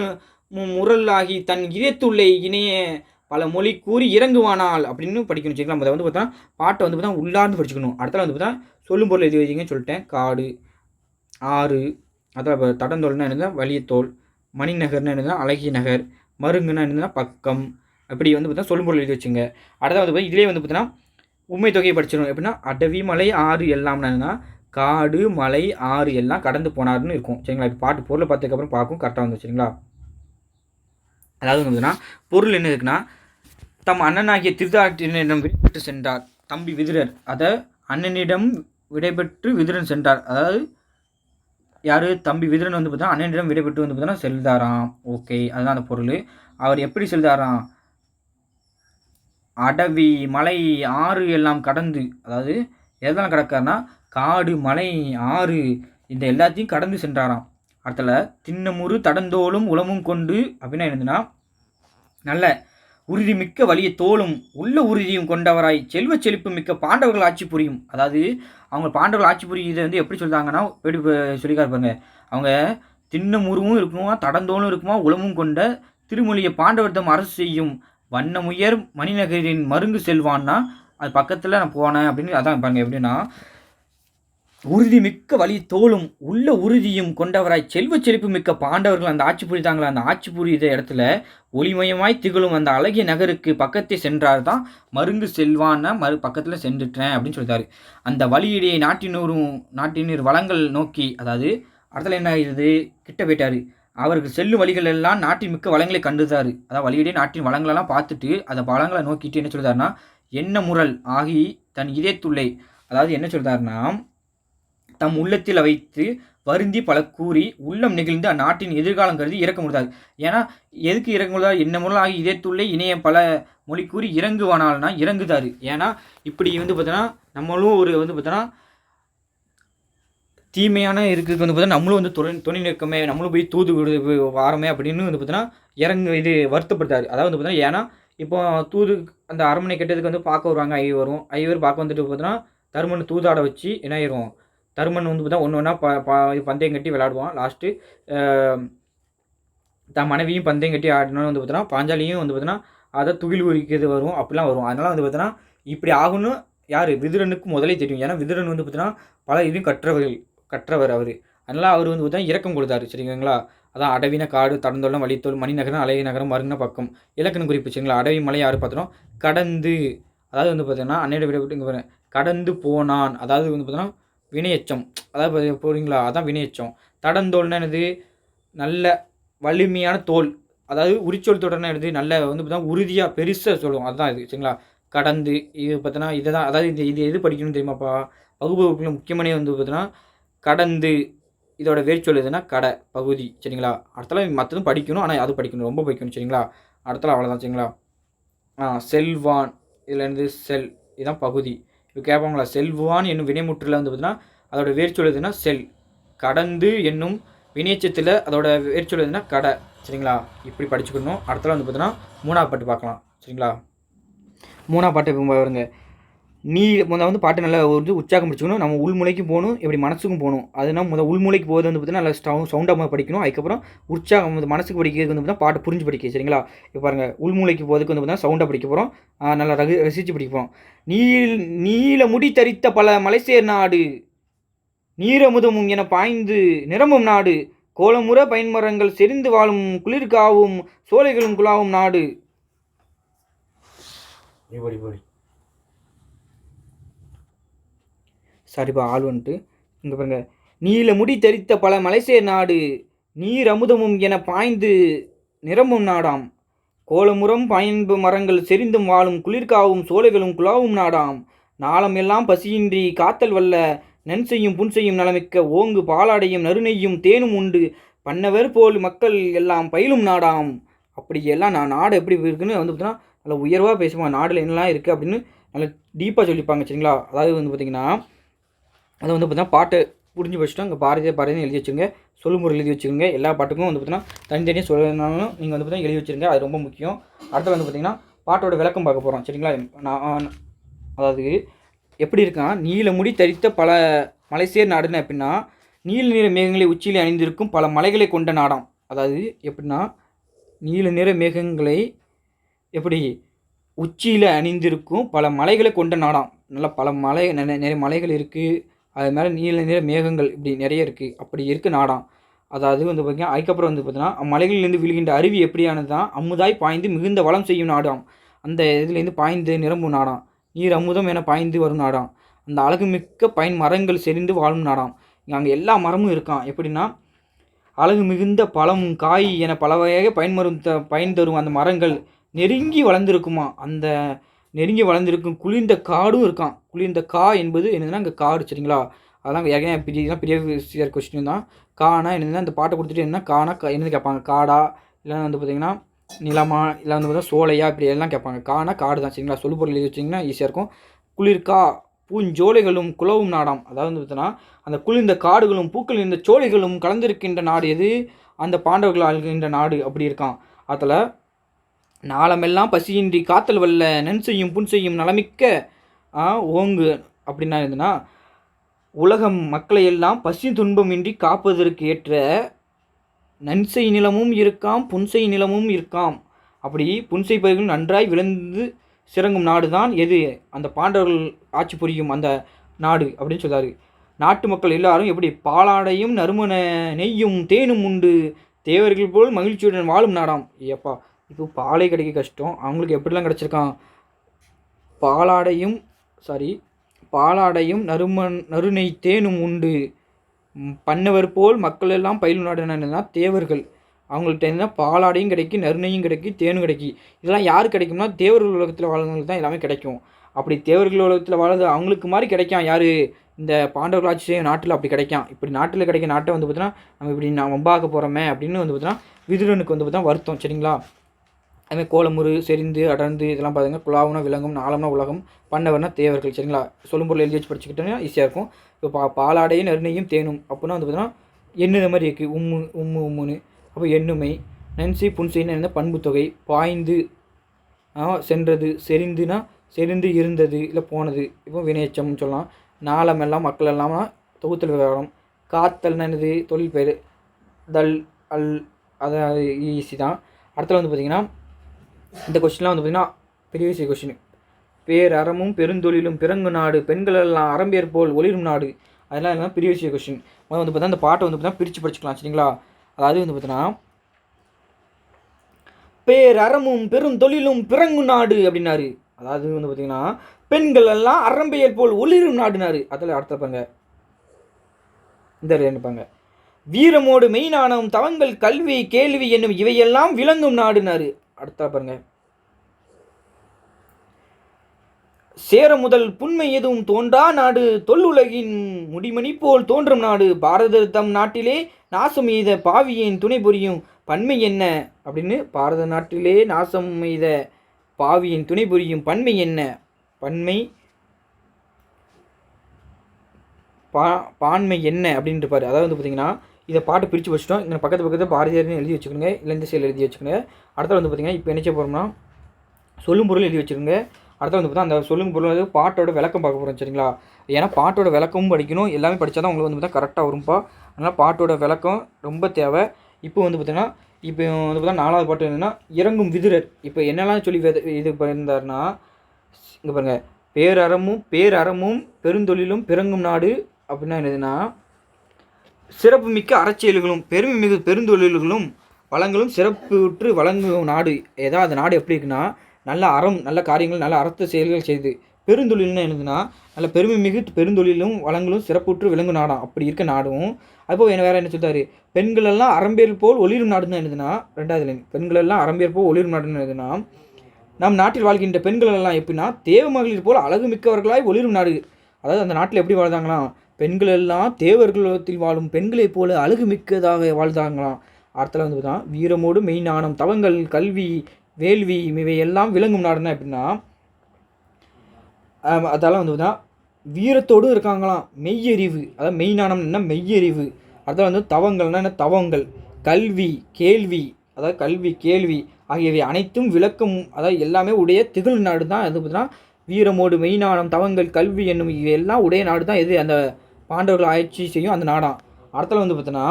முரலாகி தன் இதயத்துள்ளே இணைய பல மொழி கூறி இறங்குவானால் அப்படின்னு படிக்கணும். வச்சுக்கலாம். அதை வந்து பார்த்தா பாட்டை வந்து பார்த்தா உள்ளார்ந்து படிச்சுக்கணும். அடுத்தல வந்து பார்த்தா சொல்லும் பொருள் எழுதி வைச்சிங்கன்னு சொல்லிட்டேன். காடு ஆறு அதில் தடந்தோல்னா என்னதுன்னா வலியத்தோல் மணிநகர்னு என்னதுன்னா அழகிய நகர் மருங்குன்னா என்னதுன்னா பக்கம் அப்படி வந்து பார்த்தா சொல்லும் பொருள் எழுதி வச்சுங்க. அடுத்தாவது வந்து இதிலே வந்து பார்த்தீங்கன்னா உண்மை தொகையை படிச்சிடணும். எப்படின்னா அடவி மலை ஆறு எல்லாம்னா என்னன்னா காடு மலை ஆறு எல்லாம் கடந்து போனார்னு இருக்கும். சரிங்களா? இப்போ பாட்டு பொருளை பார்த்ததுக்கப்புறம் பார்க்கும் கரெக்டாக வந்து சரிங்களா? அதாவது வந்துன்னா பொருள் என்ன இருக்குன்னா தம் அண்ணனாகிய திருதாட்டினிடம் விடைபெற்று சென்றார் தம்பி விதுரர். அதை அண்ணனிடம் விடைபெற்று விதுரன் சென்றார். அதாவது யார்? தம்பி விதுரன் வந்து பார்த்தா அண்ணனிடம் விடைபெற்று வந்து பார்த்தா செல்தாராம். ஓகே, அதுதான் அந்த பொருள். அவர் எப்படி செல்தாராம்? அடவி மலை ஆறு எல்லாம் கடந்து, அதாவது எதெல்லாம் கடக்காருன்னா காடு மலை ஆறு இந்த எல்லாத்தையும் கடந்து சென்றாராம். அடுத்தல திண்ணமுறு தடந்தோலும் உளமும் கொண்டு அப்படின்னா என்னதுன்னா நல்ல உறுதி மிக்க வலிய தோளும் உள்ள உறுதியும் கொண்டவராய் செல்வ செழிப்பு மிக்க பாண்டவர்கள் ஆட்சி புரியும். அதாவது அவங்க பாண்டவர்கள் ஆட்சி புரியும். இதை வந்து எப்படி சொல்கிறாங்கன்னா எப்படி சொல்லிக்காரு பாருங்க. அவங்க திண்ணமுருவும் இருக்குமா தடந்தோளும் இருக்குமா உளமும் கொண்ட திருமொழியை பாண்டவர்தம் அரசு செய்யும் வண்ணமுயர் மணிநகரின் மருங்கு செல்வான்னா அது பக்கத்தில் நான் போனேன் அப்படின்னு அதான் பாருங்க. எப்படின்னா உறுதி மிக்க வலி தோளும் உள்ள உறுதியும் கொண்டவராய் செல்வ செழிப்பு மிக்க பாண்டவர்கள் அந்த ஆட்சி புரிதாங்களா அந்த ஆட்சி புரியுத இடத்துல ஒளிமயமாய் திகழும் அந்த அழகிய நகருக்கு பக்கத்தை சென்றார் தான் மருங்கு செல்வான்னா பக்கத்தில் சென்றுட்டேன் அப்படின்னு சொல்லிட்டாரு. அந்த வழியிடையே நாட்டினூர் வளங்கள் நோக்கி, அதாவது இடத்துல என்ன ஆகிடுது கிட்ட போயிட்டாரு. அவருக்கு செல்லும் வழிகள் எல்லாம் நாட்டின் மிக்க வளங்களை கண்டுதாரு. அதாவது வழியிடையே நாட்டின் வளங்களெல்லாம் பார்த்துட்டு அந்த வளங்களை நோக்கிட்டு என்ன சொல்றாருன்னா என்ன முரல் ஆகி தன் இதயத்துள்ளே, அதாவது என்ன சொல்றாருன்னா தம் உள்ளத்தில் வைத்து வருந்தி பல கூறி உள்ளம் நெகிழ்ந்து அந்நாட்டின் எதிர்காலம் கருதி இறக்க முடியாது. ஏன்னா எதுக்கு இறக்க முடியாது? என்ன முறையாகி இதயத்துள்ளே இணைய பல மொழி கூறி இறங்குவானால்னா இறங்குதாரு. ஏன்னா இப்படி வந்து பார்த்தோன்னா நம்மளும் ஒரு வந்து பார்த்தோன்னா தீமையான இருக்கிறதுக்கு வந்து பார்த்தா நம்மளும் வந்து துணை நிற்கமே நம்மளும் போய் தூது வாரமே அப்படின்னு வந்து பார்த்தோன்னா இது வருத்தப்படுத்தாரு. அதாவது வந்து பார்த்தோன்னா ஏன்னா இப்போ தூது அந்த அரண்மனை கட்டதுக்கு வந்து பார்க்க வருவாங்க. ஐவர் பார்க்க வந்துட்டு பார்த்தோன்னா தருமன் தூதாட வச்சு என்ன ஆயிரும், தருமன் வந்து பார்த்தா ஒன்று ஒன்றா பந்தயம் கட்டி விளையாடுவான். லாஸ்ட்டு தான் மனைவியும் பந்தயம் கட்டி ஆடணும்னு வந்து பார்த்தோன்னா பாஞ்சாலியும் வந்து பார்த்தோன்னா அதை துகில் உரிக்கிறது வரும் அப்படிலாம் வரும். அதனால் வந்து பார்த்தோன்னா இப்படி ஆகும்னு யார் விதுரனுக்கு முதலே தெரியும். ஏன்னா விதுரன் வந்து பார்த்தோன்னா பல இதுவும் கற்றவர் அவர். அதனால் அவர் வந்து பார்த்தா இறக்கம் கொடுத்தாரு. சரிங்களா? அதான் அடவின காடு தடந்தோல்லம் வழித்தோல் மணிநகரம் அழகிய நகரம் மருங்கின பக்கம் இலக்கணம் குறிப்பு. சரிங்களா? அடவி மலை யார் பார்த்தோம் கடந்து, அதாவது வந்து பார்த்தீங்கன்னா அன்னையோட விட இங்கே பாருங்க கடந்து போனான். அதாவது வந்து பார்த்தோன்னா வினையச்சம், அதாவது போறீங்களா? அதான் வினையச்சம். தடந்தோல்னா என்னது நல்ல வலிமையான தோல், அதாவது உரிச்சொல் தொடர்னா என்னது நல்ல வந்து பார்த்தா உறுதியாக பெருசாக சொல்லுவோம். அதுதான் இது. சரிங்களா? கடந்து இது பார்த்தோன்னா இதை தான், அதாவது இது எது படிக்கணும்னு தெரியுமாப்பா? வகுப்புல முக்கியமானே வந்து பார்த்தோன்னா கடந்து இதோட வேர்ச்சொல் எதுனா கடை பகுதி. சரிங்களா? அடுத்தல மற்றதும் படிக்கணும். ஆனால் அது படிக்கணும், ரொம்ப படிக்கணும். சரிங்களா? அடுத்தல அவ்வளோதான். சரிங்களா? செல்வான் இதில் இருந்து செல் இதுதான் பகுதி. இப்போ கேட்பாங்களா செல்வான் என்னும் வினைமுற்றில் வந்து பார்த்தீங்கன்னா அதோட வேர்ச்சொல் எதுனா செல். கடந்து என்னும் வினைச்சத்தில் அதோட வேர்ச்சொல் எதுனா கடை. சரிங்களா, இப்படி படிச்சுக்கணும். அடுத்தது வந்து பார்த்தீங்கன்னா 3வது பாட்டு பார்க்கலாம். சரிங்களா, 3வது பாட்டு இப்போ பாருங்க. வந்து பாட்டு நல்லா வந்து உற்சாகம் பிடிச்சிக்கணும். நம்ம உள்முளைக்கும் போகணும், இப்படி மனசுக்கும் போகணும். அதுனா உள்முளைக்கு போகிறது வந்து பார்த்தீங்கன்னா நல்லா சவுண்டாக படிக்கணும். அதுக்கப்புறம் உற்சாகம் வந்து மனசுக்கு படிக்கிறது வந்து பார்த்தீங்கன்னா பாட்டு புரிஞ்சு படிக்க. சரிங்களா, இப்போ பாருங்கள், உள்முளைக்கு போகிறதுக்கு வந்து பார்த்தீங்கன்னா சவுண்டாக படிக்க போகிறோம். நல்லா ரசித்து படிக்க போகிறோம். நீல முடி தரித்த பல மலைசேர் நாடு, நீரமுதமும் என பாய்ந்து நிரம்பும் நாடு, கோலமுற பயன்மரங்கள் செறிந்து வாழும் குளிர்காவும் சோலைகளும் குழாவும் நாடு. சாரிப்பா, ஆள் வந்துட்டு இங்கே பாருங்க. நீல முடி தரித்த பல மலைசேர் நாடு, நீர் அமுதமும் என பாய்ந்து நிரம்பும் நாடாம், கோலமுறம் பயன்பு மரங்கள் செறிந்தும் வாழும் குளிர்காவும் சோலைகளும் குழாவும் நாடாம், நாளம் எல்லாம் பசியின்றி காத்தல் வல்ல நன்செய்யும் புன்செய்யும் நலமிக்க ஓங்கு பாலாடையும் நறுநெய்யும் தேனும் உண்டு பண்ணவர் போல் மக்கள் எல்லாம் பயிலும் நாடாம். அப்படி எல்லாம் நாடு எப்படி இருக்குன்னு வந்து பார்த்தீங்கன்னா நல்லா உயர்வாக பேசுவாங்க. நாடில் என்னெல்லாம் இருக்குது அப்படின்னு நல்லா டீப்பாக சொல்லிப்பாங்க. சரிங்களா, அதாவது வந்து பார்த்திங்கன்னா அதை வந்து பார்த்தீங்கன்னா பாட்டை புரிஞ்சு வச்சுட்டோம். இங்கே பாரதியார் எழுதி வச்சுருங்க, சொல்லுமுறை எழுதி வச்சுருங்க. எல்லா பாட்டுக்கும் வந்து பார்த்தீங்கன்னா தனித்தனியாக சொல்லணும்னாலும் நீங்கள் வந்து பார்த்தீங்கன்னா எழுதி வச்சுருங்க, அது ரொம்ப முக்கியம். அடுத்து வந்து பார்த்திங்கன்னா பாட்டோட விளக்கம் பார்க்க போகிறோம். சரிங்களா, அதாவது எப்படி இருக்கான், நீல முடி தரித்த பல மலைசேர் நாடுன்னு எப்படின்னா நீல நிற மேகங்களை உச்சியில் அணிந்திருக்கும் பல மலைகளை கொண்ட நாடாம். அதாவது எப்படின்னா நீல நிற மேகங்களை எப்படி உச்சியில் அணிந்திருக்கும் பல மலைகளை கொண்ட நாடாம். நல்லா பல நிறைய மலைகள் இருக்குது, அது மேலே நீல நிற மேகங்கள் இப்படி நிறைய இருக்குது, அப்படி இருக்குது நாடாம். அதாவது வந்து பார்த்திங்கன்னா அதுக்கப்புறம் வந்து பார்த்தீங்கன்னா மலைகளிலிருந்து விழுகின்ற அருவி எப்படியானது தான் அமுதாய் பாய்ந்து மிகுந்த வளம் செய்யும் நாடாம். அந்த இதுலேருந்து பாய்ந்து நிரம்பும் நாடாம். நீர் அமுதம் என பாய்ந்து வரும் நாடாம். அந்த அழகுமிக்க பயன் மரங்கள் செறிந்து வாழும் நாடாம். அங்கே எல்லா மரமும் இருக்கான். எப்படின்னா அழகு மிகுந்த பழமும் காய் என பல வகையாக பயன் தரும் அந்த மரங்கள் நெருங்கி வளர்ந்துருக்குமா. அந்த நெருங்கி வளர்ந்துருக்கும் குளிர்ந்த காடும் இருக்கான். குளிர்ந்த கா என்பது என்னதுன்னா அங்கே காடு. சரிங்களா, அதெல்லாம் ஏற்கனவே பெரிய கொஸ்டின் தான். கானா என்னதுன்னா அந்த பாட்டை கொடுத்துட்டு என்ன கானா என்னது கேட்பாங்க, காடா இல்லை வந்து பார்த்திங்கன்னா நிலமா இல்லை வந்து பார்த்தீங்கன்னா சோலையா, இப்படி எல்லாம் கேட்பாங்க. கானா காடு தான். சரிங்களா, சொல்லுபொருள் எழுதி வச்சிங்கன்னா ஈஸியாக இருக்கும். குளிர்கா பூஞ்சோலைகளும் குலவும் நாடாம். அதாவது வந்து பார்த்தீங்கன்னா அந்த குளிர்ந்த காடுகளும் பூக்கள் இந்த சோலைகளும் கலந்திருக்கின்ற நாடு எது, அந்த பாண்டவர்கள் ஆளுகின்ற நாடு அப்படி இருக்கான். அதில் நாளமெல்லாம் பசியின்றி காத்தல் வல்ல நன்செய்யும் புன்செய்யும் நலமிக்க ஓங்கு அப்படின்னா எதுனா உலகம் மக்களை எல்லாம் பசி துன்பமின்றி காப்பதற்கு ஏற்ற நன்செய் நிலமும் இருக்காம் புன்செய் நிலமும் இருக்காம். அப்படி புன்செய் பயிர்கள் நன்றாய் விளைந்து சிறங்கும் நாடு தான் எது, அந்த பாண்டவர்கள் ஆட்சி புரியும் அந்த நாடு அப்படின்னு சொல்கிறாரு. நாட்டு மக்கள் எல்லாரும் எப்படி பாலாடையும் நறுமண நெய்யும் தேனும் உண்டு தேவர்கள் போல் மகிழ்ச்சியுடன் வாழும் நாடாம். ஏப்பா, இப்போ பாலை கிடைக்க கஷ்டம், அவங்களுக்கு எப்படிலாம் கிடச்சிருக்கான். பாலாடையும் நறுநெய் தேனும் உண்டு பண்ணவர் போல் மக்கள் எல்லாம் பயிலும் நாடு என்னன்னா தேவர்கள். அவங்கள்ட்ட என்ன பாலாடையும் கிடைக்கும், நறுநெய்யும் கிடைக்கும், தேனும் கிடைக்கும். இதெல்லாம் யார் கிடைக்கும்னா தேவர்கள் உலகத்தில் வாழ்றவங்களுக்கு தான் எல்லாமே கிடைக்கும். அப்படி தேவர்கள் உலகத்தில் வாழ்றது அவங்களுக்கு மாதிரி கிடைக்கும். யார், இந்த பாண்டவர்கள் ஆட்சி செய்யும் நாட்டில் அப்படி கிடைக்கும். இப்படி நாட்டில் கிடைக்க நாட்டை வந்து பார்த்தீங்கன்னா நம்ம இப்படி நான் வம்பாக்க போகிறோமே அப்படின்னு வந்து பார்த்தீங்கன்னா விதுரனுக்கு வந்து பார்த்தா வருத்தம். சரிங்களா, அதுமாதிரி கோலமுறு செறிந்து அடர்ந்து இதெல்லாம் பார்த்துங்க. குலாவுனா விலங்கும், நாளம்னா உலகம், பண்ணவர்னா தேவர்கள். சரிங்களா, சொல்லும் பொருள் எழுதி வச்சு படிச்சுக்கிட்டோன்னா ஈஸியாக இருக்கும். இப்போ பாலாடையும் நறுநெய்யும் தேனும் அப்படின்னா வந்து பார்த்தீங்கன்னா எண்ணுத மாதிரி இருக்குது. உம்முன்னு அப்போ எண்ணுமை. நன்சி புன்சைன்னு என்ன பண்பு தொகை. பாய்ந்து சென்றது, செறிந்துனா செறிந்து இருந்தது இல்லை போனது, இப்போ வினையச்சம்னு சொல்லலாம். நாளமெல்லாம் மக்கள் எல்லாம்னா தொகுத்தல் விவகாரம். காத்தல்னா என்னது, தொழில் பெயர். தல் அல் அது ஈஸி தான். அடுத்தது வந்து பார்த்திங்கன்னா இந்த கொஸ்டின்லாம் வந்து பார்த்திங்கன்னா பெரிய விஷய கொஸ்டின். பேரறமும் பெருந்தொழிலும் பிறங்கு நாடு பெண்கள் எல்லாம் அறம்பேர் போல் ஒளிரும் நாடு, அதெல்லாம் எல்லாம் பெரிய விஷய கொஸ்டின். வந்து பார்த்தா அந்த பாட்டை வந்து பார்த்தீங்கன்னா பிரித்து படிச்சுக்கலாம். சரிங்களா, அதாவது வந்து பார்த்தீங்கன்னா பேரறமும் பெருந்தொழிலும் பிறங்கு நாடு அப்படின்னாரு. அதாவது வந்து பார்த்தீங்கன்னா பெண்கள் எல்லாம் அறம்பெயர் போல் ஒளிரும் நாடுனாரு. அதில் அடுத்தப்பாங்க இந்த நினைப்பாங்க வீரமோடு மெய்ஞானம் தவங்கள் கல்வி கேள்வி என்னும் இவையெல்லாம் விளங்கும் நாடுனாரு. அடுத்தா பாருங்க சேர முதல் புண்மை எதுவும் தோன்றா நாடு தொல்லுலகின் முடிமணி போல் தோன்றும் நாடு பாரத தம் நாட்டிலே நாசம் எய்த பாவியின் துணை புரியும் பன்மை என்ன அப்படின்னு. பாரத நாட்டிலே நாசம் எய்த பாவியின் துணை புரியும் பன்மை என்ன. பான்மை என்ன அப்படின்னு இருப்பார். அதாவது வந்து பார்த்திங்கன்னா இதை பாட்டை பிரித்து வச்சுட்டோம். இந்த பக்கத்தில் பாரதியார்னு எழுதி வச்சுக்கோங்க, இல்லை இந்த சைடில் எழுதி வச்சுக்கோங்க. அடுத்த வந்து பார்த்திங்கன்னா இப்போ என்ன செய்ய போகிறோம்னா சொல்லும் பொருள் எழுதி வச்சுக்கோங்க. அடுத்து வந்து பார்த்தா அந்த சொல்லும் பொருள் வந்து பாட்டோட விளக்கம் பார்க்க போகிறோம் சரிங்களா. ஏன்னா பாட்டோட விளக்கமும் படிக்கணும், எல்லாமே படித்தா தான் உங்களுக்கு வந்து பார்த்தா கரெக்டாக வரும்ப்பா. அதனால் பாட்டோட விளக்கம் ரொம்ப தேவை. இப்போ வந்து பார்த்திங்கன்னா இப்போ வந்து பார்த்தா 4வது பாட்டு என்னென்னா இறங்கும் விதுரர். இப்போ என்னெல்லாம் சொல்லி இது பண்ணியிருந்தாருன்னா இங்கே பாருங்கள், பேரறமும் பெருந்தொழிலும் பிறங்கும் நாடு அப்படின்னா என்னதுன்னா சிறப்பு மிக்க அறச்செயல்களும் பெருமை மிகு பெருந்தொழில்களும் வளங்களும் சிறப்புற்று வழங்கும் நாடு. ஏதாவது நாடு எப்படி இருக்குன்னா நல்ல அறம், நல்ல காரியங்கள், நல்ல அறத்த செயல்கள் செய்து. பெருந்தொழில்னு என்னதுன்னா நல்ல பெருமை மிகு பெருந்தொழிலும் வளங்களும் சிறப்புற்று விளங்கும் நாடாம். அப்படி இருக்க நாடும். அதுபோல் வேறு என்ன சொல்லிட்டாரு, பெண்களெல்லாம் அறம்பேர் போல் ஒளிரும் நாடுன்னு என்னதுன்னா 2வது லைன், பெண்களெல்லாம் அறம்பேர் போல் ஒளிரும் நாடுன்னு என்னதுன்னா நம் நாட்டில் வாழ்கின்ற பெண்கள் எல்லாம் எப்படின்னா தேவ மகளிர் போல் அழகு மிக்கவர்களாய் ஒளிரும் நாடு. அதாவது அந்த நாட்டில் எப்படி வாழ்ந்தாங்களாம், பெண்கள் எல்லாம் தேவர்களத்தில் வாழும் பெண்களைப் போல அழகு மிக்கதாக வாழ்ந்தாங்களாம். அடுத்தல வந்து பார்த்தா வீரமோடு மெய்ஞானம் தவங்கள் கல்வி வேள்வி இவையெல்லாம் விளங்கும் நாடுன்னா எப்படின்னா அதெல்லாம் வந்து பார்த்தா வீரத்தோடு இருக்காங்களாம். மெய்யறிவு, அதாவது மெய்ஞானம் என்ன மெய்யறிவு. அடுத்த வந்து தவங்கள்னா என்ன தவங்கள், கல்வி கேள்வி, அதாவது கல்வி கேள்வி ஆகியவை அனைத்தும் விளக்கம், அதாவது எல்லாமே உடைய திகழ் நாடு தான் எது பார்த்தீங்கன்னா வீரமோடு மெய்ஞானம் தவங்கள் கல்வி என்னும் இவையெல்லாம் உடைய நாடு தான் எது அந்த பாண்டவர்கள் ஆட்சி செய்யும் அந்த நாடாம். அடுத்தல வந்து பார்த்தோன்னா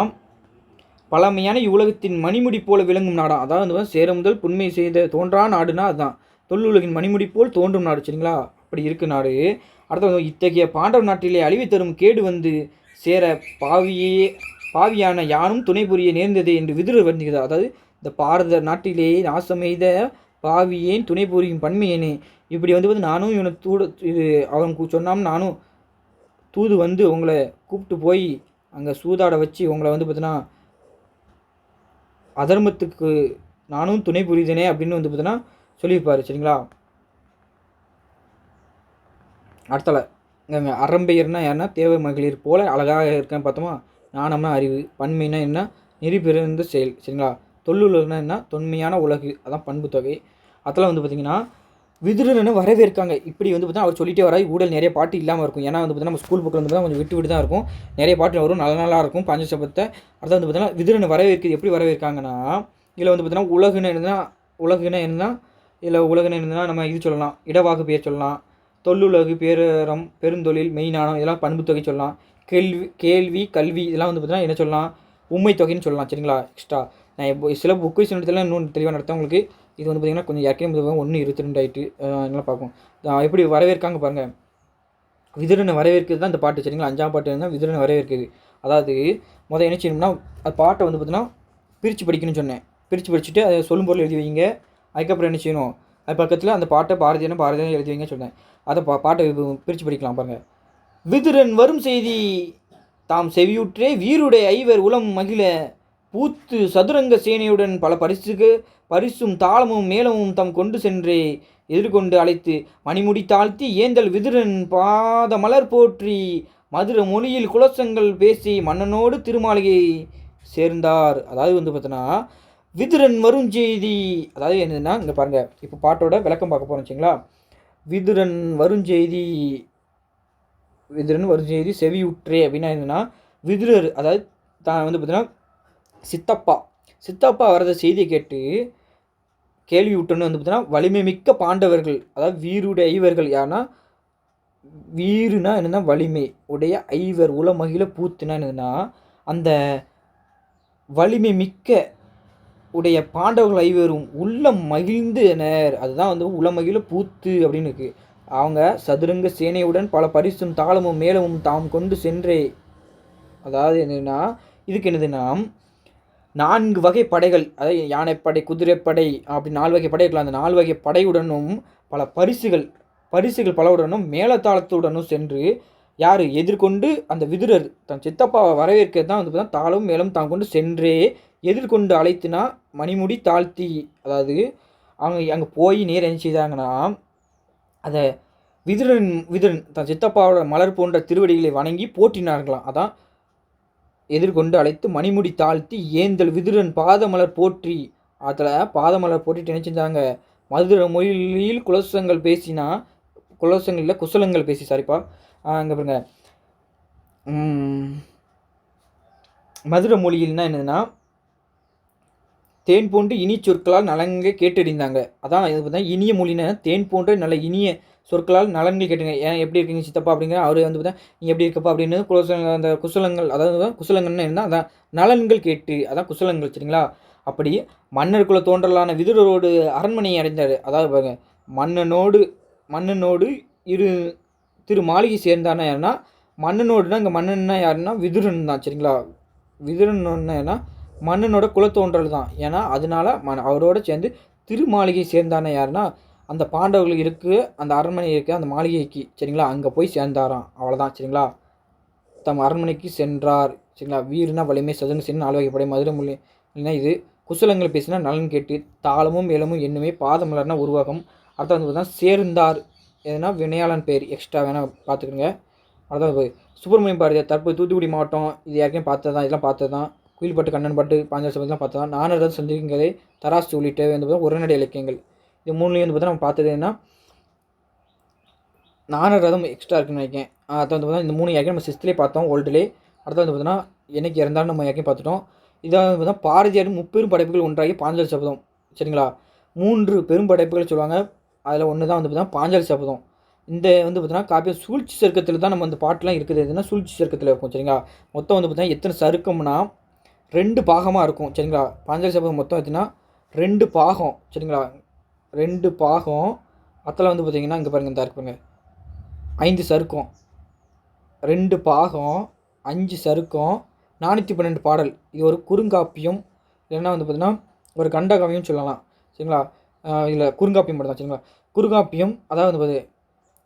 பழமையான இவ்வுலகத்தின் மணிமுடி போல விளங்கும் நாடாம். அதாவது வந்து சேர முதல் புண்மை செய்த தோன்றா நாடுனா அதுதான் தொல்லுலகின் மணிமுடி போல் தோன்றும் நாடு சரிங்களா. அப்படி இருக்கு நாடு. அடுத்த இத்தகைய பாண்டவர் நாட்டிலே அழிவை தரும் கேடு வந்து சேர பாவியான யானும் துணை புரிய நேர்ந்தது என்று விதுரர் வருந்துகிறார். அதாவது இந்த பாரத நாட்டிலே நாசமெய்த பாவியேன் துணை புரியும் பன்மையேனே. இப்படி வந்து நானும் இவனை இது அவன் சொன்னாம நானும் தூது வந்து உங்களை கூப்பிட்டு போய் அங்கே சூதாட வச்சு உங்களை வந்து பார்த்தீங்கன்னா அதர்மத்துக்கு நானும் துணை புரியுதனே அப்படின்னு வந்து பார்த்தீங்கன்னா சொல்லியிருப்பார் சரிங்களா. அடுத்தல இங்கே அறம்பெயர்னா யாருன்னா தேவ மகளிர் போல அழகாக இருக்கேன்னு பார்த்தோமா. ஞானம்னா அறிவு, பன்மைனா என்ன நெறிபிறந்த செயல் சரிங்களா. தொல்லுலகம்னா என்ன தொன்மையான உலகு, அதான் பண்பு தொகை. அதெல்லாம் வந்து பார்த்திங்கன்னா விதுரனை வரவேற்காங்க. இப்படி வந்து பார்த்தா அவர் சொல்லிட்டே வராது. ஊடல் நிறைய பாட்டு இல்லாமல் இருக்கும். ஏன்னா வந்து பார்த்தீங்கன்னா நம்ம ஸ்கூல் புக்கில் வந்து பார்த்தா கொஞ்சம் விட்டு தான் இருக்கும். நிறைய பாட்டு வரும், நல்லா இருக்கும் பஞ்சசபத்தை. அடுத்து வந்து பார்த்தீங்கன்னா விதுரனை வரவேற்கிறது எப்படி வரவேற்காங்கன்னா இதில் வந்து பார்த்தீங்கன்னா உலகுனா என்னன்னா இதில் உலகுன்னு என்னன்னா நம்ம இது சொல்லலாம், இடவாகு பேர் சொல்லலாம், தொல்லுலகு பேரறம் பெருந்தொழில் மெய்ஞானம் இதெல்லாம் பண்பு தொகை சொல்லலாம், கேள்வி கல்வி இதெல்லாம் வந்து பார்த்தீங்கன்னா என்ன சொல்லலாம் உண்மை தொகைன்னு சொல்லலாம் சரிங்களா. எக்ஸ்ட்ரா நான் சில புக் வைஸ் நடத்தலாம் இன்னும் தெளிவாக நடத்த உங்களுக்கு. இது வந்து பார்த்திங்கன்னா கொஞ்சம் ஏற்கனவே 1:22 ஆகிட்டு நல்லா பார்க்கும். எப்படி வரவேற்காங்க பாருங்கள். விதுரனை வரவேற்கிறது தான் இந்த பாட்டு சரிங்களா. 5ஆம் பாட்டு இருந்தால் விதுரனை வரவேற்கிறது. அதாவது முதல் என்ன செய்யணும்னா அது பாட்டை வந்து பார்த்திங்கன்னா பிரித்து படிக்கணும்னு சொன்னேன். பிரித்து படிச்சுட்டு அதை சொல்லும் பொருள் எழுதி வைங்க. அதுக்கப்புறம் என்ன செய்யணும், அது பக்கத்தில் அந்த பாட்டை பாரதியான எழுதி வைங்க சொன்னேன். அதை பாட்டை பிரித்து படிக்கலாம் பாருங்கள். விதுரன் வரும் செய்தி தாம் செவியுற்றே வீருடைய ஐவர் உளம் மகிழ பூத்து சதுரங்க சேனையுடன் பல பரிசும் தாளமும் மேளமும் தம் கொண்டு சென்றே எதிர்கொண்டு அழைத்து மணிமுடி தாழ்த்தி ஏந்தல் விதுரன் பாத மலர் போற்றி மதுர மொழியில் குலசங்கள் பேசி மன்னனோடு திருமாளிகை சேர்ந்தார். அதாவது வந்து பார்த்தோன்னா விதுரன் வரும் செய்தி, அதாவது என்னதுன்னா இங்கே பாருங்கள் இப்போ பாட்டோட விளக்கம் பார்க்க போகிறோம் வச்சுங்களா. விதுரன் வரும் செய்தி செவியுற்றே அப்படின்னா என்னன்னா விதுரர் அதாவது தான் வந்து பார்த்தீங்கன்னா சித்தப்பா வரத செய்தியை கேட்டு கேள்வி விட்டோன்னு வந்து பார்த்தீங்கன்னா வலிமை மிக்க பாண்டவர்கள், அதாவது வீருடைய ஐவர்கள் யாருன்னா வீருனா என்னென்னா வலிமை உடைய ஐவர் உளமகிழ பூத்துனா என்னதுன்னா அந்த வலிமை மிக்க உடைய பாண்டவர்கள் ஐவரும் உள்ளம் மகிழ்ந்தனர். அதுதான் வந்து உளமகிழ பூத்து அப்படின்னு இருக்குது. அவங்க சதுரங்க சேனையுடன் பல பரிசும் தாளமும் மேளமும் தாம் கொண்டு சென்றே. அதாவது என்னதுன்னா இதுக்கு என்னதுன்னா 4 வகை படைகள், அதாவது யானைப்படை குதிரைப்படை அப்படி 4 வகை படை இருக்கலாம். அந்த 4 வகை படையுடனும் பல பரிசுகள் பலவுடனும் மேலத்தாளத்துடனும் சென்று யார் எதிர்கொண்டு அந்த விதுரர் தன் சித்தப்பாவை வரவேற்கிறது தான் வந்து தாளம் மேலும் தான் கொண்டு சென்றே எதிர்கொண்டு அழைத்துனா மணிமுடி தாழ்த்தி. அதாவது அவங்க அங்கே போய் நேர் என்ன செய்தாங்கன்னா அதை விதுரன் தன் சித்தப்பாவோட மலர் போன்ற திருவடிகளை வணங்கி போற்றினார்களாம். அதான் எதிர்கொண்டு அழைத்து மணிமுடி தாழ்த்தி ஏந்தல் விதுரன் பாதமலர் போற்றி. அதில் பாதமலர் போட்டிட்டு என்ன செஞ்சாங்க மதுர மொழியில் குலசங்கள் பேசினா குலசங்களில் குசலங்கள் பேசி சாரிப்பா அங்கே பாருங்க மதுரை மொழியில்னா என்னதுன்னா, தேன் போன்று இனி சொற்களால் நலன்களை கேட்டறிந்தாங்க. அதான் இது பார்த்தா இனிய மொழின்னா தேன் போன்ற நல்ல இனிய சொற்களால் நலன்கள் கேட்டுங்க. ஏன் எப்படி இருக்கீங்க சித்தப்பா அப்படிங்கிற அவர் வந்து பார்த்தா நீ எப்படி இருக்கப்பா அப்படின்னு அந்த குசலங்கள் அதாவது குசலங்கள்னு என்ன அதான் நலன்கள் கேட்டு அதான் குசலங்கள் சரிங்களா. அப்படி மன்னருக்குள்ள தோன்றலான விதுரரோடு அரண்மனையை அடைந்தார். அதாவது பாருங்க மன்னனோடு இரு திரு மாளிகை சேர்ந்தானா யாருன்னா மன்னனோடுனா இங்கே மன்னன்னா யாருன்னா விதுரன் தான் சரிங்களா. விதுரன் ஏன்னா மன்னனோட குலத்தோன்றல் தான். ஏன்னா அதனால அவரோட சேர்ந்து திருமாளிகை சேர்ந்தானே யாருன்னா அந்த பாண்டவர்கள் இருக்குது அந்த அரண்மனை இருக்குது அந்த மாளிகைக்கு சரிங்களா. அங்கே போய் சேர்ந்தாராம் அவ்வளோதான் சரிங்களா. தம் அரண்மனைக்கு சென்றார் சரிங்களா. வீறுனா வலிமை சதுரங்க சென்னு நாலு வகைப்படை மதுரை மொழி இல்லைன்னா இது குசலங்கள் பேசினா நலன் கேட்டு தாளமும் ஏலமும் எண்ணுமே பாதமலர்னா உருவாகம். அடுத்த வந்து பார்த்தா சேர்ந்தார் எதுனா வினையாளன் பேர் எக்ஸ்ட்ரா வேணால் பார்த்துக்கோங்க. அடுத்த சுப்பிரமணியம் பாரதியார் தற்போது தூத்துக்குடி மாவட்டம் இது ஏற்கனவே பார்த்தது தான். இதெல்லாம் பார்த்தது தான். குயில்பாட்டு கண்ணன் பாட்டு பாஞ்சாலி சபதம்லாம் பார்த்தா நானூறு சந்திரிக்கதை தராசு உள்ளிட்ட வந்து உரைநடை இலக்கியங்கள் இது மூணுலேயும் வந்து பார்த்தா நம்ம பார்த்தது என்ன நானூறு எக்ஸ்ட்ரா இருக்குன்னு நினைக்கிறேன். அடுத்து வந்து பார்த்தா இந்த 3 ஏற்கனவே நம்ம சிஸ்திலே பார்த்தோம் ஓல்டுலே. அடுத்து வந்து பார்த்தோன்னா என்னைக்கு இறந்தாலும் நம்ம ஏற்கனவே பார்த்துட்டோம். இதாக வந்து பார்த்தா பாரதியாரின் முப்பெரும் படைப்புகள் ஒன்றாகி பாஞ்சாலி சபதம் சரிங்களா. 3 பெரும் படைப்புகள் சொல்லுவாங்க. அதில் ஒன்று தான் வந்து பார்த்தா பாஞ்சாலி சபதம். இந்த வந்து பார்த்தீங்கன்னா காப்பியம் சூழ்ச்சி சருக்கத்தில் தான் நம்ம அந்த பாட்டெலாம் இருக்குது. எதுனா சூழ்ச்சி சருக்கத்தில் இருக்கும் சரிங்களா. மொத்தம் வந்து பார்த்தீங்கன்னா எத்தனை சருக்கம்னா 2 பாகமாக இருக்கும் சரிங்களா. பாஞ்சாலி சபதம் மொத்தம் எத்தனா 2 பாகம் சரிங்களா. 2 பாகம் அதில் வந்து பார்த்திங்கன்னா இங்கே பாருங்கள் இந்த இருக்குங்க 5 சருக்கம் 2 பாகம் 5 சருக்கம் 412 பாடல். இது ஒரு குறுங்காப்பியம் இல்லைன்னா வந்து பார்த்திங்கன்னா ஒரு கண்டகாவியம் சொல்லலாம் சரிங்களா. இல்லை குறுங்காப்பியம் மட்டும் தான் சரிங்களா. குறுங்காப்பியம் அதாவது வந்து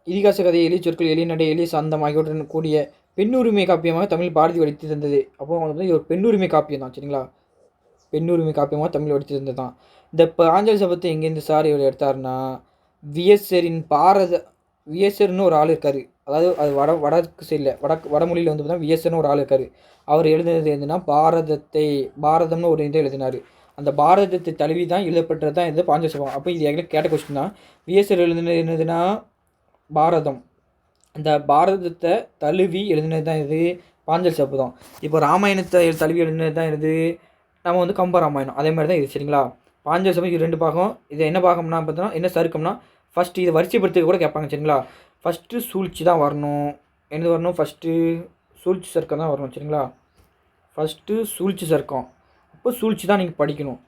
இதிகாச கதை எளிய சொற்கள் எளிய நடை எளிய சந்தம் ஆகியவற்றுடன் கூடிய பெண்ணுரிமை காப்பியமாக தமிழ் பாரதி வடித்து தந்தது. அப்போ வந்து இது ஒரு பெண்ணுரிமை காப்பியம் தான் சரிங்களா. பெண்ணுரிமை காப்பியமாக தமிழ் வடித்து தந்தது தான். இந்த பாஞ்சாலி சபதத்தை எங்கேருந்து சார் இவர் எடுத்தாருன்னா விஎஸ்ஆர்னு ஒரு ஆள் இருக்கார். அதாவது அது வடக்கு சைடில் வடமொழியில் வந்து பார்த்தீங்கன்னா விஎஸ்ஆர்னு ஒரு ஆள் இருக்கார். அவர் எழுதுனது எதுனா பாரதம்னு ஒரு இதை எழுதினார். அந்த பாரதத்தை தழுவி தான் எழுதப்பட்டது தான் இது பாஞ்சாலி சபதம். அப்போ இது எங்களுக்கு கேட்ட கொஸ்டின் தான். விஎஸ்ஆர் எழுதுனது என்னதுன்னா பாரதம். அந்த பாரதத்தை தழுவி எழுதினது தான் இது பாஞ்சாலி சபதம். இப்போ ராமாயணத்தை தழுவி எழுதினது தான் இது நம்ம வந்து கம்ப ராமாயணம் அதே மாதிரி தான் இது சரிங்களா. பாஞ்சாலி சபதம் இது 2 பாகம். இது என்ன பாகம்னா பார்த்தோன்னா என்ன சருக்கம்னா ஃபஸ்ட்டு இதை வரிசைப்படுத்த கூட கேட்பாங்க சரிங்களா. ஃபஸ்ட்டு சூழ்ச்சி தான் வரணும். என்னது வரணும் ஃபஸ்ட்டு சூழ்ச்சி சருக்கம் தான் வரணும் சரிங்களா. ஃபஸ்ட்டு சூழ்ச்சி சருக்கம். அப்போ சூழ்ச்சி தான் நீங்கள் படிக்கணும்.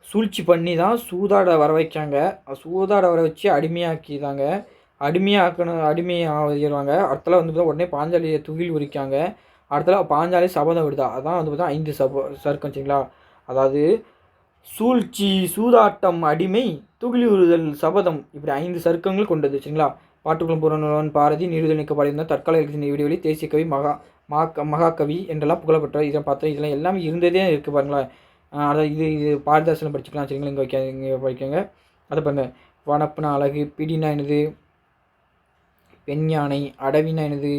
சூழ்ச்சி பண்ணி தான் சூதாட வர வைக்காங்க. சூதாட வர வச்சு அடிமையாக்கிதாங்க. அடிமையாகிடுவாங்க. அடுத்தல வந்து உடனே பாஞ்சாலியை துகில் உரிக்காங்க. அடுத்தல பாஞ்சாலி சபதம் விடுதா. அதான் வந்து பார்த்தா 5 சருக்கம் சரிங்களா. அதாவது சூழ்ச்சி சூதாட்டம் அடிமை துகில் உறுதல் சபதம் இப்படி 5 சருக்கங்கள் கொண்டது சரிங்களா. பாட்டுக்குளம் புறநூலன் பாரதி நீருதல் நீக்க பாடியிருந்தால் தற்கால எழுதின விடிவெளி தேசிய கவி மகாகவி என்றெல்லாம் புகழப்பட்ட இதை பார்த்தோம். இதெல்லாம் எல்லாமே இருந்ததே இருக்குது பாருங்களேன். அதாவது இது பாரதிதாசன் படிச்சுக்கலாம் சரிங்களா. இங்கே படிக்கங்க. அதை பாருங்க வனப்புனா அழகு பிடினா என்னது பெண் யானை அடவினா என்னது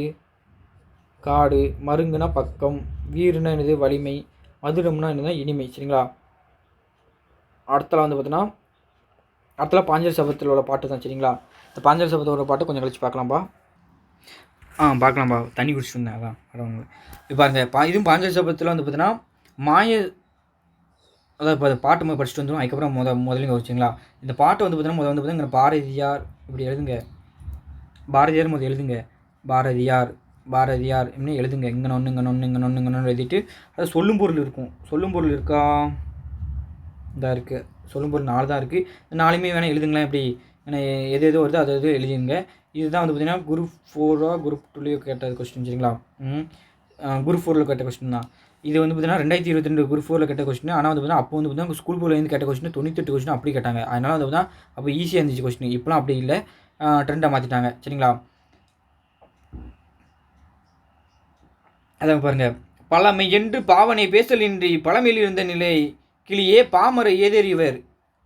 காடு மருங்குனா பக்கம் வீறுனா என்னது வலிமை மதுரம்னா என்னதுன்னா இனிமை சரிங்களா. அடுத்தல வந்து பார்த்தோன்னா அடுத்தல பாஞ்சாலி சபதத்தில் உள்ள பாட்டு தான் சரிங்களா. இந்த பாஞ்சாலி சபதத்தோட பாட்டு கொஞ்சம் கழிச்சு பார்க்கலாம்ப்பா. பார்க்கலாம்ப்பா. தண்ணி குடிச்சிட்டு இருந்தேன் அதான் வரவங்க. இப்போ பாருங்க இதுவும் பாஞ்சாலி சபதத்தில் வந்து பார்த்தீங்கன்னா அதாவது இப்போ பாட்டு படிச்சுட்டு வந்துடும். அதுக்கப்புறம் முதல்ல வச்சுங்களா. இந்த பாட்டை வந்து பார்த்தீங்கன்னா வந்து பார்த்தீங்கன்னா பாரதியார் இப்படி எழுதுங்க. பாரதியார் எழுதுங்க. பாரதியார் இப்படின்னு எழுதுங்க. இங்கே எழுதிட்டு அது சொல்லும் பொருள் இருக்கும். சொல்லும் பொருள் இருக்கா இதாக இருக்குது. சொல்லும் பொருள் 4 தான் இருக்குது. இந்த 4மே வேணால் எழுதுங்களேன். இப்படி ஏன்னா எது வருதோ அது எழுதிங்க. இதுதான் வந்து பார்த்திங்கன்னா குரூப் 4 குரூப் 2 கேட்ட கொஸ்டின் சரிங்களா. குரூப் 4 கேட்ட கொஸ்டின் தான் இது வந்து பார்த்தீங்கன்னா 2022 குரூப் 4 கேட்ட கொஸ்டின். ஆனால் வந்து பார்த்தீங்கன்னா அப்போ வந்து பார்த்தீங்கன்னா ஸ்கூல் போர்ட்லேருந்து கேட்ட கொஸ்டின் 98 கொஸ்டின் அப்படி கேட்டாங்க. அதனால் வந்து பார்த்தீங்கன்னா அப்போ ஈஸியாக இருந்துச்சு கொஸ்டின். இப்போலாம் அப்படி இல்லை, ட்ரெண்டாக மாற்றிட்டாங்க சரிங்களா. அதான் பாருங்கள் பழமை என்று பாவனை பேசலின்றி பழமையில் இருந்த நிலை கிளியே பாமர ஏதெறிவர்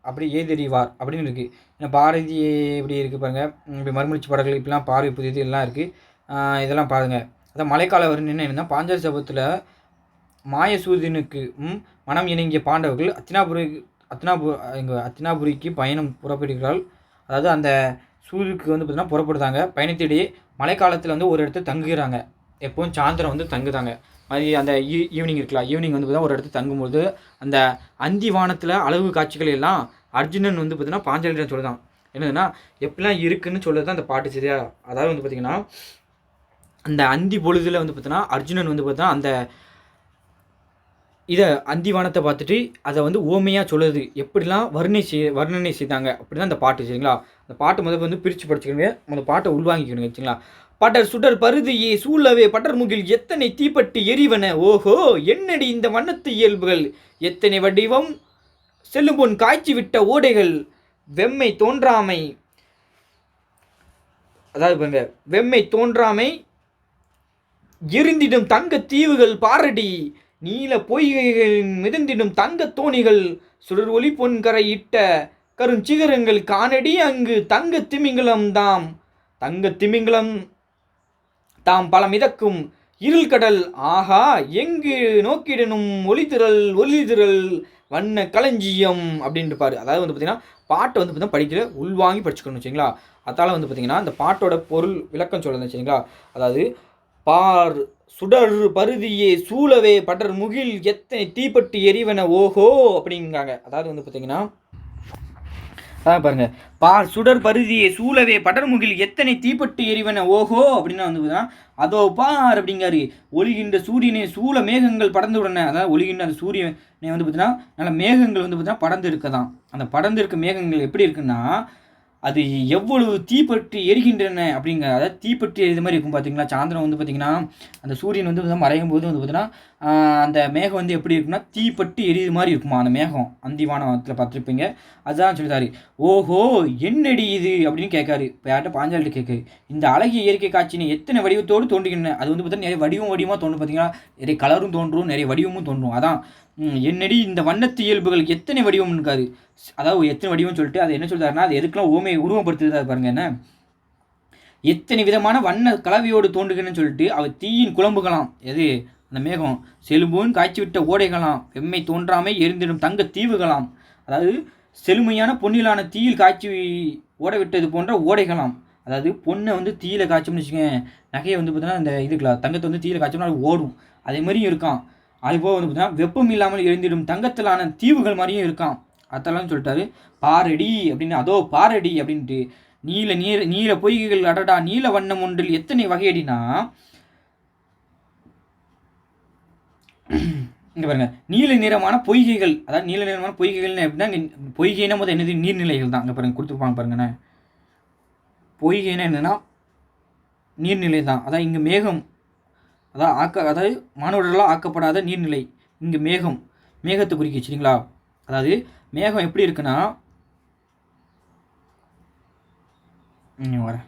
அப்படி ஏதெறிவார் அப்படின்னு இருக்குது. ஏன்னா பாரதி எப்படி இருக்குது பாருங்கள். இப்படி மறுமொழிச்சு பாடல்கள் இப்படிலாம் பார்வை புதியது எல்லாம் இருக்குது. இதெல்லாம் பாருங்கள். அதான் மழைக்கால வருன்னு என்னென்னா பாஞ்சாலி சபதத்தில் மாயசூதனுக்கு மனம் இணங்கிய பாண்டவர்கள் அத்தினாபுரிக்கு பயணம் புறப்படுகிறாள். அதாவது அந்த சூதுக்கு வந்து பார்த்திங்கன்னா புறப்படுறாங்க. பயணத்திடையே மழைக்காலத்தில் வந்து ஒரு இடத்துல தங்குகிறாங்க. எப்போவும் சாயந்தரம் வந்து தங்குதாங்க. மாதிரி அந்த ஈவினிங் இருக்கலாம். ஈவினிங் வந்து பார்த்தீங்கன்னா, ஒரு இடத்துல தங்கும்போது, அந்த அந்தி வானத்தில அழகு காட்சிகள் எல்லாம் அர்ஜுனன் வந்து பார்த்தீங்கன்னா, பாஞ்சாலியிடம் சொல்லுதான். என்னதுன்னா, எப்படிலாம் இருக்குன்னு சொல்றது தான் அந்த பாட்டு சரியா? அதாவது வந்து பார்த்தீங்கன்னா, அந்த அந்தி பொழுதில வந்து பார்த்தீங்கன்னா, அர்ஜுனன் வந்து பார்த்தா அந்த அந்தி வானத்த பார்த்துட்டு, அத வந்து உவமையா சொல்லுது. எப்படிலாம் வர்ணனை செய்தாங்க. அப்படிதான் அந்த பாட்டு சரிங்களா? அந்த பாட்டு முதல்ல வந்து பிரிச்சு படிச்சுக்கங்க. பாட்ட உள்வாங்கிக்கணுங்க சரிங்களா? படர் சுடர் பருதியே சூழவே படர்முகில் எத்தனை தீப்பட்டு எரிவன ஓஹோ! என்னடி இந்த வண்ணத்து இயல்புகள் எத்தனை வடிவம் செல்லும்பொன் காய்ச்சி விட்ட ஓடைகள் வெம்மை தோன்றாமை அதாவது பாருங்க வெம்மை தோன்றாமை எரிந்திடும் தங்க தீவுகள் பாரடி நீல பொய்கைகளின் மிதந்திடும் தங்க தோணிகள் சுடர் ஒளி பொன்கரை இட்ட கருஞ்சிகரங்கள் காணடி அங்கு தங்க திமிங்கலம் தாம் பல மிதக்கும் இருள் கடல் ஆஹா எங்கு நோக்கிடனும் ஒளிதிரல் வண்ண களஞ்சியம் அப்படின்னு இருப்பாரு. அதாவது வந்து பார்த்தீங்கன்னா பாட்டை வந்து பார்த்தீங்கன்னா படிக்கிற உள்வாங்கி படிச்சுக்கணும் சரிங்களா? அதால் வந்து பார்த்தீங்கன்னா அந்த பாட்டோட பொருள் விளக்கம் சொல்லுங்க சரிங்களா? அதாவது பார் சுடர் பருதியே சூழவே படர் முகில் எத்தனை தீப்பட்டு எரிவன ஓஹோ அப்படிங்காங்க. அதாவது வந்து பார்த்தீங்கன்னா அதான் பாருங்க, பார் சுடர் பருதியே சூழவே படர்முகில் எத்தனை தீப்பட்டு எரிவன ஓஹோ அப்படின்னா வந்து பார்த்தீங்கன்னா அதோ பார் அப்படிங்காரு. ஒளிகின்ற சூரியனை சூழ மேகங்கள் படர்ந்து உடனே, அதாவது ஒளிகின்ற அந்த சூரியனை வந்து பார்த்தீங்கன்னா நல்ல மேகங்கள் வந்து பார்த்தீங்கன்னா படர்ந்து இருக்கதான். அந்த படர்ந்து இருக்க மேகங்கள் எப்படி இருக்குன்னா அது எவ்வளவு தீப்பற்றி எரிகின்றன அப்படிங்க. அதாவது தீப்பற்றி எரித மாதிரி இருக்கும் பார்த்தீங்களா? சாயந்தரம் வந்து பார்த்தீங்கன்னா அந்த சூரியன் வந்து மறையும் போது வந்து பார்த்தீங்கன்னா அந்த மேகம் வந்து எப்படி இருக்குன்னா தீப்பற்றி எரியுது மாதிரி இருக்குமா அந்த மேகம். அந்திவானத்தில் பார்த்துருப்பீங்க. அதுதான் சொல்லிட்டாரு. ஓஹோ என்னடி இது அப்படின்னு கேட்காரு. இப்போ யார்கிட்ட பாஞ்சாலிட்டு கேட்காரு. இந்த அழகிய இயற்கை காட்சினை எத்தனை வடிவத்தோடு தோன்றுகின்றன. அது வந்து பார்த்தீங்கன்னா நிறைய வடிவமாக தோணும் பார்த்தீங்கன்னா. நிறைய கலரும் தோன்றும், நிறைய வடிவமும் தோன்றும். அதான் என்னடி இந்த வண்ணத்து இயல்புகள் எத்தனை வடிவம் இருக்காது. அதாவது எத்தனை வடிவம்னு சொல்லிட்டு அது என்ன சொல்றாருன்னா அது எதுக்கெல்லாம் ஓமையை உருவப்படுத்துறது பாருங்க. என்ன எத்தனை விதமான வண்ண கலவையோடு தோன்றுகிறேன்னு சொல்லிட்டு அவர் தீயின் குழம்புகளாம். எது அந்த மேகம் செலும்போன் காய்ச்சி விட்ட ஓடைகளாம் வெம்மை தோன்றாமை எரிந்திடும் தங்க தீவுகளாம். அதாவது செழுமையான பொன்னிலான தீயில் காய்ச்சி ஓட விட்டது போன்ற ஓடைகளாம். அதாவது பொண்ணை வந்து தீயில காய்ச்சோம்னு வச்சுக்கோங்க, நகையை வந்து பார்த்தீங்கன்னா அந்த இதுக்கலாம் தங்கத்தை வந்து தீயில காய்ச்சோம்னா அது ஓடும். அதே மாதிரியும் இருக்கான். அதுபோக வந்து பார்த்தீங்கன்னா வெப்பம் இல்லாமல் எரிந்திடும் தங்கத்திலான தீவுகள் மாதிரியும் இருக்கான். அதெல்லாம் சொல்லிட்டாரு. பாரடி அப்படின்னு, அதோ பாரடி அப்படின்ட்டு நீல பொய்கைகள் அடடா நீல வண்ணம் ஒன்றில் எத்தனை வகையடினா இங்கே பாருங்க நீல நிறமான பொய்கைகள். அதாவது நீல நிறமான பொய்கைகள்னு எப்படின்னா பொய்கைனா முதல் என்னது நீர்நிலைகள் தான். அங்கே பாருங்க கொடுத்துருப்பாங்க பாருங்கண்ணே. பொய்கைன்னா என்னென்னா நீர்நிலை தான். அதான் இங்கே மேகம், அதாவது மாணவர்களால் ஆக்கப்படாத நீர்நிலை. இங்கே மேகத்தை குறிக்க சரிங்களா? அதாவது மேகம் எப்படி இருக்குன்னா வரேன்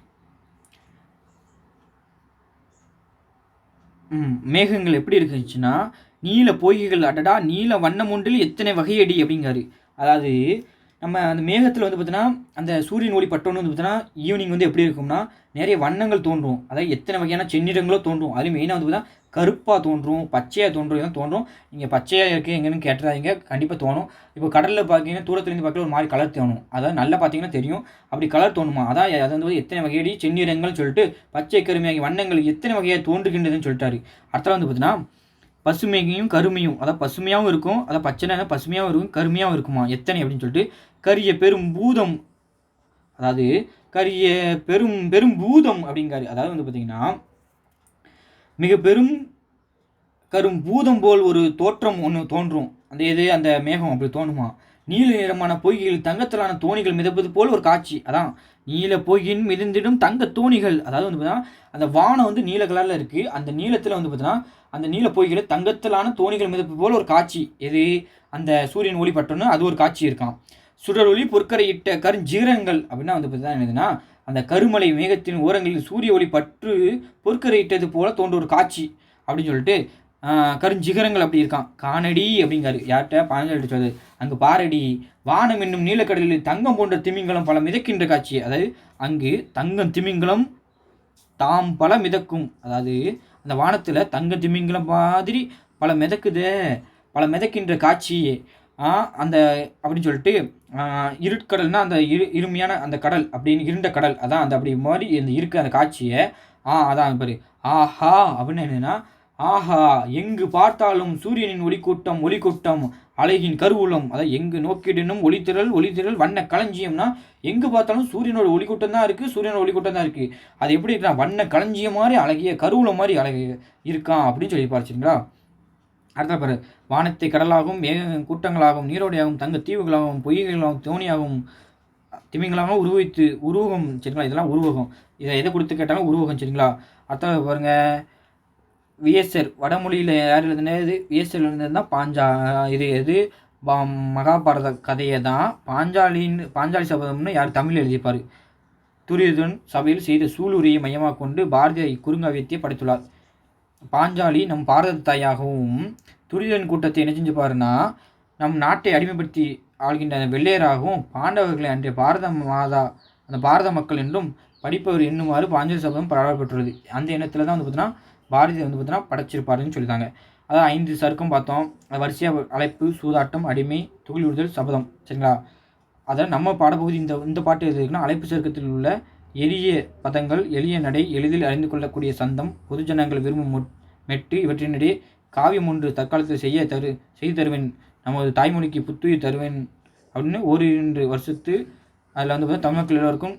மேகங்கள் எப்படி இருக்குச்சுன்னா நீல பொய்கைகள் அடடா நீல வண்ணம் ஒன்றில் எத்தனை வகையடி அப்படிங்காரு. அதாவது நம்ம அந்த மேகத்தில் வந்து பார்த்தீங்கன்னா அந்த சூரியன் ஒளி பட்டோன்னு வந்து பார்த்தீங்கன்னா ஈவினிங் வந்து எப்படி இருக்கும்னா நிறைய வண்ணங்கள் தோன்றும். அதாவது எத்தனை வகையான செந்நிறங்களோ தோன்றும். அதுவும் மெயினாக வந்து பார்த்தீங்கன்னா கருப்பாக தோன்றும், பச்சையாக தோன்றும், இதெல்லாம் தோன்றும். நீங்கள் பச்சையாக இருக்குது எங்கேன்னு கேட்டுறாதீங்க, கண்டிப்பாக தோணும். இப்போ கடலில் பார்த்தீங்கன்னா தூரத்துலேருந்து பார்க்கல ஒரு மாதிரி கலர் தோணும். அதாவது நல்லா பார்த்தீங்கன்னா தெரியும் அப்படி கலர் தோணுமா. அதான் அது வந்து எத்தனை வகையடி செந்நிறங்கள்னு சொல்லிட்டு பச்சை கருமையாகி வண்ணங்கள் எத்தனை வகையாக தோன்றுகின்றதுன்னு சொல்லிட்டாரு. அடுத்த வந்து பார்த்தீங்கன்னா பசுமையும் கருமையும், அதாவது பசுமையாகவும் இருக்கும், அதாவது பச்சைனா பசுமையாகவும் இருக்கும், கருமையாகவும் இருக்குமா எத்தனை அப்படின்னு சொல்லிட்டு கரிய பெரும் பூதம், அதாவது கரிய பெரும் பூதம் அப்படிங்காரு. அதாவது வந்து பார்த்தீங்கன்னா மிக பெரும் கரும் பூதம் போல் ஒரு தோற்றம் ஒன்று தோன்றும். அந்த மேகம் அப்படி தோணுமா. நீல நிறமான பொய்கையில் தங்கத்திலான தோணிகள் மிதப்பது போல் ஒரு காட்சி. அதான் நீல பொய்கின் மிதந்திடும் தங்க தோணிகள். அதாவது வந்து பார்த்தீங்கன்னா அந்த வானம் வந்து நீல கலரில் இருக்குது. அந்த நீளத்தில் வந்து பார்த்தீங்கன்னா அந்த நீல பொய்களை தங்கத்திலான தோணிகள் மிதப்பது போல் ஒரு காட்சி. அந்த சூரியன் ஒளி பட்டோன்னு அது ஒரு காட்சி இருக்கான். சுடர் ஒளி பொற்கரையிட்ட கருஞ்சீரங்கள் அப்படின்னா வந்து பார்த்தீங்கன்னா என்னதுன்னா அந்த கருமலை மேகத்தின் ஓரங்களில் சூரிய ஒளி பற்று பொற்கரையிட்டது போல தோன்ற ஒரு காட்சி அப்படின்னு சொல்லிட்டு கருஞ்சிகரங்கள் அப்படி இருக்கான். காணடி அப்படிங்காரு. யார்கிட்ட பாஞ்சாலிட்ட சொல்லுது. அங்கு பாரடி வானம் என்னும் நீலக்கடலில் தங்கம் போன்ற திமிங்கலம் பல மிதக்கின்ற காட்சி. அதாவது அங்கு தங்கம் திமிங்கலம் தாம் பல மிதக்கும். அதாவது அந்த வானத்தில் தங்க திமிங்கலம் மாதிரி பல மிதக்கின்ற காட்சியே அந்த அப்படின்னு சொல்லிட்டு இருட்கடல்னா அந்த இருமையான அந்த கடல் அப்படின்னு இருண்ட கடல். அதான் அந்த அப்படி மாதிரி அந்த இருக்க அந்த காட்சியை அதான் பாரு, ஆஹா அப்படின்னு என்னன்னா, ஆஹா எங்கு பார்த்தாலும் சூரியனின் ஒளிக்கூட்டம் ஒளிக்கூட்டம் அழகின் கருவூலம், அதாவது எங்கு நோக்கிடினும் ஒளித்திரள் ஒளித்திரள் வண்ண களஞ்சியம்னா, எங்கு பார்த்தாலும் சூரியனோட ஒளிக்கூட்டம் தான் இருக்குது, சூரியனோட ஒளிக்கூட்டம் தான் இருக்குது. அது எப்படி இருக்கா, வண்ண களஞ்சியம் மாதிரி அழகிய கருவூலம் மாதிரி அழகு இருக்கான் அப்படின்னு சொல்லி பார்த்துங்களா. அடுத்த பாரு, வானத்தை கடலாகவும் மேக கூட்டங்களாகவும் நீரோடையாகவும் தங்க தீவுகளாகவும் பொய்களாகவும் தோணியாகவும் திமிங்கலாகவும் உருவகம் சரிங்களா. இதெல்லாம் உருவகம். இதை எதை கொடுத்து கேட்டாலும் உருவகம் சரிங்களா. அடுத்த பாருங்க, விஎஸ்ஆர் வடமொழியில் யார் எழுதுனது, விஎஸ்ஆர் எழுதுனது தான் எது மகாபாரத கதையை தான் பாஞ்சாலி சபதம்னு யார் தமிழ் எழுதிப்பார். துரியோதன் சபையில் செய்த சூளுரையை மையமாக கொண்டு பாரதியார் இக்குறுங்காவியத்தை படைத்துள்ளார். பாஞ்சாலி நம் பாரத தாயாகவும், துரியோதன் கூட்டத்தை என்ன செஞ்சு பாருன்னா நம் நாட்டை அடிமைப்படுத்தி ஆள்கின்ற வெள்ளையராகவும், பாண்டவர்களை அன்றைய அந்த பாரத மக்கள் என்றும் படிப்பவர் என்னுமாறு பாஞ்சாலி சபதம் பாடப்பட்டுள்ளது. அந்த எண்ணத்தில் தான் வந்து பார்த்தீங்கன்னா பாரதியார் வந்து பார்த்தீங்கன்னா படைச்சிருப்பாருன்னு சொல்லிட்டாங்க. அதான் 5 சருக்கம் பார்த்தோம். வரிசையாக அழைப்பு, சூதாட்டம், அடிமை, துகில் விடுதல், சபதம் சரிங்களா. அதான் நம்ம பாடப்பகுதி இந்த பாட்டு எது இருக்குன்னா, அழைப்பு சருக்கத்தில் உள்ள எளிய பதங்கள், எளிய நடை, எளிதில் அறிந்து கொள்ளக்கூடிய சந்தம், பொதுஜனங்கள் விரும்பும் மெட்டு, இவற்றினிடையே காவியம் ஒன்று தற்காலத்தில் செய்து தருவேன், நமது தாய்மொழிக்கு புத்துயிர் தருவேன் அப்படின்னு 1-2 வருஷத்து அதில் வந்து பார்த்தா தமிழ் மக்கள் எல்லோருக்கும்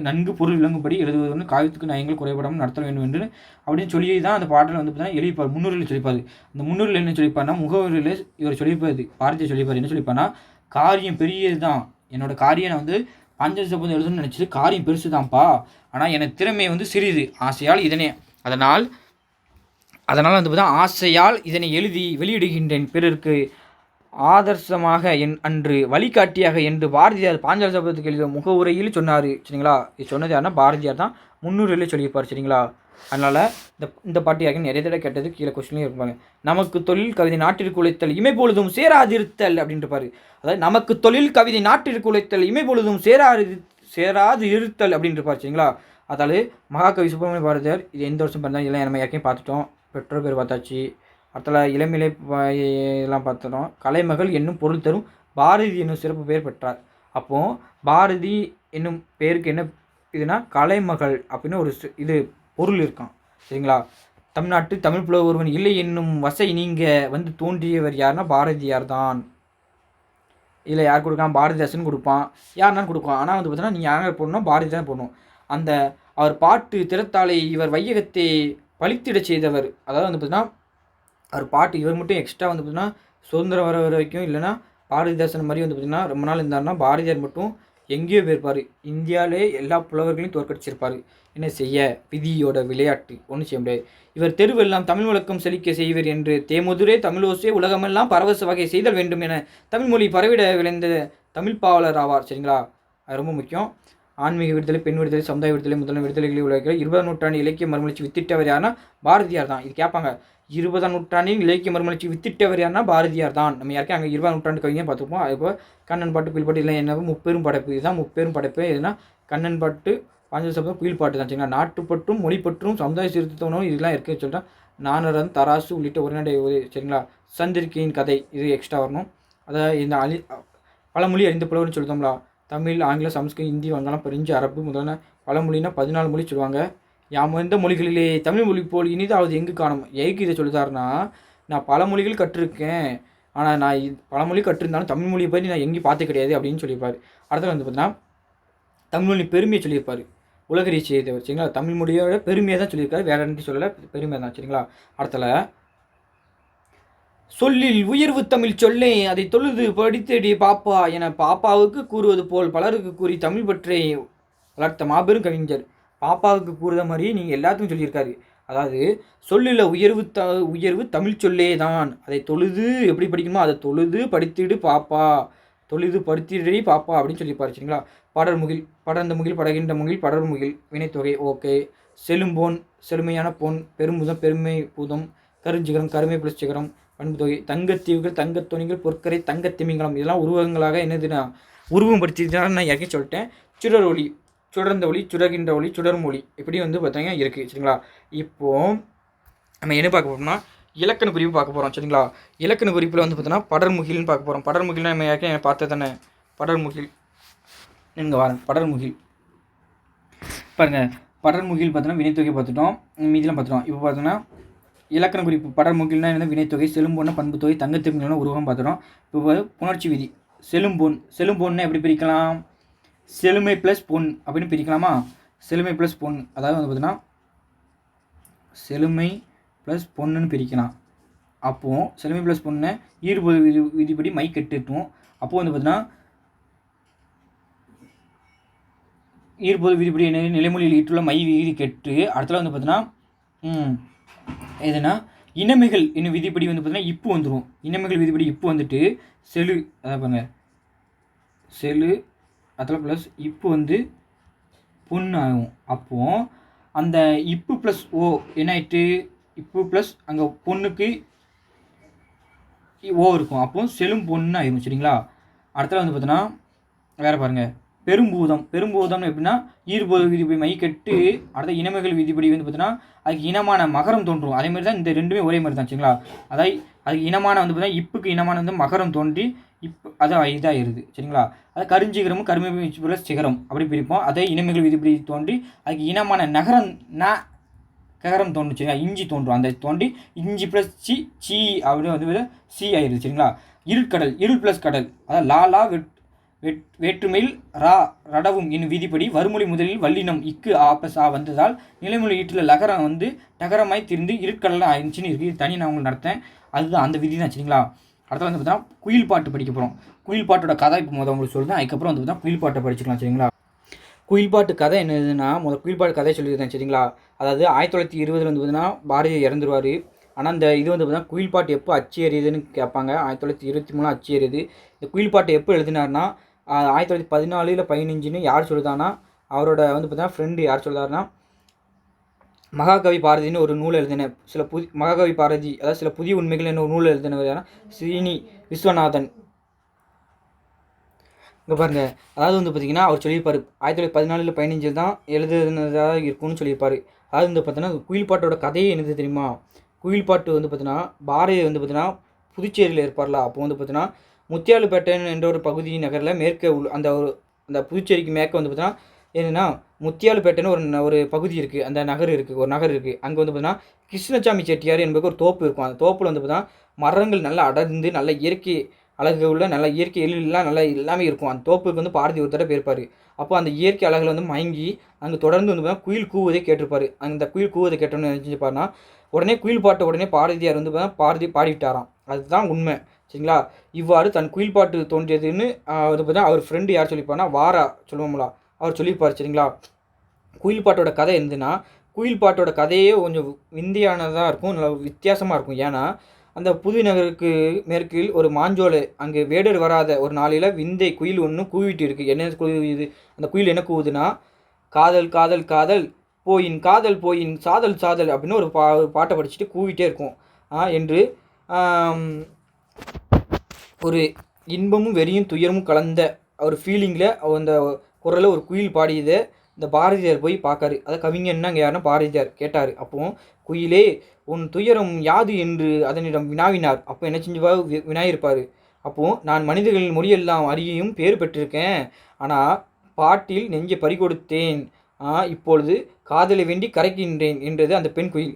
நன்கு பொருள் விளங்கும்படி எழுதுவதுன்னு காவியத்துக்கு நயங்கள் குறைபடாமல் நடத்த வேண்டும் என்று அப்படின்னு சொல்லி தான் அந்த பாட்டில் வந்து பார்த்தீங்கன்னா எழுதிப்பார். முன்னுரையில் சொல்லிப்பார். அந்த முன்னுரையில் என்ன சொல்லிப்பார்னா, முகவரியில் இவர் சொல்லிப்பார், பாரதியார் சொல்லிப்பார். என்ன சொல்லிப்பார்னா, காரியம் பெரியது தான், என்னோட காரியம் நான் வந்து பாஞ்சாலி சபதம் எழுதணும்னு நினச்சிட்டு காரியம் பெருசு தான்ப்பா, ஆனால் எனக்கு திறமை வந்து சிறிது, ஆசையால் இதனை அதனால் வந்து பார்த்தா ஆசையால் இதனை எழுதி வெளியிடுகின்றேன், பிறருக்கு ஆதர்சமாக அன்று வழிகாட்டியாக என்று பாரதியார் பாஞ்சாலி சபதத்துக்கு எழுதிய முகவுரையில் சொன்னார் சரிங்களா. இது சொன்னது யாருன்னா பாரதியார் தான் முன்னுரையில் சொல்லியிருப்பார் சரிங்களா. அதனால் இந்த பாட்டு யாருக்கும் நிறைய தடவை கேட்டது கீழே கொஸ்டின்லேயும் இருப்பாங்க. நமக்கு தொழில் கவிதை நாட்டிற்கு உழைத்தல் இமை பொழுதும் சேராதிருத்தல் அப்படின்ட்டுப்பாரு. அதாவது நமக்கு தொழில் கவிதை நாட்டிற்கு உழைத்தல் இமை பொழுதும் சேராது இருத்தல் அப்படின்ட்டுப்பார் சரிங்களா. அதாவது மகாகவி சுப்பிரமணிய பாரதியார் இது எந்த வருஷம் பிறந்தாலும் எல்லாம் நம்ம யாருக்கையும் பார்த்துட்டோம். பெற்றோர் பேர் பார்த்தாச்சு. அடுத்தல இளமிலை இதெல்லாம் பார்த்துட்டோம். கலைமகள் என்னும் பொருள் தரும் பாரதி என்னும் சிறப்பு பெயர் பெற்றார். அப்போது பாரதி என்னும் பேருக்கு என்ன இதுனா கலைமகள் அப்படின்னு ஒரு இது பொருள் இருக்கான் சரிங்களா. தமிழ்நாட்டு தமிழ் புலவர் ஒருவன் இல்லை என்னும் வசை நீங்கள் வந்து தோன்றியவர் யாருன்னா பாரதியார் தான். இதில் யார் கொடுக்கான், பாரதிதாசன் கொடுப்பான், யாருனாலும் கொடுப்பான். ஆனால் வந்து பார்த்தீங்கன்னா நீங்கள் யாரை போடணும், பாரதி தான் போடணும். அந்த அவர் பாட்டு திறத்தாலே இவர் வையகத்தை பழித்திட செய்தவர். அதாவது வந்து பார்த்தீங்கன்னா அவர் பாட்டு இவர் மட்டும் எக்ஸ்ட்ரா வந்து பார்த்தீங்கன்னா சுதந்திரம் வர வரைக்கும் இல்லைன்னா பாரதிதாசன் மாதிரி வந்து பார்த்திங்கன்னா ரொம்ப நாள் இருந்தாருன்னா பாரதியார் மட்டும் எங்கேயோ போயிருப்பார். இந்தியாவிலே எல்லா புலவர்களையும் தோற்கடிச்சிருப்பார். என்ன செய்ய, விதியோட விளையாட்டு, ஒன்றும் செய்ய முடியாது. இவர் தெருவெல்லாம் தமிழ் வழக்கம் செழிக்க செய்வர் என்று தேமுதுரே தமிழோசே உலகமெல்லாம் பரவச வகை செய்தல் வேண்டும் என தமிழ்மொழி பரவிட விளைந்த தமிழ் பாவலர் ஆவார் சரிங்களா. அது ரொம்ப முக்கியம். ஆன்மீக விடுதலை, பெண் விடுதலை, சமுதாய விடுதலை, முதல் விடுதலைகளை உலகிற 20ஆம் நூற்றாண்டு இலக்கிய மறுமலர்ச்சி வித்திட்டவர் யாருன்னா பாரதியார் தான். இது கேட்பாங்க, 20ஆம் நூற்றாண்டின் இலக்கிய மறுமலர்ச்சி வித்திட்டவர் யாருன்னா பாரதியார் தான். நம்ம யாருக்கும் அங்கே 20ஆம் நூற்றாண்டு கவிஞர் பார்த்துப்போம். அதுபோல் கண்ணன் பாட்டு, குயில் பாட்டு, இல்லை என்ன முப்பெரும் படைப்பு, இதுதான் முப்பெரும் படைப்பு. எதுனா கண்ணன் பாட்டு, பாஞ்சாலி சபதம், குயில் பாட்டு தான் சரிங்களா. நாட்டுப்பற்றும் மொழிப்பற்றும் சமுதாய சீர்திருத்தமும் இதெல்லாம் இருக்குது சொல்லிட்டேன். நானரன், தராசு உள்ளிட்ட உரைநடை சரிங்களா. சந்திரிக்கையின் கதை இது எக்ஸ்ட்ரா வரணும். அதாவது இந்த பழமொழி அறிந்த புலவர்னு சொல்லிட்டோம்லா. தமிழ், ஆங்கிலம், சமஸ்கிருதம், ஹிந்தி, வங்காளம், பிரெஞ்சு, அரபு முதலான பழமொழினா 14 மொழி சொல்லுவாங்க. எந்த மொழிகளிலே தமிழ் மொழி போல் இனிதாவது எங்கு காணும். எதுக்கு இதை சொல்லித்தாருன்னா, நான் பல மொழிகள் கற்றுருக்கேன், ஆனால் நான் பழமொழி கற்றிருந்தாலும் தமிழ் மொழியை பற்றி நான் எங்கேயும் பார்த்து கிடையாது அப்படின்னு சொல்லியிருப்பார். அடுத்தது வந்து பார்த்தீங்கன்னா தமிழ்மொழி பெருமையை சொல்லியிருப்பார். உலகறிய செய்தவர் சரிங்களா. தமிழ் மொழியோட பெருமையை தான் சொல்லியிருக்காரு, வேற எந்த சொல்லலை, பெருமை தான் சரிங்களா. அடுத்தல சொல்லில் உயர்வு தமிழ் சொல்லே அதை தொழுது படித்தடி பாப்பா என பாப்பாவுக்கு கூறுவது போல் பலருக்கு கூறி தமிழ் பற்றி வளர்த்த மாபெரும் கவிஞர். பாப்பாவுக்கு கூறுத மாதிரி நீங்கள் எல்லாத்துக்கும் சொல்லியிருக்காரு. அதாவது சொல்லில் உயர்வு தமிழ் சொல்லே தான், அதை தொழுது எப்படி படிக்கணுமோ அதை தொழுது படித்திடு பாப்பா, தொழுது படுத்திடடி பாப்பா அப்படின்னு சொல்லியிருப்பாரு சரிங்களா. படர்முகில், படர்ந்த முகில், படகின்ற முகில், படர்முகில் வினைத்தொகை ஓகே. செழும்போன், செழுமையான பொன், பெரும்புதம், பெருமை பூதம், கருஞ்சிகரம், கருமை பிளஸ் சிகரம், பண்புத்தொகை, தங்கத்தீவுகள், தங்கத்தொனிகள், பொற்கரை, தங்கத்திமிங்கலம், இதெல்லாம் உருவகங்களாக என்னதுன்னா உருவம் படுத்திதான் நான் யாருக்கே சொல்லிட்டேன். சுடர் ஒளி, சுடர்ந்த ஒளி, சுடர்கின்ற ஒளி, சுடர்மொழி இப்படி வந்து பார்த்தீங்கன்னா இருக்குது சரிங்களா. இப்போது நம்ம என்ன பார்க்க போகிறோம்னா இலக்கண குறிப்பு பார்க்க போகிறோம் சரிங்களா. இலக்கண குறிப்பில் வந்து பார்த்தோன்னா படர்முகில்னு பார்க்க போகிறோம். படர்முகில்னா நம்ம யாருக்கே பார்த்து தானே படர்முகில், நீங்கள் வரேன். படர்முகில் பாருங்கள், படர்முகில் பார்த்தோன்னா வினைத்தொகை பார்த்துட்டோம், மீதிலாம் பார்த்துட்டோம். இப்போ பார்த்தோன்னா இலக்கண குறிப்பு படர்முகில்னா என்ன, வினைத்தொகை, செலும்பொன்னா பண்புத்தொகை, தங்கத்திற்குனா உருவகம் பார்த்துட்டோம். இப்போ புணர்ச்சி விதி, செலும்பொன்னா எப்படி பிரிக்கலாம், செழுமை ப்ளஸ் பொன் அப்படின்னு பிரிக்கலாமா? செழுமை ப்ளஸ் பொன், அதாவது வந்து பார்த்தீங்கன்னா செழுமை ப்ளஸ் பொண்ணுன்னு பிரிக்கலாம். அப்போது செழுமை ப்ளஸ் பொண்ணை ஈடுபொது விதிப்படி மை கெட்டுட்டும். அப்போது வந்து பார்த்தீங்கன்னா ஈடுபொது விதிப்படி என்ன, நிலைமொழியில் ஈட்டுள்ள மை விதி கெட்டு. அடுத்தல வந்து பார்த்தீங்கன்னா எதுனா இனமைகள் என்னும் விதிப்படி வந்து பார்த்தீங்கன்னா இப்பு வந்துடும். இனமைகள் விதிப்படி இப்பு வந்துட்டு செழு, அதான் பாருங்க செழு, அதில் ப்ளஸ் இப்பு வந்து பொண்ணு ஆகும். அப்போது அந்த இப்பு ப்ளஸ் ஓ என்ன ஆயிட்டு, இப்பு ப்ளஸ் அங்கே பொண்ணுக்கு ஓ இருக்கும். அப்போது செலும் பொண்ணு ஆயிரும். சரிங்களா? அடுத்தது வந்து பார்த்தோன்னா வேறு பாருங்கள், பெரும்பூதம்னு எப்படின்னா ஈர்பொது விதிப்படி மை கெட்டு அடுத்த இனமைகள் விதிப்படி வந்து பார்த்தீங்கன்னா அதுக்கு இனமான மகரம் தோன்றும். அதேமாதிரி தான் இந்த ரெண்டுமே ஒரே மாதிரி தான். சரிங்களா? அதாவது அதுக்கு இனமான வந்து பார்த்தீங்கன்னா இப்புக்கு இனமான வந்து மகரம் தோன்றி அதான் இதாகிடுது. சரிங்களா? அது கருஞ்சிகரமும் கருமை ப்ளஸ் சிகரம் அப்படி பிரிப்போம். அதே இனமைகள் விதிப்படி தோன்றி அதுக்கு இனமான நகரம் ககரம் தோன்றும். சரிங்களா? இஞ்சி தோன்றும். அந்த தோன்றி இஞ்சி ப்ளஸ் சி அப்படின்னு வந்து சி ஆயிடுது. சரிங்களா? இருள் ப்ளஸ் கடல், அதாவது லா வேற்றுமையில் ரடவும் என்னும் விதிப்படி வருமொழி முதலில் வல்லினம் இக்கு ஆப்ளஸ் ஆ வந்ததால் நிலைமொழி ஈட்டில் லகரம் வந்து டகரமாய் திரிந்து இருட்கடலில் ஆயிடுச்சுன்னு இருக்குது. இது தனி நான் உங்களுக்கு நடத்தேன், அதுதான் அந்த விதி தான். சரிங்களா? அடுத்து வந்து பார்த்தீங்கன்னா குயில் பாட்டு படிக்க போகிறோம். குயில் பாட்டோட கதை இப்போ உங்களுக்கு சொல்லுவேன். அதுக்கப்புறம் வந்து பார்த்தீங்கன்னா குயில் பாட்டை படிச்சுக்கலாம். சரிங்களா? குயில் பாட்டு கதை என்னதுன்னா, குயில் பாட்டு கதை சொல்லியிருந்தேன். சரிங்களா? அதாவது 1920 வந்து பார்த்தீங்கன்னா பாரதி இறந்துருவார். ஆனால் இந்த இது வந்து பார்த்தீங்கன்னா குயில் பாட்டு எப்போ அச்சு எறியுதுன்னு கேட்பாங்க. 1923 அச்சு எறியுது. இந்த குயில் பாட்டு எப்போ எழுதினார்னா 1914 இல்லை 15ன்னு யார் சொல்லுதானா, அவரோட வந்து பார்த்தீங்கன்னா ஃப்ரெண்டு யார் சொல்லுதாருன்னா மகாகவி பாரதின்னு ஒரு நூல் எழுதின மகாகவி பாரதி, அதாவது சில புதிய உண்மைகள் என்ன ஒரு நூல் எழுதினவர் ஸ்ரீனி விஸ்வநாதன். இங்கே பாருங்கள், அதாவது வந்து பார்த்திங்கன்னா அவர் சொல்லியிருப்பார் 1914 இல்லை 15 தான் எழுதுனதாக இருக்கும்னு சொல்லியிருப்பார். அதாவது வந்து பார்த்தீங்கன்னா குயில் பாட்டோட கதையே என்னது தெரியுமா? குயில் பாட்டு வந்து பார்த்தீங்கன்னா பாரதி வந்து பார்த்தீங்கன்னா புதுச்சேரியில் இருப்பார்ல, அப்போ வந்து பார்த்தீங்கன்னா முத்தியாலுப்பேட்டை என்ற ஒரு பகுதி நகரில் மேற்கே அந்த புதுச்சேரிக்கு மேற்க வந்து பார்த்தீங்கன்னா என்னென்னா முத்தியாலுப்பேட்டைன்னு ஒரு பகுதி இருக்குது, அந்த நகர் இருக்குது, ஒரு நகர் இருக்குது. அங்கே வந்து பார்த்தீங்கன்னா கிருஷ்ணசாமி செட்டியார் என்பது ஒரு தோப்பு இருக்கும். அந்த தோப்பில் வந்து பார்த்தீங்கன்னா மரங்கள் நல்லா அடர்ந்து நல்ல இயற்கை அழகு உள்ள நல்ல இயற்கை எழிலெலாம் நல்லா எல்லாமே இருக்கும். அந்த தோப்புக்கு வந்து பாரதி ஒரு தடவை போயிருப்பார். அப்போ அந்த இயற்கை அழகில் வந்து மயங்கி அங்கே தொடர்ந்து வந்து பார்த்தீங்கன்னா குயில் கூவதை கேட்டிருப்பார். அந்த குயில் கூவதை கேட்டோன்னு நினச்சிப்பாருன்னா உடனே குயில் பாட்டை உடனே பாரதியார் வந்து பாரதி பாடிவிட்டாராம். அதுதான் உண்மை. சரிங்களா? இவ்வாறு தன் குயில் பாட்டு தோன்றியதுன்னு அது பார்த்தா அவர் ஃப்ரெண்டு யார் சொல்லியிருப்பாருன்னா வாரா சொல்லுவோம்ல, அவர் சொல்லியிருப்பார். சரிங்களா? குயில் பாட்டோட கதை இருந்துன்னா குயில் பாட்டோட கதையே கொஞ்சம் விந்தியானதாக இருக்கும், நல்லா வித்தியாசமாக இருக்கும். ஏன்னா அந்த புது நகருக்கு மேற்கில் ஒரு மாஞ்சோலை, அங்கே வேடர் வராத ஒரு நாளையில் விந்தை குயில் ஒன்று கூவிட்டு இருக்குது. என்ன கூவுது? அந்த குயில் என்ன கூவுதுன்னா காதல் காதல் காதல் போயின் காதல் போயின் சாதல் சாதல் அப்படின்னு ஒரு பாட்டை படிச்சுட்டு கூவிட்டே இருக்கும் என்று ஒரு இன்பமும் வெறியும் துயரமும் கலந்த ஒரு ஃபீலிங்கில் அந்த குரலில் ஒரு குயில் பாடியதை இந்த பாரதியார் போய் பார்க்காரு. அதை கவிஞன்னா அங்கே யாருன்னா பாரதியார் கேட்டார். அப்போது குயிலே உன் துயரம் யாது என்று அதனிடம் வினாவினார். அப்போ என்ன செஞ்சவா வினாயிருப்பார். அப்போது நான் மனிதர்களின் மொழியெல்லாம் அறியையும் பேர் பெற்றிருக்கேன், ஆனால் பாட்டில் நெஞ்சை பறிகொடுத்தேன், இப்பொழுது காதலை வேண்டி கரைக்கின்றேன் என்றது அந்த பெண் குயில்.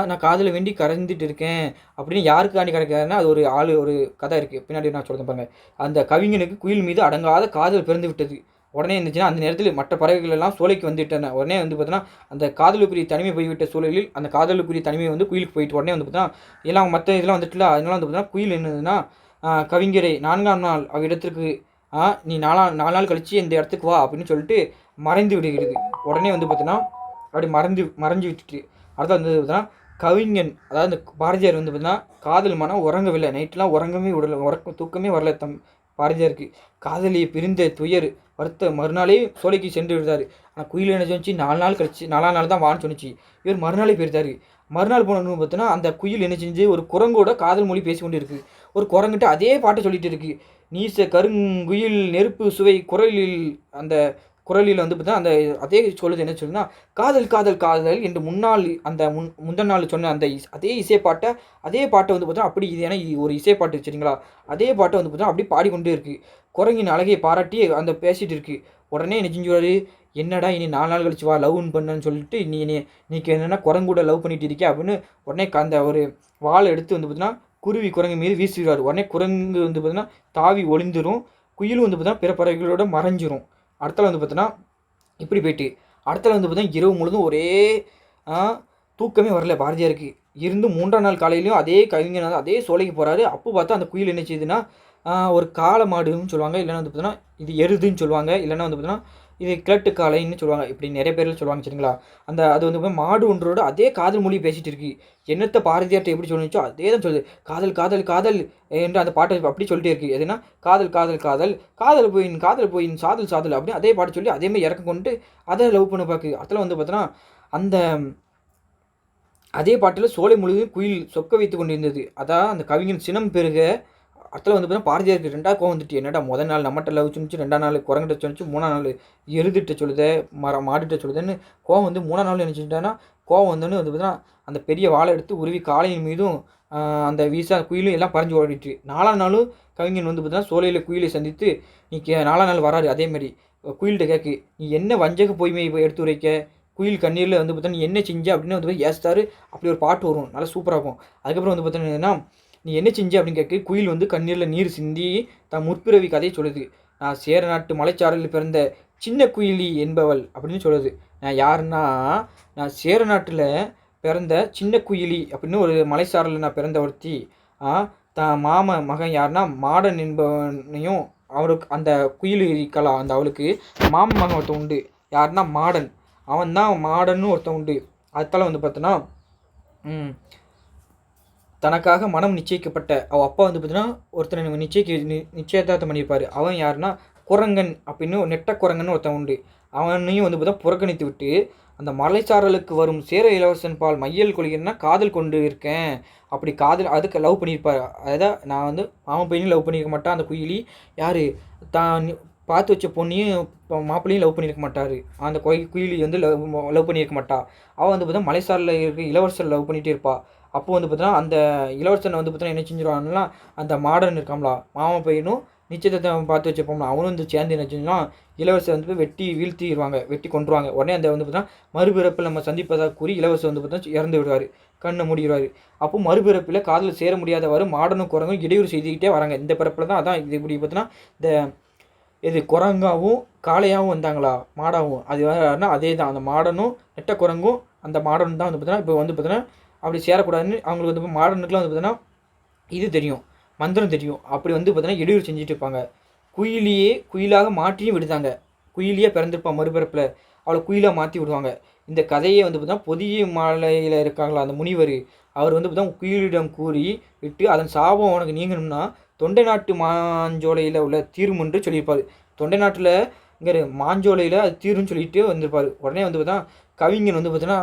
நான் காதலை வேண்டி கரைந்துட்டு இருக்கேன் அப்படின்னு யாருக்காண்டி கரைக்கிறாருன்னா அது ஒரு கதை இருக்குது பின்னாடி நான் சொல்கிறேன் பாருங்கள். அந்த கவிஞனுக்கு குயில் மீது அடங்காத காதல் பிறந்து விட்டது. உடனே இருந்துச்சுன்னா அந்த நேரத்தில் மற்ற பறவைகள் எல்லாம் சோலைக்கு வந்துவிட்டன. உடனே வந்து பார்த்தீங்கன்னா அந்த காதலுக்குரிய தனிமை போய்விட்ட சூழலில் அந்த காதலுக்குரிய தனிமை வந்து குயிலுக்கு போயிட்டு உடனே வந்து பார்த்தீங்கன்னா எல்லாம் மற்ற இதெல்லாம் வந்துட்டுல, அதனால வந்து பார்த்தீங்கன்னா குயில் என்னதுன்னா கவிஞரை 4ஆம் நாள் இடத்துக்கு நீ 4 நாள் கழித்து இந்த இடத்துக்கு வா அப்படின்னு சொல்லிட்டு மறைந்து விடுகிறது. உடனே வந்து பார்த்தீங்கன்னா அப்படி மறைஞ்சு விட்டுட்டு அடுத்த வந்து பார்த்தீங்கன்னா கவிஞன், அதாவது இந்த பாரதியார் வந்து பார்த்தீங்கன்னா காதல் மனம் உறங்கவில்லை. நைட்லாம் உறங்கவே விடலை, தூக்கமே வரல பாரதியாருக்கு. காதலியை பிரிந்த துயர் வருத்த மறுநாளே சோலைக்கு சென்று விடுறாரு. ஆனால் குயில் என்ன சொன்னிச்சு 4 நாள் கழிச்சு 4ஆம் நாள் தான் வான்னு சொன்னிச்சு. இவர் மறுநாளே போயிருந்தாரு. மறுநாள் போனோன்னு பார்த்தோன்னா அந்த குயில் என்ன செஞ்சு ஒரு குரங்கோட காதல் மொழி பேசி கொண்டு இருக்குது. ஒரு குரங்கிட்ட அதே பாட்டை சொல்லிட்டு இருக்குது. நீச கருங்குயில் நெருப்பு சுவை அந்த குரலில் வந்து பார்த்தா அந்த அதே சொல்லுது. என்ன சொல்லுன்னா காதல் காதல் காதல் என்று முந்தின நாள் சொன்ன அந்த அதே பாட்டை வந்து பார்த்தா அப்படி இது ஏன்னா ஒரு இசைப்பாட்டு சரிங்களா, அதே பாட்டை வந்து பார்த்தா அப்படி பாடிக்கொண்டே இருக்குது. குரங்கின் அழகையை பாராட்டி அந்த பேசிகிட்டு இருக்குது. உடனே என்ன செஞ்சுருவாரு, என்னடா இனி 4 நாள் கழிச்சு வா லவ்னு பண்ணன்னு சொல்லிட்டு, நீக்கு என்னன்னா குரங்கூட லவ் பண்ணிட்டு இருக்கியா அப்படின்னு உடனே அந்த ஒரு வாளை எடுத்து வந்து பார்த்தீங்கன்னா குருவி குரங்கு மீது வீசிடுவார். உடனே குரங்கு வந்து பார்த்தீங்கன்னா தாவி ஒளிந்துரும். குயிலும் வந்து பார்த்தீங்கன்னா பிற பறவைகளோட மறைஞ்சிரும். அடுத்தால வந்து பார்த்தீங்கன்னா இப்படி போயிட்டு அடுத்தால வந்து பார்த்தீங்கன்னா இரவு முழுதும் ஒரே தூக்கமே வரல பாரதியாருக்கு. இருந்து 3ஆம் நாள் காலையிலையும் அதே கவிஞர் அதே சோலைக்கு போகிறாரு. அப்போ பார்த்தா அந்த குயில் என்ன செய்யுதுன்னா ஒரு காளை மாடுன்னு சொல்லுவாங்க, இல்லைன்னா வந்து பார்த்தீங்கன்னா இது எருதுன்னு சொல்லுவாங்க, இல்லைன்னா வந்து பார்த்தீங்கன்னா இது கிழட்டு காளைன்னு சொல்லுவாங்க. இப்படி நிறைய பேர்கள் சொல்லுவாங்க சரிங்களா. அது வந்து மாடு ஒன்றோட அதே காதல் மொழி பேசிகிட்டு இருக்கு. என்னத்தை பாரதியார்ட்ட எப்படி சொல்லிச்சோ அதே தான் சொல்லுது. காதல் காதல் காதல் என்று அந்த பாட்டை அப்படி சொல்லிட்டே இருக்குது. எதுனா காதல் காதல் காதல் காதல் போயின் சாதல் சாதல் அப்படின்னு அதே பாட்டு சொல்லி அதேமாதிரி இறக்க கொண்டு அதை லவ் பண்ண பார்க்கு. அதில் வந்து பார்த்தோன்னா அந்த அதே பாட்டில் சோலை முழுவதும் குயில் சொக்க வைத்து கொண்டிருந்தது. அதான் அந்த கவிஞன் சினம் பெருக அதில் வந்து பார்த்தீங்கன்னா பாரதியாருக்கு 2ஆக கோவம் வந்துட்டு, என்னடா முதல் நாள் நம்மகிட்ட லவ் சொன்னிச்சு, 2ஆம் நாள் குரங்கிட்ட சொன்னிச்சு, 3ஆம் நாள் எருதுகிட்ட சொல்லுத மாடுகிட்ட சொல்லுதுன்னு கோவம் வந்து 3ஆம் நாள் என்ன செஞ்சுட்டான்னா கோவம் வந்தோன்னு வந்து பார்த்தீங்கன்னா அந்த பெரிய வாழை எடுத்து உருவி காளையின் மீதும் அந்த வீசா குயிலும் எல்லாம் பறஞ்சு ஓடிட்டு 4ஆம் நாளும் கவிஞன் வந்து பார்த்தீங்கன்னா சோலையில் குயிலை சந்தித்து 4ஆம் நாள் வராரு. அதேமாதிரி குயில்கிட்ட கேட்கு, நீ என்ன வஞ்சக பொய்மையை எடுத்து உரைக்க, குயில் கண்ணீரில் வந்து பார்த்தா நீ என்ன செஞ்ச அப்படின்னு வந்து ஏசுத்தாரு. அப்படி ஒரு பாட்டு வரும், நல்லா சூப்பராக இருக்கும். அதுக்கப்புறம் வந்து பார்த்தீங்கன்னா நீ என்ன செஞ்ச அப்படின்னு கேட்க குயில் வந்து கண்ணீரில் நீர் சிந்தி தன் முற்பிறவி கதையை சொல்லுது. நான் சேர நாட்டு மலைச்சாரலில் பிறந்த சின்ன குயிலி என்பவள் அப்படின்னு சொல்லுது. நான் யாருன்னா நான் சேர நாட்டில் பிறந்த சின்ன குயிலி அப்படின்னு ஒரு மலைச்சாரலில் நான் பிறந்த ஒருத்தி. தான் மாம மகன் யாருன்னா மாடன் என்பவனையும் அவருக்கு அந்த குயில் இருக்கலாம் அந்த அவளுக்கு மாமன் மகன் ஒருத்தன் உண்டு. யாருன்னா மாடன், அவன் தான் மாடன்னு ஒருத்தன் உண்டு. அதுதால வந்து பார்த்தோன்னா தனக்காக மனம் நிச்சயிக்கப்பட்ட அவள் அப்பா வந்து பார்த்தீங்கன்னா ஒருத்தனை நிச்சயதார்த்தம் பண்ணியிருப்பார். அவன் யாருன்னா குரங்கன் அப்படின்னு நெட்ட குரங்கன்னு ஒருத்தன் உண்டு. அவனையும் வந்து பார்த்தா புறக்கணித்து விட்டு அந்த மலைச்சாரலுக்கு வரும் சேர இளவரசன் பால் மையல் கொள்கிறேன்னா காதல் கொண்டு இருக்கேன் அப்படி காதல் அதுக்கு லவ் பண்ணியிருப்பார். அதான் நான் வந்து மாமன் பையனையும் லவ் பண்ணியிருக்க மாட்டான் அந்த குயிலி. யார் தான் பார்த்து வச்ச பொண்ணையும் மாப்பிள்ளையும் லவ் பண்ணியிருக்க மாட்டார். அந்த குயிலி வந்து லவ் பண்ணியிருக்க மாட்டா. அவள் வந்து பார்த்தா மலைச்சாரலில் இருக்க இளவரசர் லவ் பண்ணிகிட்டே இருப்பாள். அப்போ வந்து பார்த்தீங்கன்னா அந்த இளவரசனை வந்து பார்த்தீங்கன்னா என்ன செஞ்சிருவாங்கன்னா அந்த மாடன் இருக்காங்களா மாமன் பையனும் நிச்சயத்தை பார்த்து வச்சுப்போம்னா அவனும் வந்து சேர்ந்து என்ன செஞ்சான் இளவரசர் வந்து வெட்டி வீழ்த்திடுவாங்க, வெட்டி கொண்டுருவாங்க. உடனே அந்த வந்து பார்த்தீங்கன்னா மறுபிறப்பில் நம்ம சந்திப்பதாக கூறி இளவரசர் வந்து பார்த்தீங்கன்னா இறந்து விடுவார், கண்ணை மூடிடுவார். அப்போ மறுபிறப்பில் காதில் சேர முடியாதவாறு மாடனும் குரங்கும் இடையூறு செய்துக்கிட்டே வராங்க. இந்த பிறப்பில் தான் அதான் இது இப்படி பார்த்தீங்கன்னா இது குரங்காவும் காளையாகவும் வந்தாங்களா மாடாகவும் அது யாருன்னா அதே தான் அந்த மாடனும் நெட்ட குரங்கும் அந்த மாடனும் தான் வந்து பார்த்தீங்கன்னா இப்போ வந்து பார்த்தீங்கன்னா அப்படி சேரக்கூடாதுன்னு அவங்களுக்கு வந்து மாடனுக்குலாம் வந்து பார்த்தீங்கன்னா இது தெரியும், மந்திரம் தெரியும். அப்படி வந்து பார்த்தீங்கன்னா இடையூறு செஞ்சுட்டு இருப்பாங்க. குயிலியே குயிலாக மாற்றியும் விடுதாங்க. குயிலியே பிறந்திருப்பான் மறுபிறப்பில் அவளை குயிலாக மாற்றி விடுவாங்க. இந்த கதையே வந்து பார்த்தீங்கன்னா பொதிய மாலையில் இருக்காங்களா அந்த முனிவர் அவர் வந்து பார்த்தீங்கன்னா குயிலிடம் கூறி விட்டு அதன் சாபம் உனக்கு நீங்கணும்னா தொண்டை நாட்டு மாஞ்சோலையில் உள்ள தீரும் என்று சொல்லியிருப்பார். தொண்டை நாட்டில் இங்கே மாஞ்சோலையில் அது தீருன்னு சொல்லிட்டு வந்திருப்பார். உடனே வந்து பார்த்தா கவிஞன் வந்து பார்த்தீங்கன்னா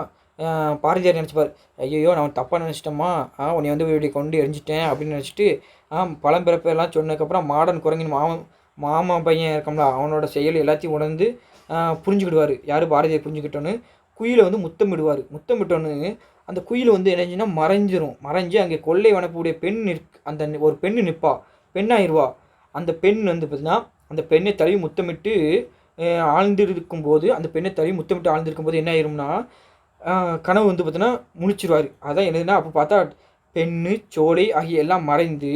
பாரதியார் நினச்சிப்பார், ஐயோ நான் தப்பாக நினச்சிட்டோமா, உன்னை வந்து இப்படி கொண்டு எரிஞ்சிட்டேன் அப்படின்னு நினச்சிட்டு பழம்பிறப்பெல்லாம் சொன்னதுக்கப்புறம் மாடன் குரங்கின் மாமா பையன் இருக்கோம்ல அவனோட செயல் எல்லாத்தையும் உணர்ந்து புரிஞ்சுக்கிடுவார். யார் பாரதியார் புரிஞ்சுக்கிட்டோன்னு குயிலை வந்து முத்தமிட்டோன்னு அந்த குயில் வந்து என்னச்சுன்னா மறைஞ்சு அங்கே கொள்ளை வனப்புடைய பெண் அந்த ஒரு பெண்ணு நிற்பா, பெண்ணாயிருவா. அந்த பெண் வந்து பார்த்தீங்கன்னா அந்த பெண்ணை தழுவி முத்தமிட்டு ஆழ்ந்திருக்கும் போது என்ன ஆயிரும்னா கனவு வந்து பார்த்தீங்கன்னா முழிச்சிருவார். அதான் என்னதுன்னா அப்போ பார்த்தா பெண்ணு சோலை ஆகிய எல்லாம் மறைந்து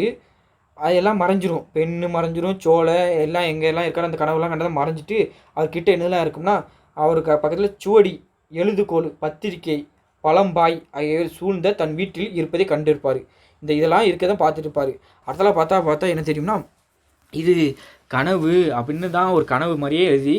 அதெல்லாம் மறைஞ்சிரும். பெண்ணு மறைஞ்சிரும், சோலை எல்லாம் எங்கெல்லாம் இருக்காரு அந்த கனவுலாம் கண்டதை மறைஞ்சிட்டு அவர்கிட்ட என்னதெல்லாம் இருக்கும்னா அவருக்கு பக்கத்தில் சுவடி, எழுதுகோல், பத்திரிக்கை, பழம்பாய் ஆகிய சூழ்ந்த தன் வீட்டில் இருப்பதை கண்டிருப்பார். இதெல்லாம் இருக்கதான் பார்த்துட்டு இருப்பார். அடுத்தலாம் பார்த்தா என்ன தெரியும்னா இது கனவு அப்படின்னு தான் ஒரு கனவு மாதிரியே எழுதி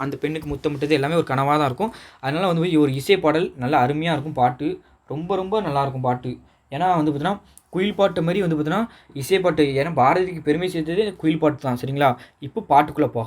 அந்த பெண்ணுக்கு முத்தமிட்டது எல்லாமே ஒரு கனவாக தான் இருக்கும். அதனால் வந்து ஒரு இசை பாடல் நல்லா அருமையாக இருக்கும். பாட்டு ரொம்ப ரொம்ப நல்லாயிருக்கும் பாட்டு. ஏன்னா வந்து பார்த்தீங்கன்னா குயில் பாட்டு மாதிரி வந்து பார்த்தீங்கன்னா இசை பாட்டு. ஏன்னா பாரதிக்கு பெருமை சேர்த்தது குயில் பாட்டு தான். சரிங்களா, இப்போ பாட்டுக்குள்ளே போகலாம்.